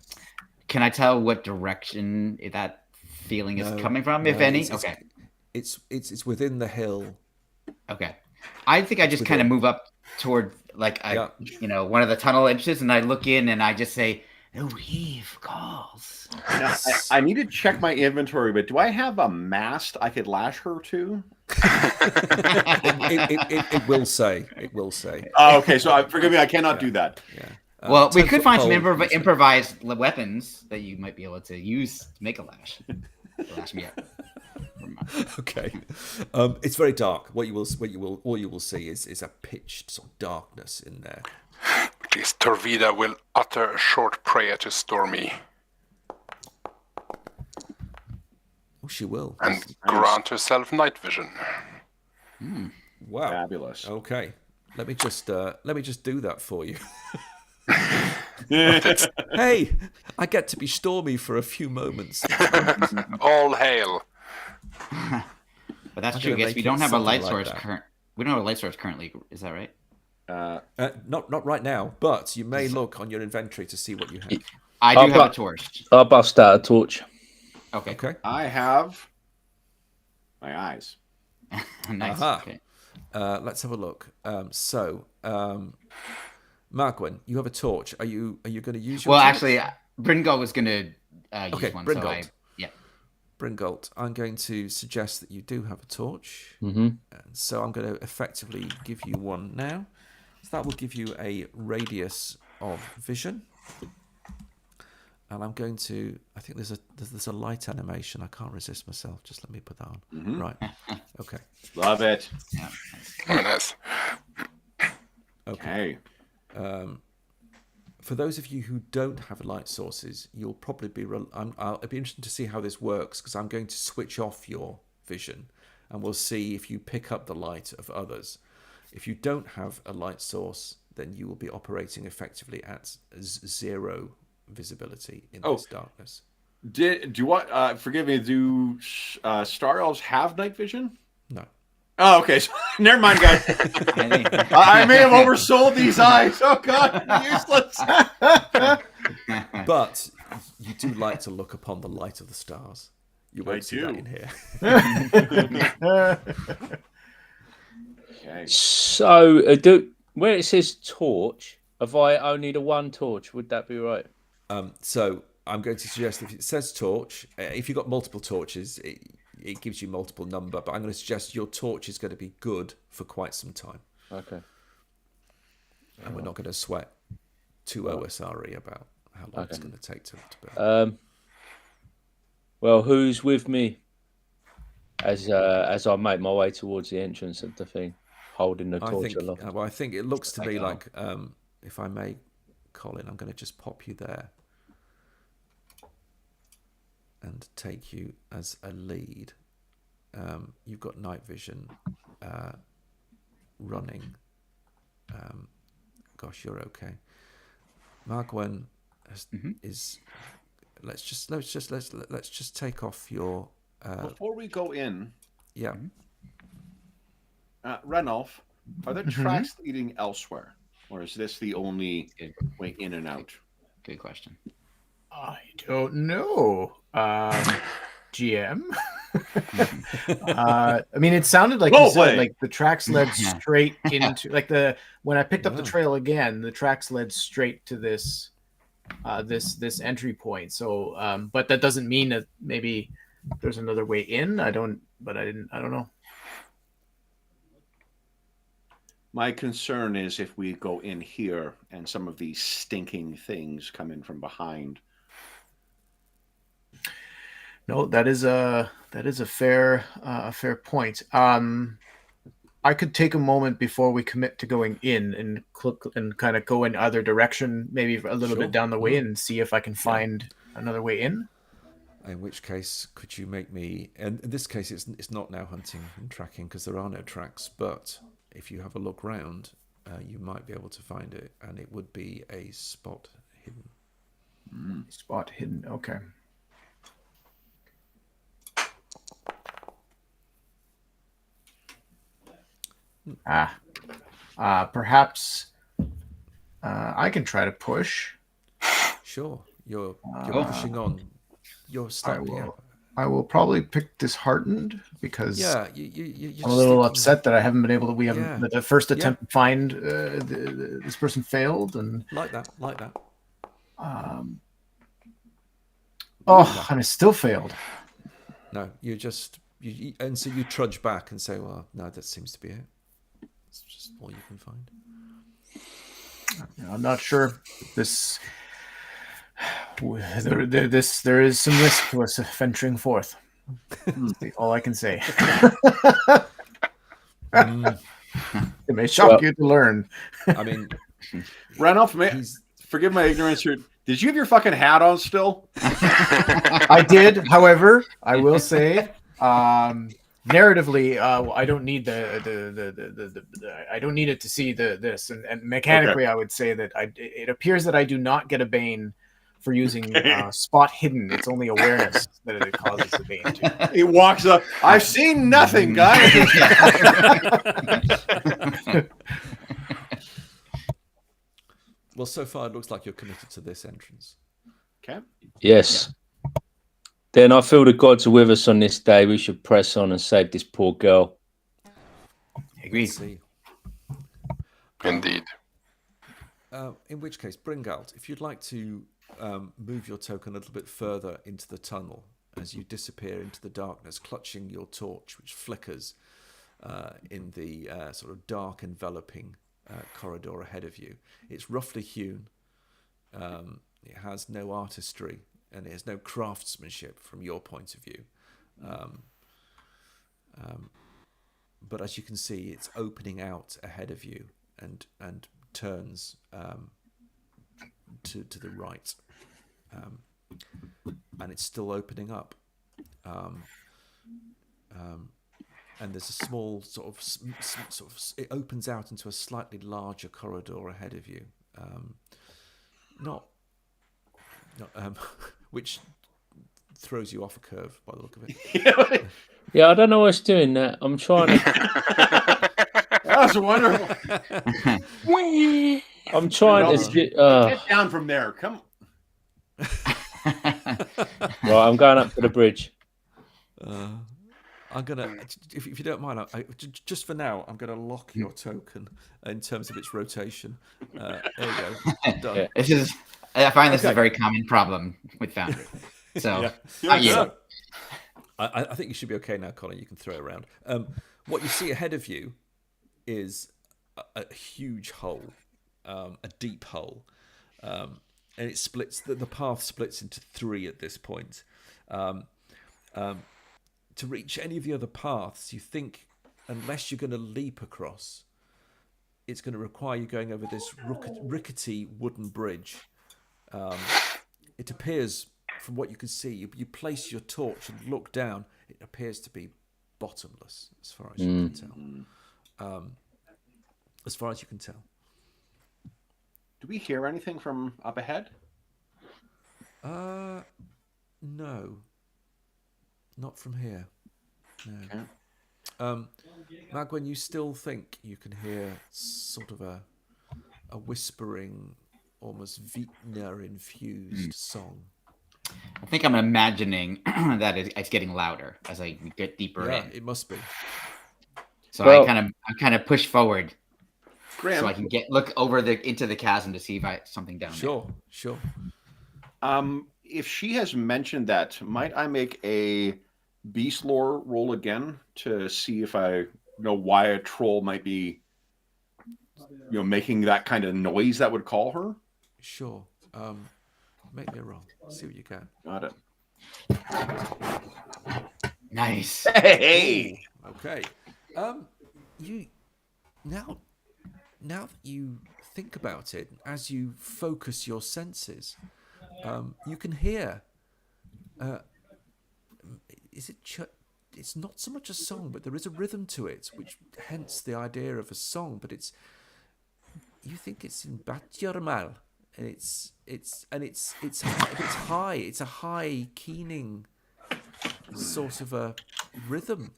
Can I tell what direction that feeling is coming from, if any? Okay. It's within the hill. Okay. I think I just kind of move up toward one of the tunnel edges, and I look in and I just say, "The weave calls." Now, I need to check my inventory, but do I have a mast I could lash her to? It will say. It will say. Oh, okay, so forgive me, I cannot do that. Yeah. Well, we could 10-foot find some pole. improvised weapons that you might be able to use to make a lash. Lash me up. Okay. It's very dark. What you will see is a pitched sort of darkness in there. At least Torvida will utter a short prayer to Stormy Oh, she will. and grant herself night vision. Wow. Fabulous. Okay. Let me just do that for you. Hey, I get to be Stormy for a few moments. All hail. But that's I'm true. I gonna guess we make don't it have a something light like source that. We don't have a light source currently. Is that right? Not right now, but you may look on your inventory to see what you have. I do have a torch. I'll bust out a torch. Okay. Okay. I have my eyes. Nice. Aha. Okay. Let's have a look. Margwen, you have a torch. Are you going to use your Well, torch? actually, Bringo was going to use Okay, one. Bringold. So yeah. Bringolt, I'm going to suggest that you do have a torch. Mm-hmm. And so I'm going to effectively give you one now. So that will give you a radius of vision. And I'm going to. I think there's a light animation. I can't resist myself. Just let me put that on. Right. Okay. Love it. Very nice. Okay. For those of you who don't have light sources, you'll probably be. It'll be interesting to see how this works because I'm going to switch off your vision, and we'll see if you pick up the light of others. If you don't have a light source, then you will be operating effectively at zero visibility in this darkness. Do what? Forgive me. Do Star Elves have night vision? No. Oh, okay. So, never mind, guys. I may have oversold these eyes. Oh God, useless. But you do like to look upon the light of the stars. You won't see that in here. Okay. So, where it says torch, have I only the one torch? Would that be right? So I'm going to suggest if it says torch, if you've got multiple torches, it gives you multiple number. But I'm going to suggest your torch is going to be good for quite some time. Okay. And we're not going to sweat too OSRE about how long it's going to take to burn. Well, who's with me as I make my way towards the entrance of the thing, holding the torch aloft? I think it looks to me like, if I may, Colin, I'm going to just pop you there and take you as a lead. You've got night vision running. Gosh, you're okay. Margwen is. Let's just take off your. Before we go in, Yeah. Ranulf, are there tracks leading elsewhere, or is this the only way in and out? Good question. I don't know. GM. I mean, it sounded like you said, like the tracks led straight into when I picked up the trail again, the tracks led straight to this this entry point. So, but that doesn't mean that maybe there's another way in. I don't know. My concern is if we go in here and some of these stinking things come in from behind. No, that is a fair point. I could take a moment before we commit to going in and click and kind of go in either direction, maybe a little bit down the way, and see if I can find another way in. In which case, could you make me? And in this case, it's not now hunting and tracking because there are no tracks. But if you have a look round, you might be able to find it, and it would be a spot hidden. Spot hidden. Okay. Perhaps I can try to push. Sure, you're pushing on. You're slightly out. I will probably pick disheartened because you're I'm a little upset that I haven't been able to. We haven't the first attempt to find this person failed, and like that. And I still failed. No, and so you trudge back and say, "Well, no, that seems to be it. It's just all you can find." I'm not sure. There is some risk to us venturing forth. That's all I can say. It may shock you to learn. I mean, Ranulf, forgive my ignorance here. Did you have your fucking hat on still? I did. However, I will say, narratively, I don't need I don't need it to see this, and mechanically, I would say that it appears that I do not get a bane for using spot hidden. It's only awareness that it causes the bane to. He walks up. I've seen nothing, guys. Well, so far it looks like you're committed to this entrance. Okay. Yes. Yeah. Then I feel the gods are with us on this day. We should press on and save this poor girl. Agreed. Indeed. In which case, Bringald, if you'd like to move your token a little bit further into the tunnel as you disappear into the darkness, clutching your torch, which flickers in the sort of dark, enveloping corridor ahead of you. It's roughly hewn, It has no artistry, and it has no craftsmanship from your point of view. But as you can see, it's opening out ahead of you and turns to the right, and it's still opening up. And there's a small sort of it opens out into a slightly larger corridor ahead of you, which throws you off a curve by the look of it. Yeah, I don't know what's doing that. I'm trying to. That's wonderful. I'm trying to. Get down from there. Come. Right, I'm going up to the bridge. I'm gonna, if you don't mind, just for now, I'm gonna lock your token in terms of its rotation. There you go. Done. Yeah. I find this is a very common problem with Foundry. So, I think you should be okay now, Connor. You can throw it around. What you see ahead of you is a huge hole, a deep hole, and it splits. The path splits into three at this point. To reach any of the other paths, you think, unless you're going to leap across, it's going to require you going over this rickety wooden bridge. It appears, from what you can see, you place your torch and look down, it appears to be bottomless, as far as you can tell. As far as you can tell. Do we hear anything from up ahead? No. Not from here. No. Okay. Magwen, you still think you can hear sort of a whispering, almost Wiener-infused song. I think I'm imagining that it's getting louder as I get deeper in. It must be. So I kind of push forward, Graham, so I can look over into the chasm to see if something down there. Sure. if she has mentioned that, might I make a beast lore roll again to see if I know why a troll might be, making that kind of noise that would call her? Sure. Make me a roll. See what you can. Got it. Nice. Hey. Okay. You now that you think about it, as you focus your senses, you can hear. It's not so much a song, but there is a rhythm to it, which hence the idea of a song. But you think it's in Batjarmal, and it's high. It's a high keening sort of a rhythm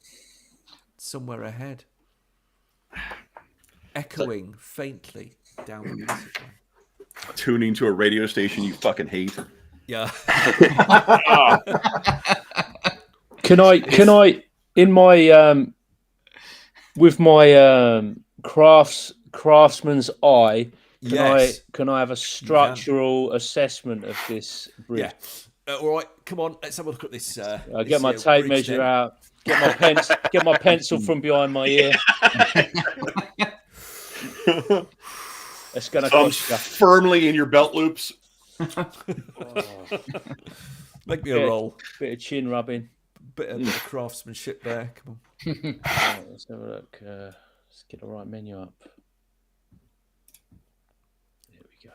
somewhere ahead, echoing faintly down the passage. Tuning to a radio station you fucking hate. Yeah. Can I in my with my craftsman's eye, can I have a structural assessment of this bridge? Yeah. All right, come on, let's have a look at this. I get my tape measure out. Get my pencil from behind my ear. It's gonna cost you. Firmly in your belt loops. Make me a roll. Bit of chin rubbing. Bit of craftsmanship there. Come on. Right, let's have a look. Let's get the right menu up. There we go.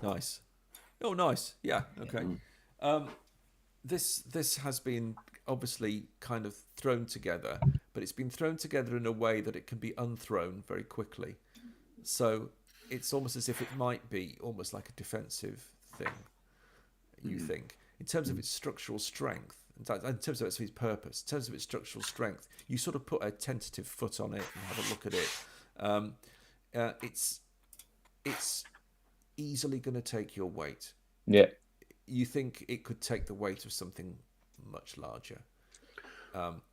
Crafting. Nice. Oh, nice. Yeah. Okay. This has been obviously kind of thrown together, but it's been thrown together in a way that it can be unthrown very quickly. So it's almost as if it might be almost like a defensive thing. You think, in terms of its structural strength, in terms of its purpose, in terms of its structural strength, you sort of put a tentative foot on it and have a look at it. It's easily going to take your weight. Yeah. You think it could take the weight of something much larger.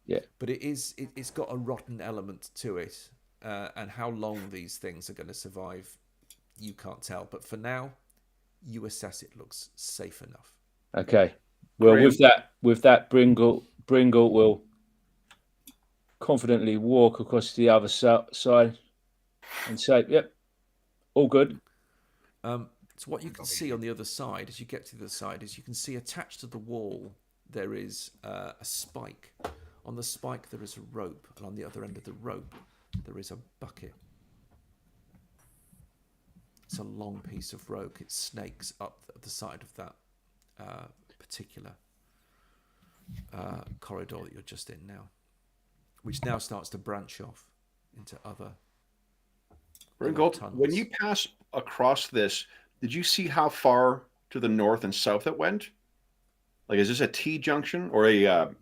Yeah. But it's got a rotten element to it, and how long these things are going to survive, you can't tell. But for now, you assess it looks safe enough. Okay. Well, Graham. with that, Bringle will confidently walk across the other side and say, "Yep, All good. So what you can see on the other side, as you get to the other side, is you can see attached to the wall there is a spike. On the spike there is a rope, and on the other end of the rope there is a bucket. It's a long piece of rope. It snakes up the side of that particular corridor that you're just in now, which now starts to branch off into other Ringgold, tunnels. when you pass across this, did you see how far to the north and south it went? Like, is this a T junction or a what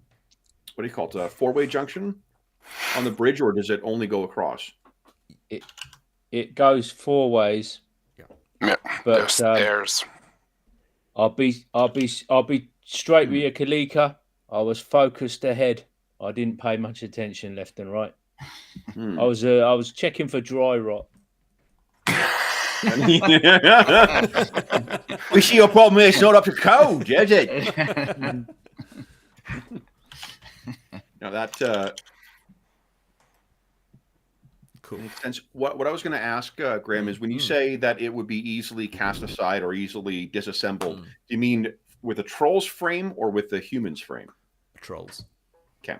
do you call it? A four-way junction on the bridge, or does it only go across? It goes 4 ways. Yeah, But there's stairs. I'll be straight with you, Kalika. I was focused ahead. I didn't pay much attention left and right. I was checking for dry rot. We see your problem is it's not up to code, is it? No, that Cool. makes sense. What I was going to ask, Graham, is when you say that it would be easily cast aside or easily disassembled, do you mean with a troll's frame or with the human's frame? Trolls. Okay.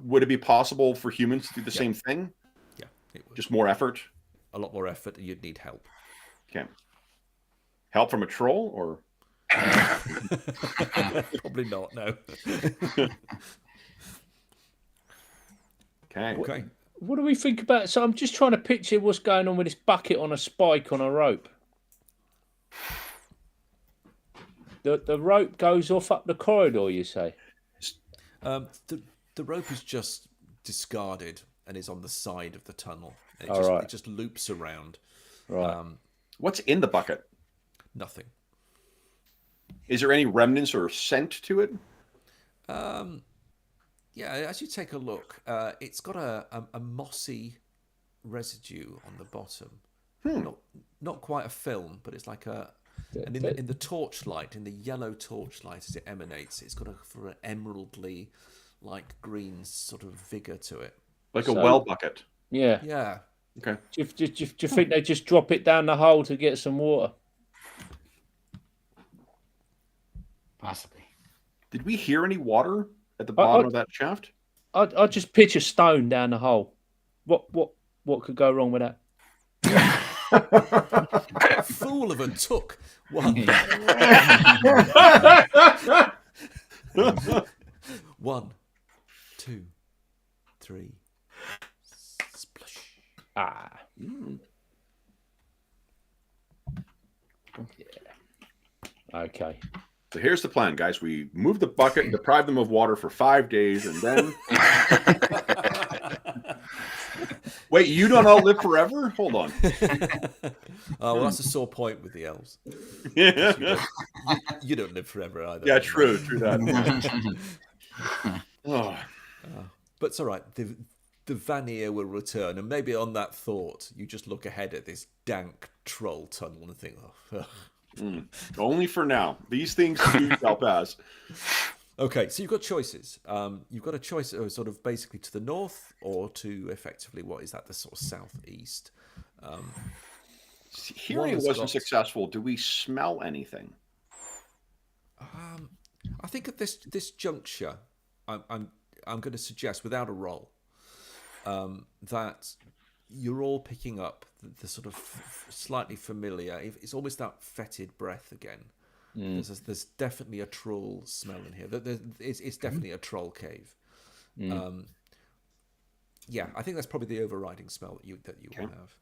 Would it be possible for humans to do the same thing? Yeah, it would. Just more effort? A lot more effort, and you'd need help. Okay. Help from a troll or? Probably not, no. Okay. Okay. What do we think about? So I'm just trying to picture what's going on with this bucket on a spike on a rope. The rope goes off up the corridor, you say? The rope is just discarded and is on the side of the tunnel. It just loops around. Right. What's in the bucket? Nothing. Is there any remnants or scent to it? Yeah, as you take a look, it's got a mossy residue on the bottom. Not quite a film, but it's like a. And in the torchlight, in the yellow torchlight as it emanates, it's got a sort of emeraldly, like green sort of vigor to it. Like a well bucket. Yeah. Yeah. Okay. Do you think they just drop it down the hole to get some water? Possibly. Did we hear any water at the bottom of that shaft? I'd just pitch a stone down the hole. What could go wrong with that? Fool of a took. One. One, 2, 3. Splash. Ah. Yeah. Okay. So here's the plan, guys. We move the bucket and deprive them of water for 5 days, and then... Wait, you don't all live forever? Hold on. Oh, well, that's a sore point with the elves. You don't live forever either. Yeah, true that. Oh. But it's all right. The Vanir will return, and maybe on that thought, you just look ahead at this dank troll tunnel and think, oh. Only for now. These things shall pass. Okay, so you've got choices. You've got a choice of sort of basically to the north or to effectively, what is that, the sort of southeast. Hearing wasn't successful. Do we smell anything? I think at this juncture, I'm going to suggest, without a roll, that you're all picking up the sort of slightly familiar. It's almost that fetid breath again. There's definitely a troll smell in here. It's definitely a troll cave. Yeah, I think that's probably the overriding smell that you will have.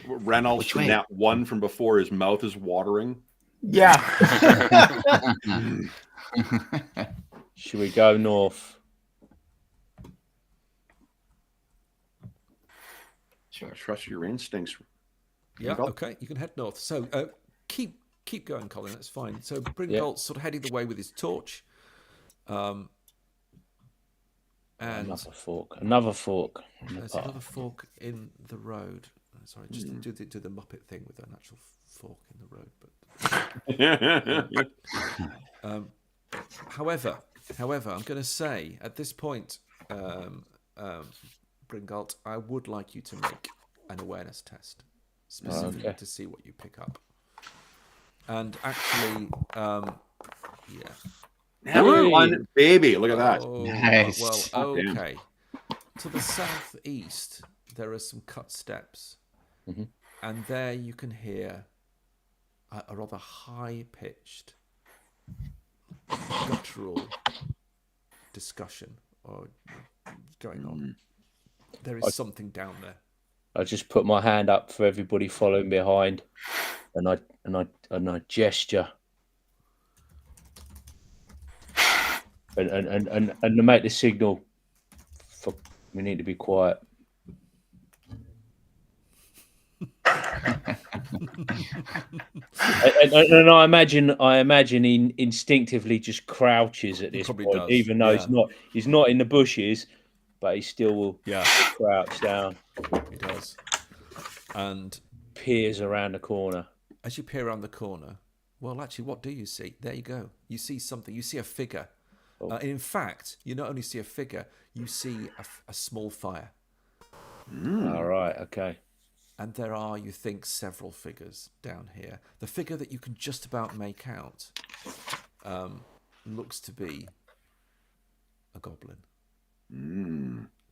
Reynolds from that one from before, his mouth is watering. Yeah. Should we go north? Sure. Trust your instincts. Yeah, okay, you can head north. So keep going, Colin. That's fine. So Bringolt's sort of heading the way with his torch. And Another fork. there's another fork in the road. Sorry, just do the Muppet thing with an actual fork in the road. But however, I'm going to say at this point, Bringolt, I would like you to make an awareness test, specifically okay. to see what you pick up. And actually, yeah. Number one, baby. Look at that. Oh, Nice. well, Damn. okay. To the southeast, there are some cut steps. Mhm. And there you can hear a rather high-pitched, guttural discussion or going on. There is something down there. I just put my hand up for everybody following behind, and I gesture, and to make the signal. We need to be quiet. and I imagine he instinctively just crouches at this probably point, does, even though yeah. he's not in the bushes, but he still will crouch down, He does. And peers around the corner. as you peer around the corner, well, actually, what do you see? There you go. You see something. You see a figure. And in fact, you not only see a figure, you see a small fire. All right, okay. And there are, you think, several figures down here. The figure that you can just about make out looks to be a goblin.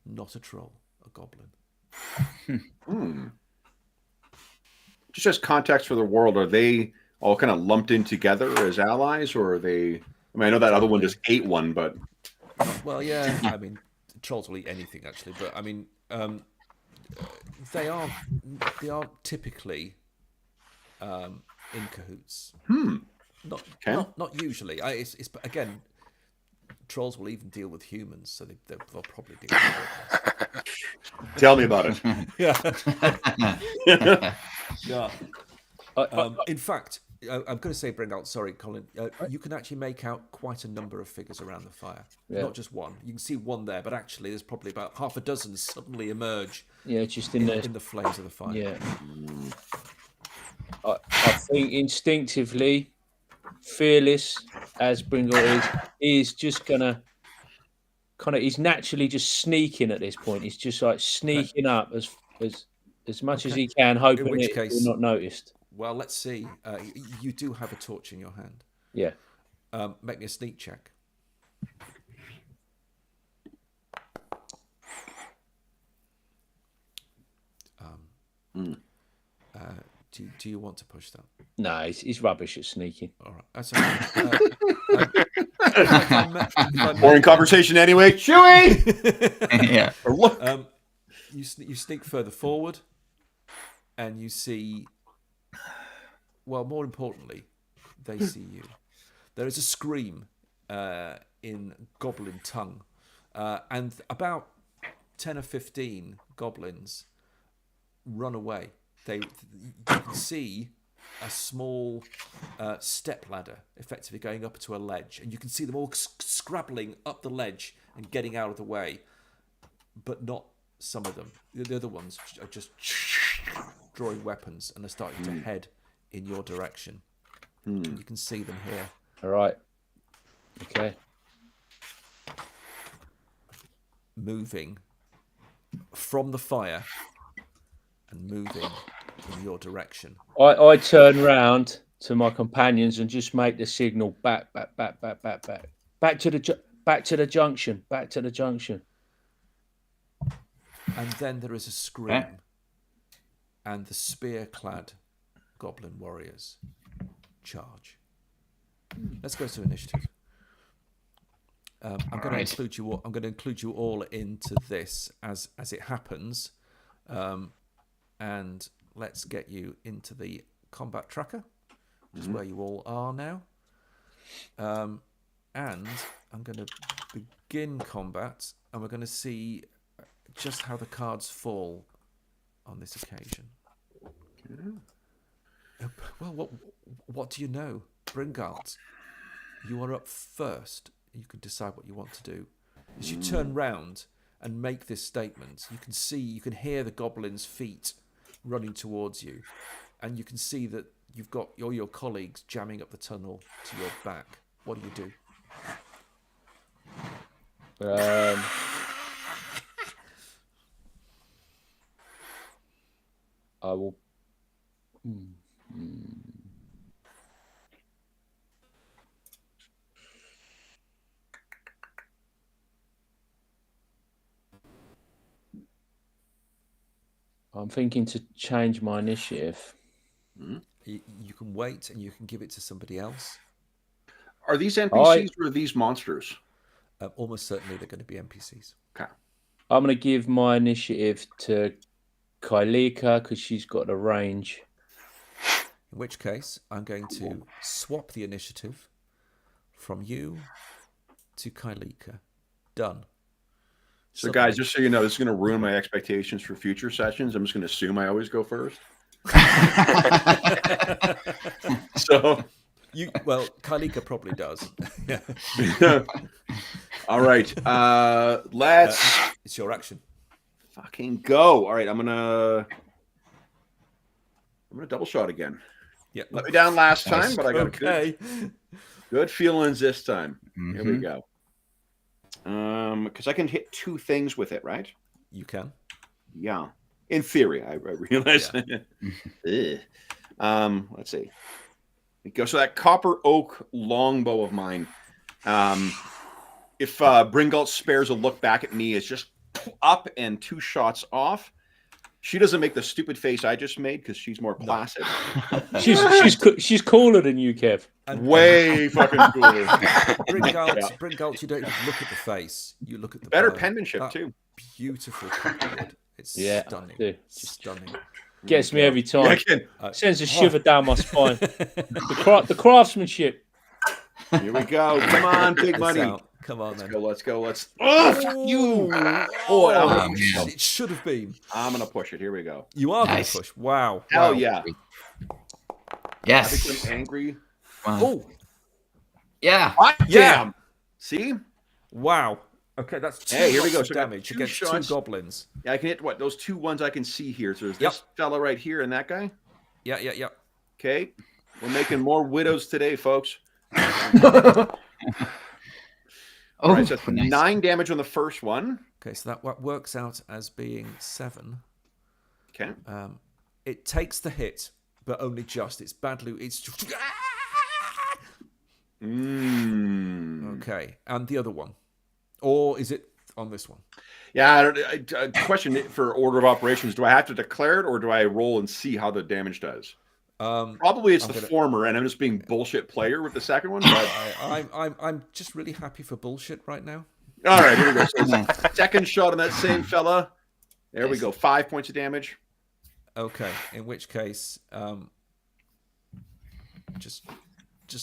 Not a troll, a goblin. Just as context for the world, are they all kind of lumped in together as allies, or are they? I mean, I know that other one just ate one, but Well, yeah. I mean, trolls will eat anything, actually. But I mean, they are typically in cahoots. Not usually. It's again, trolls will even deal with humans, so they'll probably deal with it. tell me about it. Yeah. In fact, I'm going to say, bring out. Sorry, Colin. You can actually make out quite a number of figures around the fire. Yeah. Not just one. You can see one there, but actually, there's probably about half a dozen suddenly emerge. Yeah, just in the flames of the fire. Yeah. I think instinctively, fearless as Bringle is just gonna he's naturally just sneaking at this point. He's just like sneaking up as much as he can, hoping which it case- will not noticed. Well, let's see. You do have a torch in your hand. Yeah. Make me a sneak check. Do you want to push that? No, he's rubbish at sneaking. All right, that's okay. Boring conversation anyway. Chewy. Yeah. Or look. You sneak further forward, and you see. Well, more importantly, they see you. There is a scream in goblin tongue, and about 10 or 15 goblins run away. You can see a small step ladder effectively going up to a ledge, and you can see them all scrabbling up the ledge and getting out of the way, but not some of them. The other ones are just drawing weapons and are starting to head in your direction. You can see them here. All right. Okay. Moving from the fire and moving in your direction. I turn round to my companions and just make the signal back to the junction. And then there is a scream, and the spear-clad goblin warriors charge. Let's go to initiative. I'm going to include you all. I'm going to include you all into this as it happens, and let's get you into the combat tracker, which is where you all are now. And I'm going to begin combat, and we're going to see just how the cards fall on this occasion. Well, what do you know? Bringard, you are up first. You can decide what you want to do. As you turn round and make this statement, you can hear the goblin's feet running towards you, and you can see that you've got all your colleagues jamming up the tunnel to your back. What do you do? will. I'm thinking to change my initiative. You can wait and you can give it to somebody else. Are these NPCs or are these monsters? Almost certainly they're going to be NPCs. Okay. I'm going to give my initiative to Kailika because she's got the range. In which case, I'm going to swap the initiative from you to Kailika. Done. So, guys, just so you know, this is going to ruin my expectations for future sessions. I'm just going to assume I always go first. So, Kailika probably does. Yeah. All right. Let's. It's your action. Fucking go. All right. I'm gonna double shot again. Yeah. Let me down last time, but I got okay. Good feelings this time. Mm-hmm. Here we go. Because I can hit 2 things with it, right? You can. Yeah. In theory, I realize. Yeah. Let's see. Go. So that copper oak longbow of mine. If Bringalt spares a look back at me, it's just up and 2 shots off. She doesn't make the stupid face I just made because she's more placid. She's cooler than you, Kev. Way fucking cooler. Bringalt, you don't even look at the face. You look at the better bow. penmanship That too. Beautiful copperwood. It's stunning. Stunning. Gets me every time. Yeah, Sends a shiver down my spine. The craftsmanship. Here we go. Come on, big money. Come on, then. Let's go. Oh, fuck you. Oh, it should have been. I'm going to push it. Here we go. You are going to push. Wow. Hell yeah. Yes. I become angry. Wow. Oh. Yeah. Damn. See? Wow. Okay, that's 2 here we go. So damage against shots. 2 goblins. Yeah, I can hit what? Those 2 ones I can see here. So there's this fella right here and that guy. Yeah. Okay. We're making more widows today, folks. All right, so that's nice. 9 damage on the first one. Okay, so that works out as being 7. Okay. It takes the hit, but only just. It's badly. It's just. Okay, and the other one, or is it on this one? Yeah. Question for order of operations: do I have to declare it, or do I roll and see how the damage does? Probably it's the former, and I'm just being bullshit player with the second one. But I'm just really happy for bullshit right now. All right, here we go. So second shot on that same fella. There we go. 5 points of damage. Okay, in which case, just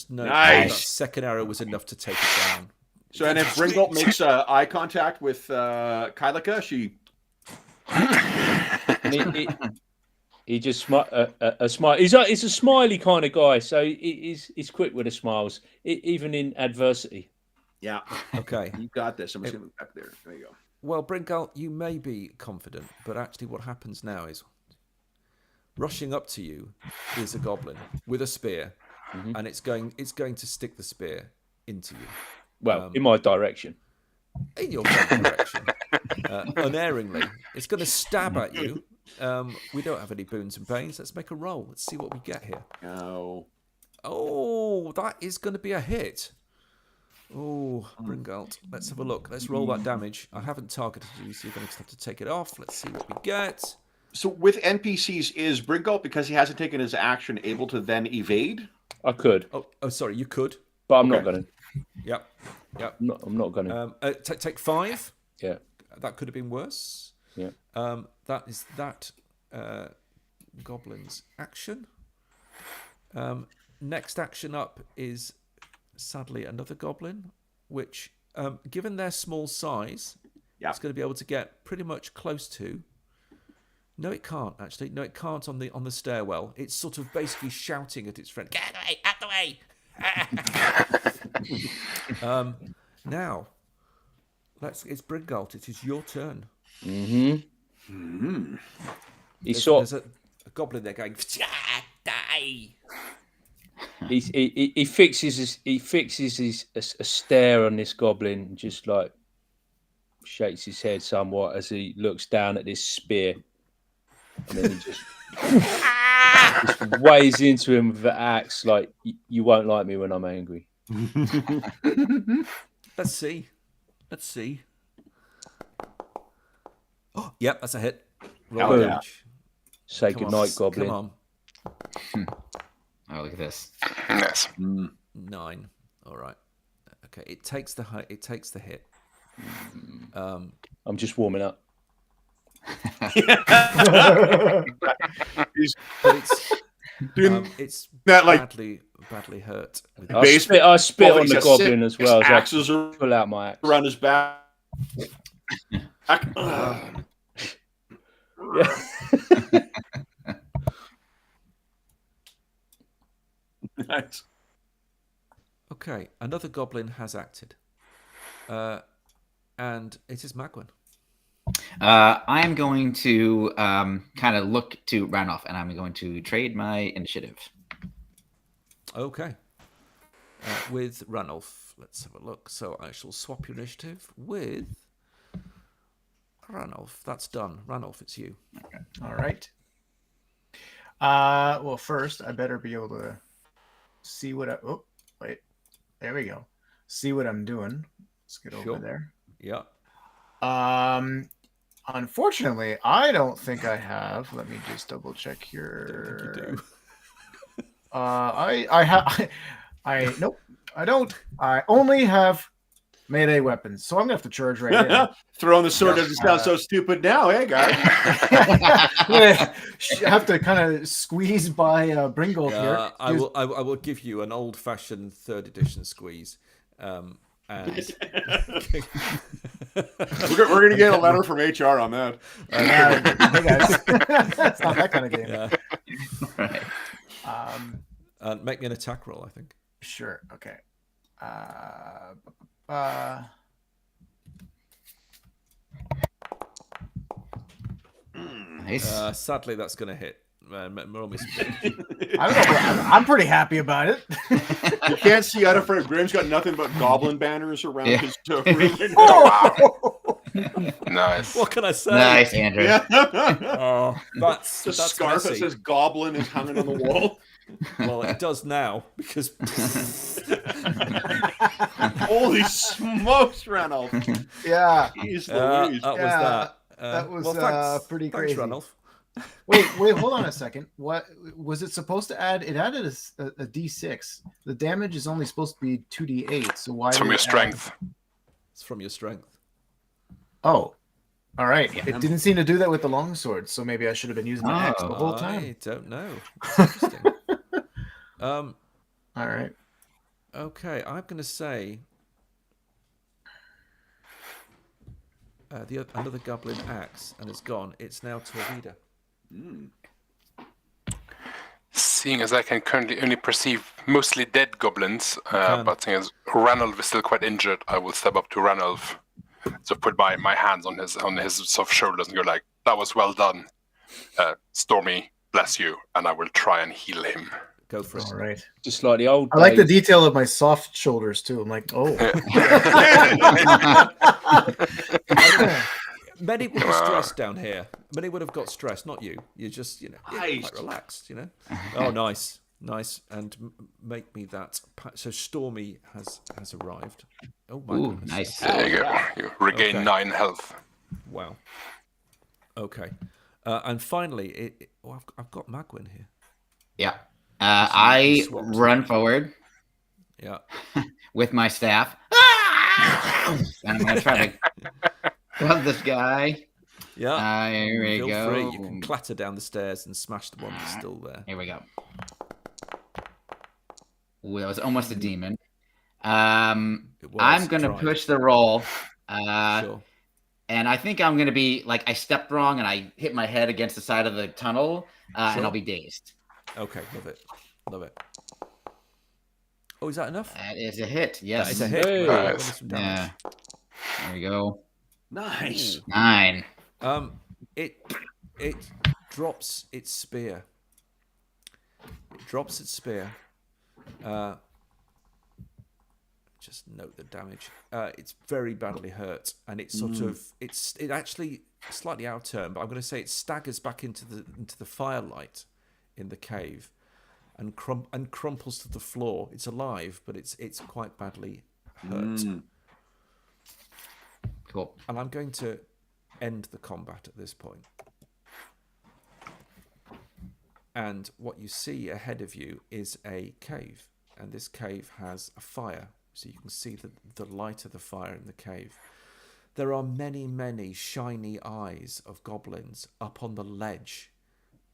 know nice. That second arrow was enough to take it down. So, and if Bringalt makes eye contact with Kailika, she. He just a smile. He's a smiley kind of guy, so he's quick with the smiles, even in adversity. Yeah. Okay. You got this. I'm just going to back there. There you go. Well, Bringalt, you may be confident, but actually, what happens now is rushing up to you is a goblin with a spear, and it's going to stick the spear into you. Well, in my direction. In your direction, unerringly, it's going to stab at you. We don't have any boons and banes. Let's make a roll. Let's see what we get here. Oh, that is going to be a hit. Oh, Bringalt. Let's have a look. Let's roll that damage. I haven't targeted you, so you're going to have to take it off. Let's see what we get. So with NPCs, is Bringalt, because he hasn't taken his action, able to then evade? I could. Oh, sorry, you could. But I'm not going to. Yep. I'm not going to. Take 5. Yeah. That could have been worse. Yeah. That is that goblin's action. Next action up is sadly another goblin, which, given their small size, it's going to be able to get pretty much close to. No, it can't actually. No, it can't on the stairwell. It's sort of basically shouting at its friend, "Get out the way! Now, it's Bringalt. It is your turn. There's a goblin there going, die. He fixes a stare on this goblin, and just like shakes his head somewhat as he looks down at this spear. and then he just weighs into him with the axe like, you won't like me when I'm angry. Let's see. Let's see. Oh, yep, that's a hit. Roll Boom. damage. Say Come on, goodnight, Goblin. Come on. Oh, look at this. Yes. 9. All right. Okay, it takes the hit. It takes the hit. I'm just warming up. But it's that, like, badly hurt. With I spit Well, on he's the got Goblin as well as axes I pull out my axe. around his back. Yeah. Nice. Okay, another goblin has acted, and it is Magwin. I am going to kind of look to Ranulph, and I'm going to trade my initiative. Okay. With Ranulph, let's have a look. So I shall swap your initiative with Ranulph. That's done. Ranulph, it's you. All right. Well, first I better be able to see what I. Oh, wait. There we go. See what I'm doing. Let's get over there. Yeah. Unfortunately, I don't think I have. Let me just double check here. I don't think you do. I have. Nope. I don't. I only have melee weapons, so I'm gonna have to charge right in. Throwing the sword doesn't sound so stupid now, eh, guys? I have to kind of squeeze by Bringold here. I will give you an old-fashioned 3rd edition squeeze. And We're going to get a letter from HR on that. Hey guys, it's not that kind of game. Yeah. Right. Make me an attack roll, I think. Sure. Okay. Nice. Sadly, that's going to hit. I don't know. I'm pretty happy about it. You can't see out of front. Graham's got nothing but goblin banners around his room. Oh, Nice. What can I say? Nice, Andrew. Yeah. Oh, that's The that's scarf that messy. says goblin is hanging on the wall. Well, it does now because Holy smokes, Ranulph. yeah. Jeez that Louise. was Yeah, that. that was, thanks, pretty thanks, crazy. Ranulph. Wait, hold on a second. What was it supposed to add? It added a D6. The damage is only supposed to be 2D8. So why? It's from did your it strength. It's from your strength. Oh, all right. It didn't seem to do that with the longsword, so maybe I should have been using my axe the whole time. I don't know. It's interesting. All right. Okay, I'm going to say another goblin axe, and it's gone. It's now Torvida. Seeing as I can currently only perceive mostly dead goblins, can. but seeing as Ranulph is still quite injured, I will step up to Ranulph. So put my hands on his soft shoulders and go like, "That was well done, Stormy. Bless you," and I will try and heal him. Go for it. All right. Just like the old I like the days. detail of my soft shoulders too. I'm like, oh. Many would be stressed down here. Many would have got stressed, not you. You're just, you're Nice. quite relaxed, Oh, nice. Nice. And make me that. So Stormy has arrived. Oh, my Ooh, goodness. nice. There you go. You regain Okay. 9 health. Wow. Okay. And finally, I've got Magwin here. Yeah. I swapped. run forward Yeah. with my staff. And I'm going to try to club this guy. Yeah. Here we Feel go. free. You can clatter down the stairs and smash the one that's still there. Here we go. Ooh, that was almost a demon. It was, I'm going to tried. push the roll. Sure. And I think I'm going to be like, I stepped wrong and I hit my head against the side of the tunnel and Sure. I'll be dazed. Okay. Love it. Love it. Oh, is that enough? That is a hit. Yes. That is a hit. Hey. Right, Nice. some damage. Yeah. There we go. Nice. 9. It drops its spear. It drops its spear. just note the damage. It's very badly hurt, and it's sort of it actually slightly out of turn, but I'm going to say it staggers back into the firelight in the cave, and crumples to the floor. It's alive, but it's quite badly hurt. Cool. And I'm going to end the combat at this point. And what you see ahead of you is a cave, and this cave has a fire, so you can see the light of the fire in the cave. There are many, many shiny eyes of goblins up on the ledge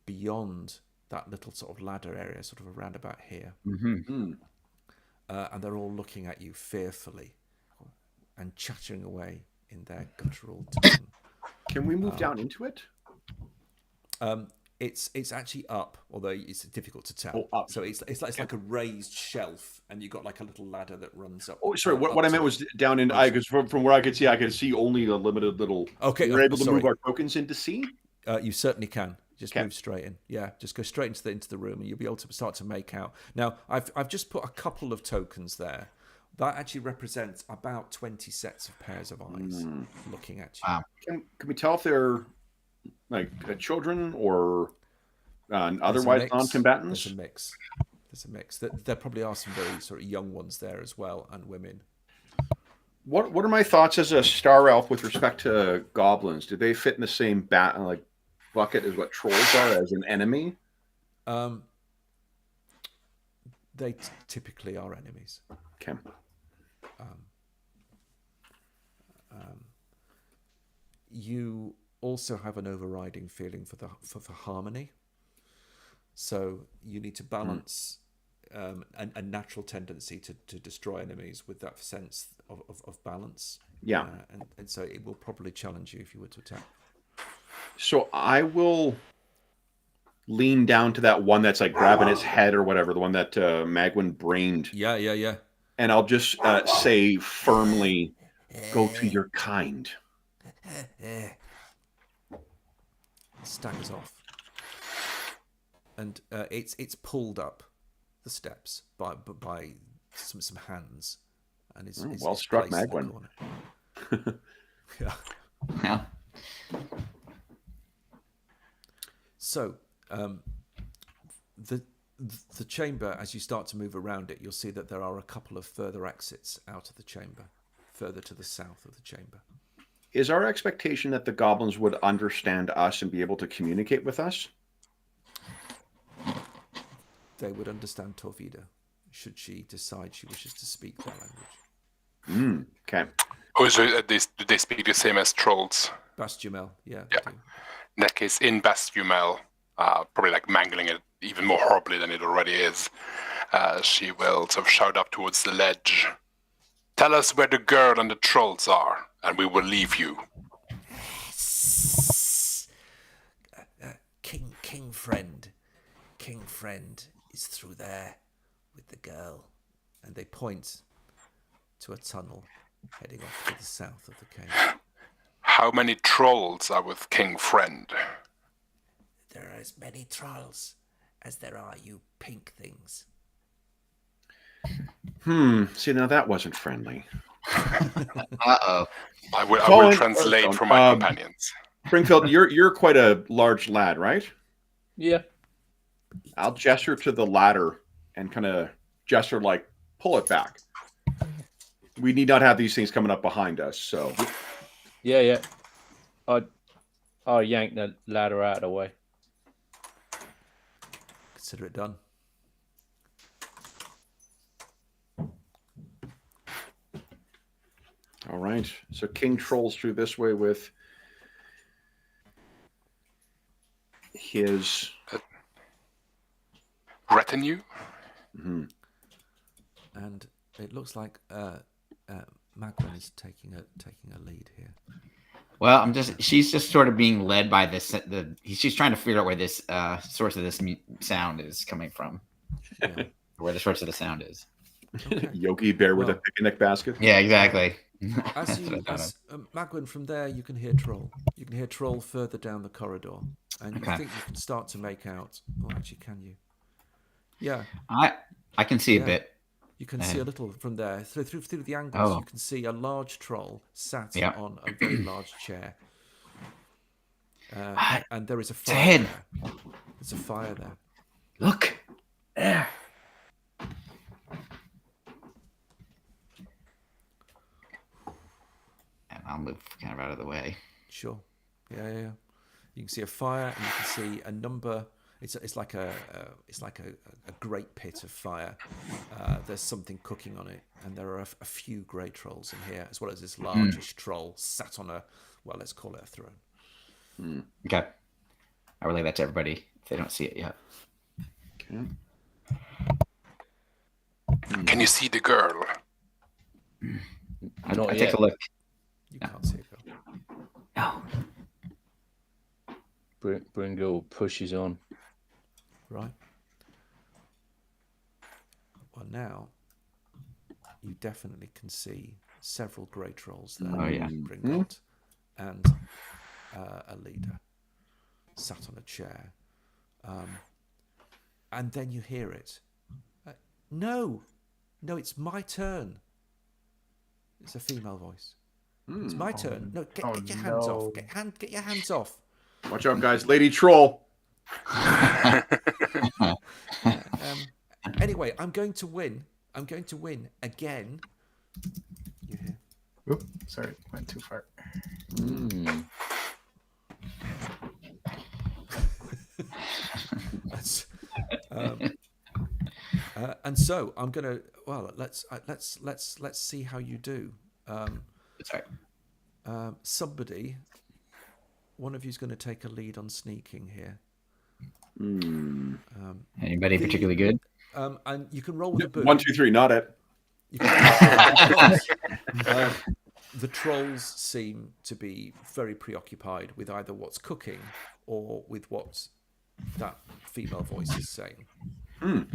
beyond that little sort of ladder area, sort of around about here. And they're all looking at you fearfully and chattering away in their guttural tone. Can we move down into it? It's actually up, although it's difficult to tell. Oh, up. So it's like a raised shelf, and you've got like a little ladder that runs up. Oh, sorry. What I up meant to was it. down in. Because from where I could see only a limited little. Okay, We're able to sorry. move our tokens in to see. You certainly can. Just Okay. move straight in. Yeah, just go straight into the room, and you'll be able to start to make out. Now, I've just put a couple of tokens there. That actually represents about 20 sets of pairs of eyes looking at you. Wow. Can we tell if they're like children or There's a otherwise mix. non-combatants? There's a mix. There probably are some very sort of young ones there as well, and women. What are my thoughts as a star elf with respect to goblins? Do they fit in the same bucket as what trolls are as an enemy? They typically are enemies. Okay. You also have an overriding feeling for harmony. So you need to balance a natural tendency to destroy enemies with that sense of balance. Yeah. And so it will probably challenge you if you were to attack. So I will lean down to that one that's like grabbing its head or whatever, the one that Magwin brained. Yeah. And I'll just say firmly, go to your kind. Staggers off. And it's pulled up the steps by some hands, and it's well struck, placed in the Magwin. corner. Yeah. Yeah. So the chamber, as you start to move around it, you'll see that there are a couple of further exits out of the chamber, further to the south of the chamber. Is our expectation that the goblins would understand us and be able to communicate with us? They would understand Torvida, should she decide she wishes to speak their language. Okay. Oh, so do they speak the same as trolls? Bastumel, yeah. Yeah. They do. In that case, in Bastumel, probably like mangling it even more horribly than it already is, she will sort of shout up towards the ledge. Tell us where the girl and the trolls are, and we will leave you. King friend is through there with the girl. And they point to a tunnel heading off to the south of the cave. How many trolls are with King Friend? There are as many trolls as there are you pink things. See, now that wasn't friendly. Uh-oh. I will Colin, translate for my companions. Springfield, you're quite a large lad, right? Yeah. I'll gesture to the ladder and kind of gesture like, pull it back. We need not have these things coming up behind us, so... Yeah. I'll yank the ladder out of the way. Consider it done. All right. So King trolls through this way with his Retinue? And it looks like Magwin is taking a lead here. Well, she's just sort of being led by this. She's trying to figure out where this source of this sound is coming from. Yeah. Where the source of the sound is. Okay. Yogi Bear with a Well- picnic basket. Yeah, exactly. As Magwin, from there you can hear Troll. You can hear Troll further down the corridor, and you Okay. think you can start to make out. Or actually, can you? Yeah, I can see a Yeah. bit. You can see a little from there through the angles. You can see a large troll sat on a very large chair, and there is a fire there. There's a fire there. Look there. And I'll move kind of out of the way. Sure. Yeah. You can see a fire, and you can see a number. It's like a great pit of fire. There's something cooking on it, and there are a few grey trolls in here, as well as this largish troll sat on let's call it a throne. Okay. I'll relay that to everybody if they don't see it yet. Okay. Can you see the girl? I Not take yet. a look. You can't see it, girl. No. Bringle pushes on. Right. Well, now you definitely can see several grey trolls there. Oh, yeah. Gringotts, and a leader sat on a chair. And then you hear it. No, it's my turn. It's a female voice. It's my turn. No, get your hands off. Get your hands off. Watch out, guys. Lady Troll. Anyway, I'm going to win. I'm going to win again. You hear? Oop, sorry, went too far. And so I'm gonna. Well, let's see how you do. Sorry. Somebody, one of you's going to take a lead on sneaking here. Anybody particularly good? And you can roll with a boot. 1, 2, 3, not it. You can the trolls seem to be very preoccupied with either what's cooking or with what that female voice is saying. You're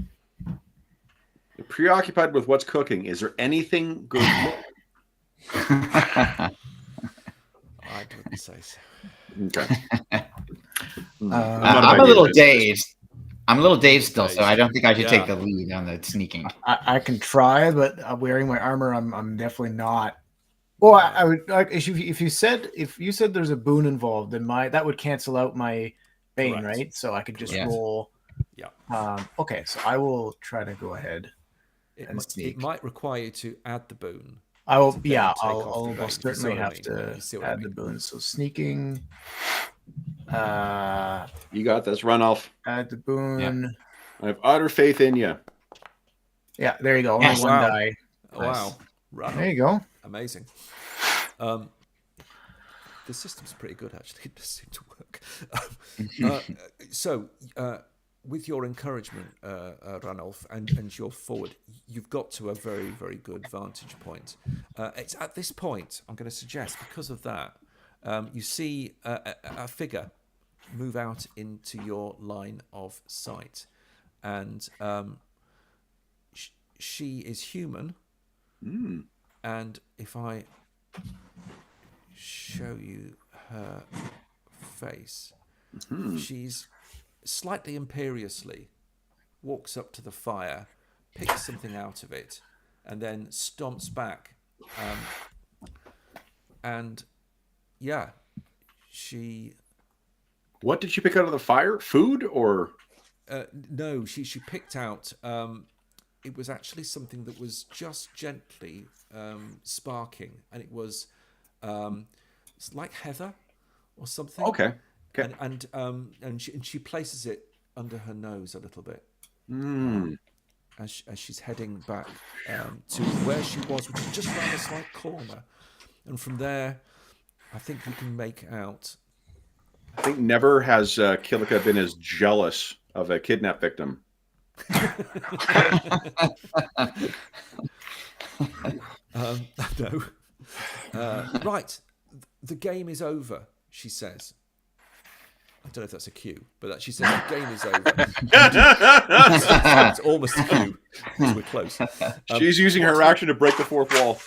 preoccupied with what's cooking. Is there anything good? I wouldn't say so. Okay. I'm a little dazed. I'm a little dazed still, so I don't think I should Yeah. take the lead on the sneaking. I can try, but wearing my armor, I'm definitely not. Well, I would like if you said there's a boon involved, then that would cancel out my bane, Correct. right? So I could just Yes. roll. Yeah. Okay, so I will try to go ahead. It And sneak. might require you to add the boon. I will. to then Yeah, take I'll off the almost bane. You see certainly what I have mean? to You see what I add the mean? boon. So sneaking. You got this, Ranulf. Add the boon. I have utter faith in you. Yeah, there you go. Yes. Only one Wow. die. Oh, wow. Right. There you go. Amazing. The system's pretty good, actually. It does seem to work. So, with your encouragement, Ranulf, and your forward, you've got to a very, very good vantage point. It's at this point, I'm going to suggest, because of that, you see a figure move out into your line of sight. And she is human. And if I show you her face, she's slightly imperiously walks up to the fire, picks something out of it, and then stomps back. And yeah, she. What did she pick out of the fire? Food or? No, she picked out. It was actually something that was just gently sparking, and it was it's like heather or something. Okay. Okay. And she places it under her nose a little bit as she's heading back to where she was, which is just around a slight corner. And from there, I think you can make out. I think never has Kilika been as jealous of a kidnap victim. No. Right. The game is over, she says. I don't know if that's a cue, but she says the game is over. It's almost a cue because we're close. She's using her action to break the fourth wall.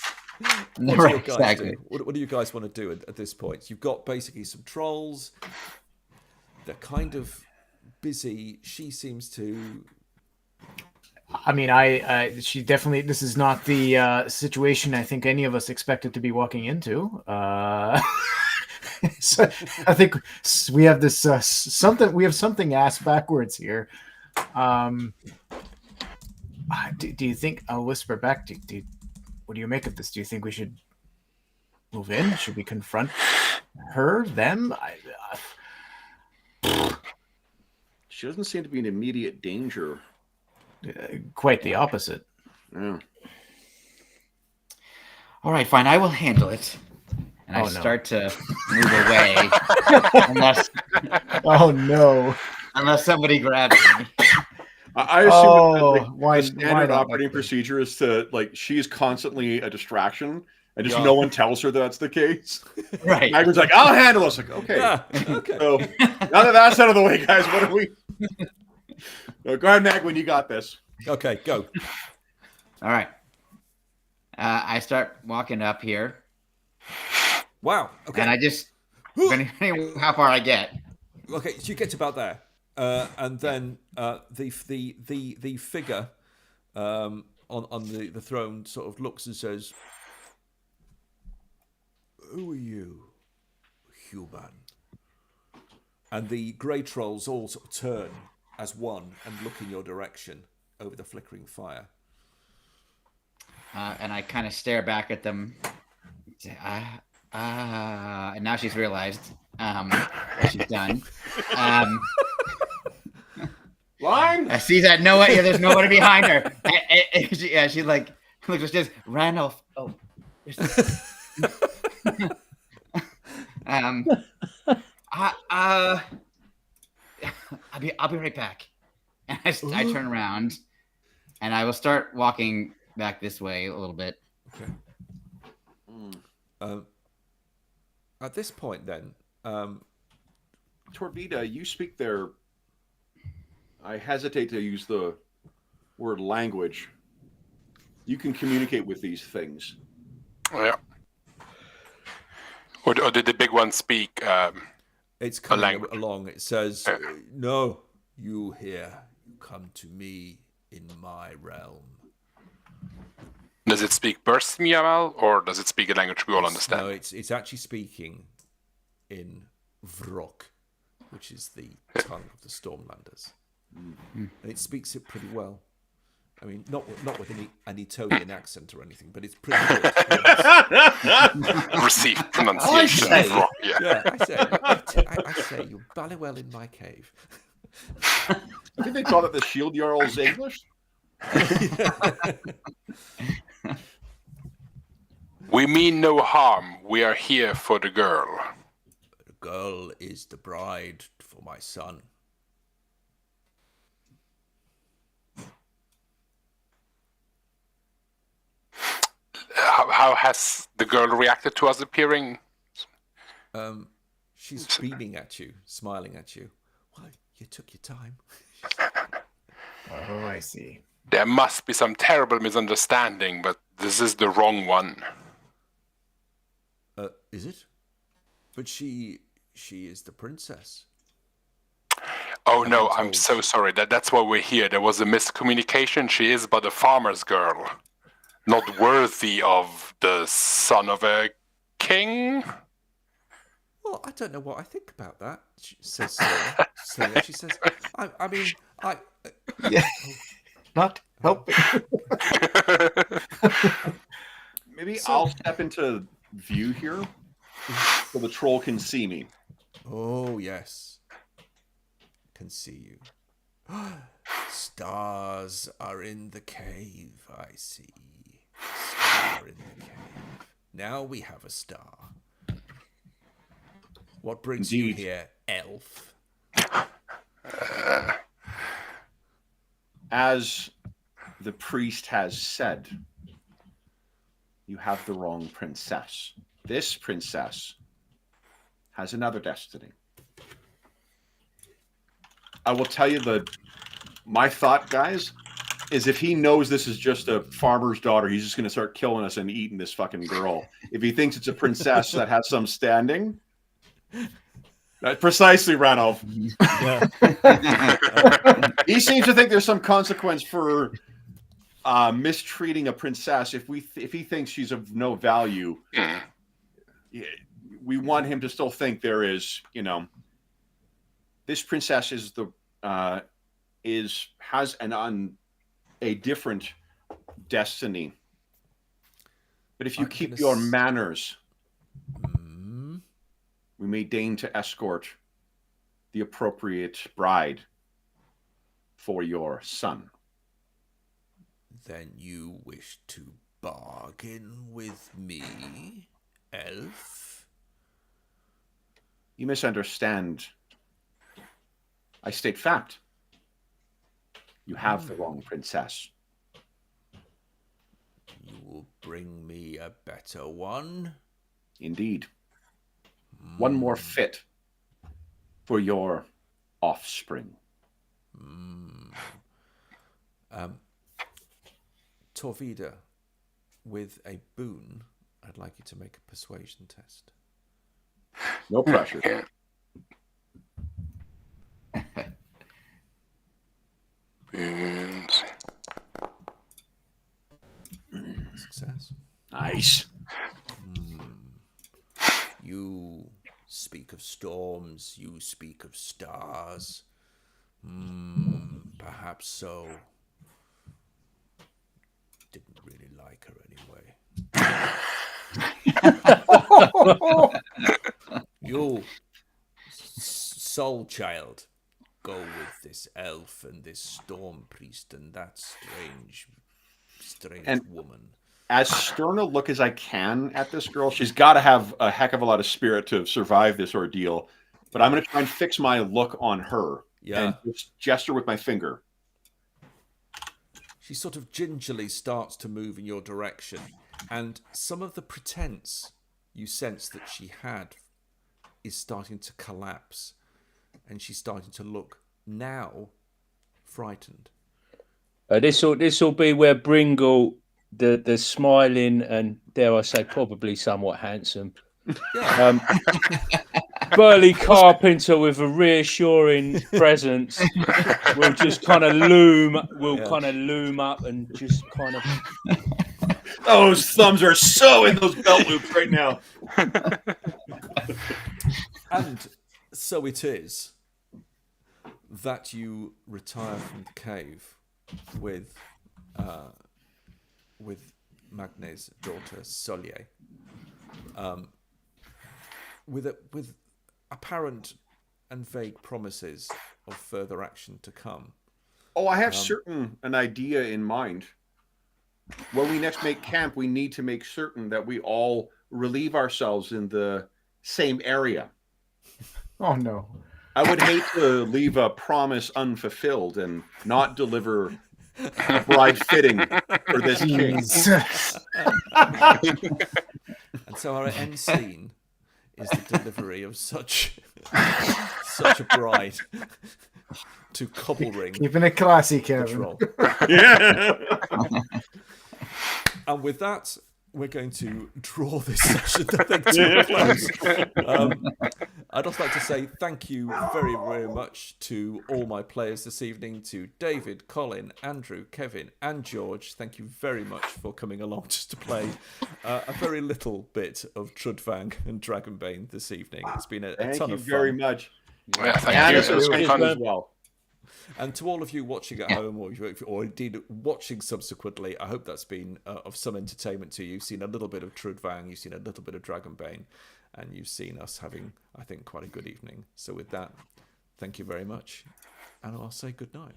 What do Right, you guys exactly. do? What do you guys want to do at this point? You've got basically some trolls. They're kind of busy. She seems to I mean, she definitely. This is not the situation I think any of us expected to be walking into. So I think we have this something. We have something ass backwards here. Do you think? I'll whisper back. What do you make of this? Do you think we should move in? Should we confront her? Them? She doesn't seem to be in immediate danger. Quite the opposite. Yeah. All right, fine. I will handle it. And I no. start to move away Oh no! unless somebody grabs me. I assume why the standard not operating like this? procedure is to she's constantly a distraction, and just no one tells her that's the case. Right. Magrin's like, I'll handle this. Like, okay. Yeah. Okay. So now that that's out of the way, guys, what are we? Go ahead, Magwin, you got this. Okay. Go. All right. I start walking up here, Wow. Okay. and I just depending on how far I get. Okay, so you get to about there, and then the figure on the throne sort of looks and says, "Who are you, human?" And the grey trolls all sort of turn as one and look in your direction over the flickering fire. And I kind of stare back at them. And now she's realized what she's done. Line? I see that there's nobody behind her. She like looks just ran off. Oh, I'll be right back. And I turn around, and I will start walking back this way a little bit. Okay. At this point, then, Torvida, you speak their. I hesitate to use the word language. You can communicate with these things. Yeah. Or did the big one speak? it's coming language. along. It says, "No, you here. You come to me in my realm." Does it speak burst Miamal, or does it speak a language we all understand? No, it's actually speaking in Vrok, which is the tongue of the Stormlanders, and it speaks it pretty well. I mean, not with any Etonian accent or anything, but it's pretty good. Received pronunciation. I say. Rock, yeah. Yeah, I say you're bally well in my cave. I think they call it the Shield Jarl's English. We mean no harm. We are here for the girl. The girl is the bride for my son. How has the girl reacted to us appearing? She's beaming at you, smiling at you. Well, you took your time. Oh, I see. There must be some terrible misunderstanding, but this is the wrong one. Is it? But she is the princess. Oh no, I'm so sorry. That's why we're here. There was a miscommunication. She is but a farmer's girl, not worthy of the son of a king. Well, I don't know what I think about that. She says, she says, I mean, Yeah. Not helping. Maybe I'll step into view here so the troll can see me. Oh, yes. Can see you. Stars are in the cave, I see. Star in the cave. Now we have a star. What brings you Indeed. here, elf? As the priest has said, you have the wrong princess. This princess has another destiny. I will tell you my thought, guys, is if he knows this is just a farmer's daughter, he's just going to start killing us and eating this fucking girl. If he thinks it's a princess that has some standing, precisely, Ranulph. Yeah. He seems to think there's some consequence for mistreating a princess, if he thinks she's of no value, we want him to still think there is, this princess is has a different destiny. But if you keep your manners, we may deign to escort the appropriate bride for your son. Then you wish to bargain with me, elf? You misunderstand. I state fact. You have the wrong princess. You will bring me a better one? Indeed. One more fit for your offspring. Torvida, with a boon, I'd like you to make a persuasion test. No pressure. Boons. Success. Nice. You speak of storms, you speak of stars. Perhaps so. Didn't really like her anyway. You, soul child, go with this elf and this storm priest and that strange woman. As stern a look as I can at this girl, she's got to have a heck of a lot of spirit to survive this ordeal. But I'm going to try and fix my look on her and just gesture with my finger. She sort of gingerly starts to move in your direction, and some of the pretense you sense that she had is starting to collapse, and she's starting to look now frightened. This will be where Bringle, the smiling and, dare I say, probably somewhat handsome, burly carpenter with a reassuring presence will just kind of loom up and just kind of. Those thumbs are so in those belt loops right now. And so it is that you retire from the cave with Magne's daughter Solier, with apparent and vague promises of further action to come. Oh, I have an idea in mind. When we next make camp, we need to make certain that we all relieve ourselves in the same area. Oh, no. I would hate to leave a promise unfulfilled and not deliver a bride fitting for this king. And so our end scene is the delivery of such a bride to Cobblering. Keeping it classy, Kevin. Yeah. And with that, we're going to draw this session to a close. I'd also like to say thank you very, very much to all my players this evening, to David, Colin, Andrew, Kevin, and George. Thank you very much for coming along just to play a very little bit of Trudvang and Dragonbane this evening. It's been a ton of fun. Thank you very much. Yeah, thank you. It was fun as well. And to all of you watching at home, or indeed watching subsequently, I hope that's been of some entertainment to you. You've seen a little bit of Trudvang, you've seen a little bit of Dragonbane, and you've seen us having, I think, quite a good evening. So with that, thank you very much, and I'll say good night.